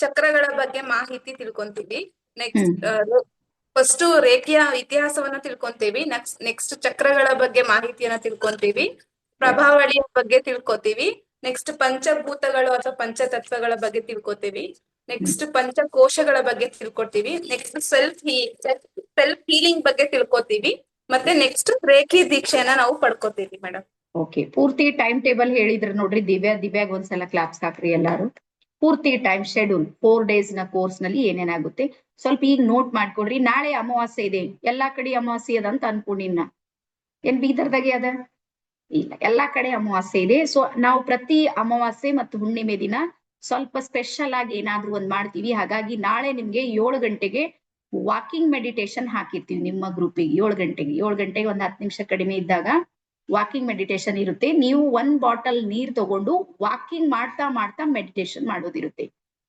ಚಕ್ರಗಳ ಬಗ್ಗೆ ಮಾಹಿತಿ ತಿಳ್ಕೊಂತೀವಿ. ನೆಕ್ಸ್ಟ್ ಫಸ್ಟ್ ರೇಖೆಯ ಇತಿಹಾಸವನ್ನ ತಿಳ್ಕೊಂತೀವಿ. ನೆಕ್ಸ್ಟ್ ಚಕ್ರಗಳ ಬಗ್ಗೆ ಮಾಹಿತಿಯನ್ನ ತಿಳ್ಕೊಂತೀವಿ. ಪ್ರಭಾವಳಿಯ ಬಗ್ಗೆ ತಿಳ್ಕೊತೀವಿ. ನೆಕ್ಸ್ಟ್ ಪಂಚಭೂತಗಳು ಅಥವಾ ಪಂಚತತ್ವಗಳ ಬಗ್ಗೆ ತಿಳ್ಕೊತೀವಿ. ನೆಕ್ಸ್ಟ್ ಪಂಚಕೋಶಗಳ ಬಗ್ಗೆ ತಿಳ್ಕೊತೀವಿ. ನೆಕ್ಸ್ಟ್ ಸೆಲ್ಫ್ ಹೀಲಿಂಗ್ ಬಗ್ಗೆ ತಿಳ್ಕೊತೀವಿ. ಮತ್ತೆ ನೆಕ್ಸ್ಟ್ ರೇಖಿ ದೀಕ್ಷೆಯನ್ನ ನಾವು ಪಡ್ಕೋತೀವಿ ಮೇಡಮ್. ಓಕೆ, ಪೂರ್ತಿ ಟೈಮ್ ಟೇಬಲ್ ಹೇಳಿದ್ರೆ ನೋಡ್ರಿ. ದಿವ್ಯಾಗ್ ಒಂದ್ಸಲ ಕ್ಲಾಪ್ಸ್ ಹಾಕ್ರಿ ಎಲ್ಲಾರು. ಪೂರ್ತಿ ಟೈಮ್ ಶೆಡ್ಯೂಲ್ 4 ಡೇಸ್ ನ ಕೋರ್ಸ್ ನಲ್ಲಿ ಏನೇನಾಗುತ್ತೆ ಸ್ವಲ್ಪ ಈಗ ನೋಟ್ ಮಾಡ್ಕೊಡ್ರಿ. ನಾಳೆ ಅಮಾವಾಸ್ಯೆ ಇದೆ, ಎಲ್ಲಾ ಕಡೆ ಅಮಾವಾಸ್ಯೆ ಅದ ಅಂತ ಅನ್ಕೊಂಡಿನ. ಏನ್ ಬೀದರ್ದಾಗೆ ಅದ? ಇಲ್ಲ, ಎಲ್ಲಾ ಕಡೆ ಅಮಾವಾಸ್ಯೆ ಇದೆ. ಸೊ ನಾವು ಪ್ರತಿ ಅಮಾವಾಸ್ಯೆ ಮತ್ತು ಹುಣ್ಣಿಮೆ ದಿನ ಸ್ವಲ್ಪ ಸ್ಪೆಷಲ್ ಆಗಿ ಏನಾದ್ರೂ ಒಂದ್ ಮಾಡ್ತೀವಿ. ಹಾಗಾಗಿ ನಾಳೆ ನಿಮ್ಗೆ 7 ಗಂಟೆಗೆ ವಾಕಿಂಗ್ ಮೆಡಿಟೇಷನ್ ಹಾಕಿರ್ತೀವಿ ನಿಮ್ಮ ಗ್ರೂಪಿಗೆ. 7 ಗಂಟೆಗೆ 1 10 ನಿಮಿಷ ಕಡಿಮೆ ಇದ್ದಾಗ ವಾಕಿಂಗ್ ಮೆಡಿಟೇಷನ್ ಇರುತ್ತೆ. ನೀವು 1 ಬಾಟಲ್ ನೀರ್ ತಗೊಂಡು ವಾಕಿಂಗ್ ಮಾಡ್ತಾ ಮಾಡ್ತಾ ಮೆಡಿಟೇಷನ್ ಮಾಡೋದಿರುತ್ತೆ.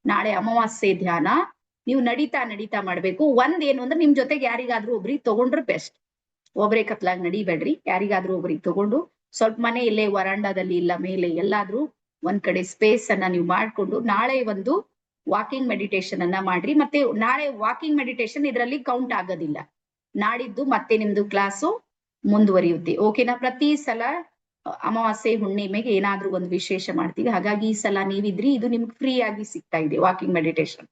ನಾಳೆ ಅಮಾವಾಸ್ಯೆ ಧ್ಯಾನ ನೀವು ನಡೀತಾ ಮಾಡ್ಬೇಕು. ಏನು ಅಂದ್ರೆ ನಿಮ್ ಜೊತೆಗೆ ಯಾರಿಗಾದ್ರೂ ಒಬ್ರಿಗೆ ತಗೊಂಡ್ರೆ ಬೆಸ್ಟ್. ಒಬ್ರೇ ಕತ್ಲಾಗ್ ನಡಿಬೇಡ್ರಿ, ಯಾರಿಗಾದ್ರೂ ಒಬ್ರಿಗೆ ತಗೊಂಡು ಸ್ವಲ್ಪ ಮನೆಯಲ್ಲೇ ವರಾಂಡದಲ್ಲಿ ಇಲ್ಲ ಮೇಲೆ ಎಲ್ಲಾದ್ರೂ ಒಂದ್ ಕಡೆ ಸ್ಪೇಸ್ ಅನ್ನ ನೀವು ಮಾಡ್ಕೊಂಡು ನಾಳೆ ಒಂದು ವಾಕಿಂಗ್ ಮೆಡಿಟೇಷನ್ ಅನ್ನ ಮಾಡ್ರಿ. ಮತ್ತೆ ನಾಳೆ ವಾಕಿಂಗ್ ಮೆಡಿಟೇಷನ್ ಇದರಲ್ಲಿ ಕೌಂಟ್ ಆಗೋದಿಲ್ಲ. ನಾಡಿದ್ದು ಮತ್ತೆ ನಿಮ್ದು ಕ್ಲಾಸು ಮುಂದುವರಿಯುತ್ತೆ. ಓಕೆನಾ? ಪ್ರತಿ ಸಲ ಅಮಾವಾಸ್ಯೆ ಹುಣ್ಣಿಮೆಗೆ ಏನಾದ್ರೂ ಒಂದು ವಿಶೇಷ ಮಾಡ್ತೀವಿ. ಹಾಗಾಗಿ ಈ ಸಲ ನೀವಿದ್ರಿ, ಇದು ನಿಮ್ಗೆ ಫ್ರೀ ಆಗಿ ಸಿಗ್ತಾ ಇದೆ ವಾಕಿಂಗ್ ಮೆಡಿಟೇಷನ್.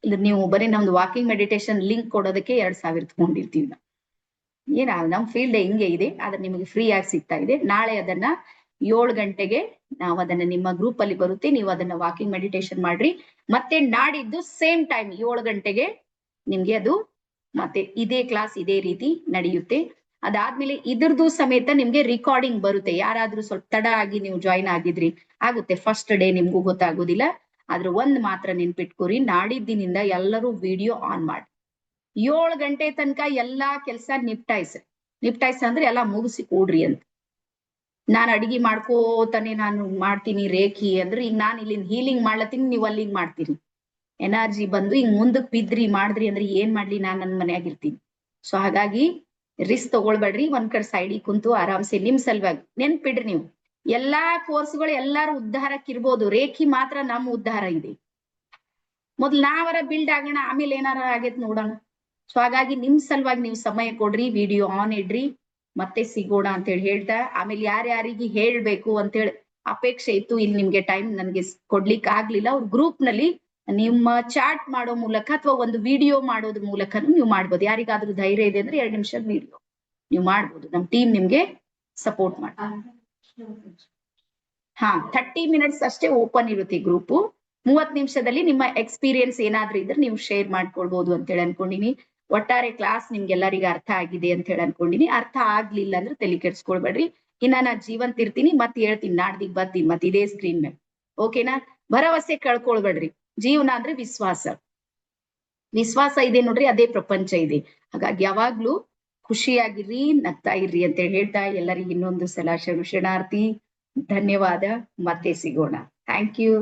ಇದು ನೀವು ಬರೀ ನಮ್ದು ವಾಕಿಂಗ್ ಮೆಡಿಟೇಷನ್ ಲಿಂಕ್ ಕೊಡೋದಕ್ಕೆ 2000 ತಗೊಂಡಿರ್ತೀವಿ ನಾವು. ನಮ್ ಫೀಲ್ಡ್ ಹಿಂಗೆ ಇದೆ, ಆದ್ರೆ ನಿಮಗೆ ಫ್ರೀ ಆಗಿ ಸಿಗ್ತಾ ಇದೆ. ನಾಳೆ ಅದನ್ನ 7 ಗಂಟೆಗೆ ನಾವು ಅದನ್ನ ನಿಮ್ಮ ಗ್ರೂಪ್ ಅಲ್ಲಿ ಬರುತ್ತೆ, ನೀವು ಅದನ್ನ ವಾಕಿಂಗ್ ಮೆಡಿಟೇಷನ್ ಮಾಡ್ರಿ. ಮತ್ತೆ ನಾಡಿದ್ದು ಸೇಮ್ ಟೈಮ್ 7 ಗಂಟೆಗೆ ನಿಮ್ಗೆ ಅದು ಮತ್ತೆ ಇದೇ ಕ್ಲಾಸ್ ಇದೇ ರೀತಿ ನಡೆಯುತ್ತೆ. ಅದಾದ್ಮೇಲೆ ಇದ್ರದ್ದು ಸಮೇತ ನಿಮ್ಗೆ ರಿಕಾರ್ಡಿಂಗ್ ಬರುತ್ತೆ. ಯಾರಾದ್ರೂ ಸ್ವಲ್ಪ ತಡ ಆಗಿ ನೀವು ಜಾಯಿನ್ ಆಗಿದ್ರಿ ಆಗುತ್ತೆ, ಫಸ್ಟ್ ಡೇ ನಿಮ್ಗೂ ಗೊತ್ತಾಗೋದಿಲ್ಲ. ಆದ್ರೆ ಒಂದ್ ಮಾತ್ರ ನೆನ್ಪಿಟ್ಕೋರಿ, ನಾಡಿದ್ದಿನಿಂದ ಎಲ್ಲರೂ ವಿಡಿಯೋ ಆನ್ ಮಾಡಿ 7 ಗಂಟೆ ತನಕ ಎಲ್ಲಾ ಕೆಲಸ ನಿಪ್ಟಾಯ್ಸ ಅಂದ್ರೆ ಎಲ್ಲಾ ಮುಗಿಸಿ ಕೂಡ್ರಿ ಅಂತ. ನಾನು ಅಡಿಗೆ ಮಾಡ್ಕೋತಾನೆ ನಾನು ಮಾಡ್ತೀನಿ ರೇಖಿ ಅಂದ್ರೆ, ಈಗ ನಾನು ಇಲ್ಲಿಂದ ಹೀಲಿಂಗ್ ಮಾಡ್ಲತ್ತೀನಿ, ನೀವು ಅಲ್ಲಿಂಗ್ ಮಾಡ್ತೀರಿ. ಎನರ್ಜಿ ಬಂದು ಹಿಂಗ್ ಮುಂದಕ್ ಬಿದ್ರಿ ಮಾಡಿದ್ರಿ ಅಂದ್ರೆ ಏನ್ ಮಾಡ್ಲಿ, ನಾನ್ ನನ್ ಮನ್ಯಾಗಿರ್ತೀನಿ. ಸೊ ಹಾಗಾಗಿ ರಿಸ್ಕ್ ತಗೊಳ್ಬೇಡ್ರಿ, ಒಂದ್ ಕಡೆ ಸೈಡಿಗೆ ಕುಂತು ಆರಾಮ್ಸೆ ನಿಮ್ ಸಲುವಾಗಿ ನೆನ್ಪಿಡ್ರಿ. ನೀವು ಎಲ್ಲಾ ಕೋರ್ಸ್ಗಳು ಎಲ್ಲಾರು ಉದ್ಧಾರಕ್ಕಿರ್ಬೋದು, ರೇಖಿ ಮಾತ್ರ ನಮ್ ಉದ್ಧಾರ ಇದೆ. ಮೊದ್ಲು ನಾವರ ಬಿಲ್ಡ್ ಆಗೋಣ, ಆಮೇಲೆ ಏನಾರ ಆಗೇತ್ ನೋಡೋಣ. ಸೊ ಹಾಗಾಗಿ ನಿಮ್ ಸಲುವಾಗಿ ನೀವು ಸಮಯ ಕೊಡ್ರಿ, ವಿಡಿಯೋ ಆನ್ ಇಡ್ರಿ, ಮತ್ತೆ ಸಿಗೋಣ ಅಂತ ಹೇಳಿ ಹೇಳ್ತಾ, ಆಮೇಲೆ ಯಾರ್ಯಾರಿಗೆ ಹೇಳ್ಬೇಕು ಅಂತೇಳಿ ಅಪೇಕ್ಷೆ ಇತ್ತು, ಇಲ್ಲಿ ನಿಮ್ಗೆ ಟೈಮ್ ನನ್ಗೆ ಕೊಡ್ಲಿಕ್ಕೆ ಆಗ್ಲಿಲ್ಲ, ಅವ್ರ ಗ್ರೂಪ್ ನಲ್ಲಿ ನಿಮ್ಮ ಚಾಟ್ ಮಾಡೋ ಮೂಲಕ ಅಥವಾ ಒಂದು ವಿಡಿಯೋ ಮಾಡೋದ್ರ ಮೂಲಕನೂ ನೀವು ಮಾಡ್ಬೋದು. ಯಾರಿಗಾದ್ರೂ ಧೈರ್ಯ ಇದೆ ಅಂದ್ರೆ 2 ನಿಮಿಷದ ವಿಡಿಯೋ ನೀವು ಮಾಡ್ಬೋದು. ನಮ್ ಟೀಮ್ ನಿಮ್ಗೆ ಸಪೋರ್ಟ್ ಮಾಡ್ತಾರೆ. 30 ಮಿನಿಟ್ಸ್ ಅಷ್ಟೇ ಓಪನ್ ಇರುತ್ತೆ ಗ್ರೂಪ್. 30 ನಿಮಿಷದಲ್ಲಿ ನಿಮ್ಮ ಎಕ್ಸ್ಪೀರಿಯನ್ಸ್ ಏನಾದ್ರೂ ಇದ್ರೆ ನೀವು ಶೇರ್ ಮಾಡ್ಕೊಳ್ಬಹುದು ಅಂತ ಹೇಳಿ ಅನ್ಕೊಂಡಿನಿ. ಒಟ್ಟಾರೆ ಕ್ಲಾಸ್ ನಿಮ್ಗೆಲ್ಲರಿಗೂ ಅರ್ಥ ಆಗಿದೆ ಅಂತ ಹೇಳಿ ಅನ್ಕೊಂಡಿನಿ. ಅರ್ಥ ಆಗ್ಲಿಲ್ಲ ಅಂದ್ರೆ ತಲೆ ಕೆಡ್ಸ್ಕೊಳ್ಬೇಡ್ರಿ. ಇನ್ನ ನಾ ಜೀವಂತ ಇರ್ತೀನಿ ಮತ್ತೆ ಹೇಳ್ತೀನಿ, ನಾಡ್ದಿಗ್ ಬರ್ತೀನಿ ಮತ್ತೆ ಇದೇ ಸ್ಕ್ರೀನ್ ಮೇಲೆ. ಓಕೆನಾ? ಭರವಸೆ ಕಳ್ಕೊಳ್ಬೇಡ್ರಿ. ಜೀವನ ಅಂದ್ರೆ ವಿಶ್ವಾಸ. ವಿಶ್ವಾಸ ಇದೆ ನೋಡ್ರಿ, ಅದೇ ಪ್ರಪಂಚ ಇದೆ. ಹಾಗಾಗಿ ಯಾವಾಗ್ಲೂ ಖುಷಿಯಾಗಿರ್ರಿ, ನಗ್ತಾ ಇರ್ರಿ ಅಂತ ಹೇಳ್ತಾ ಎಲ್ಲರಿಗೂ ಇನ್ನೊಂದು ಸಲ ಶರಣಾರ್ಥಿ. ಧನ್ಯವಾದ. ಮತ್ತೆ ಸಿಗೋಣ. Thank you.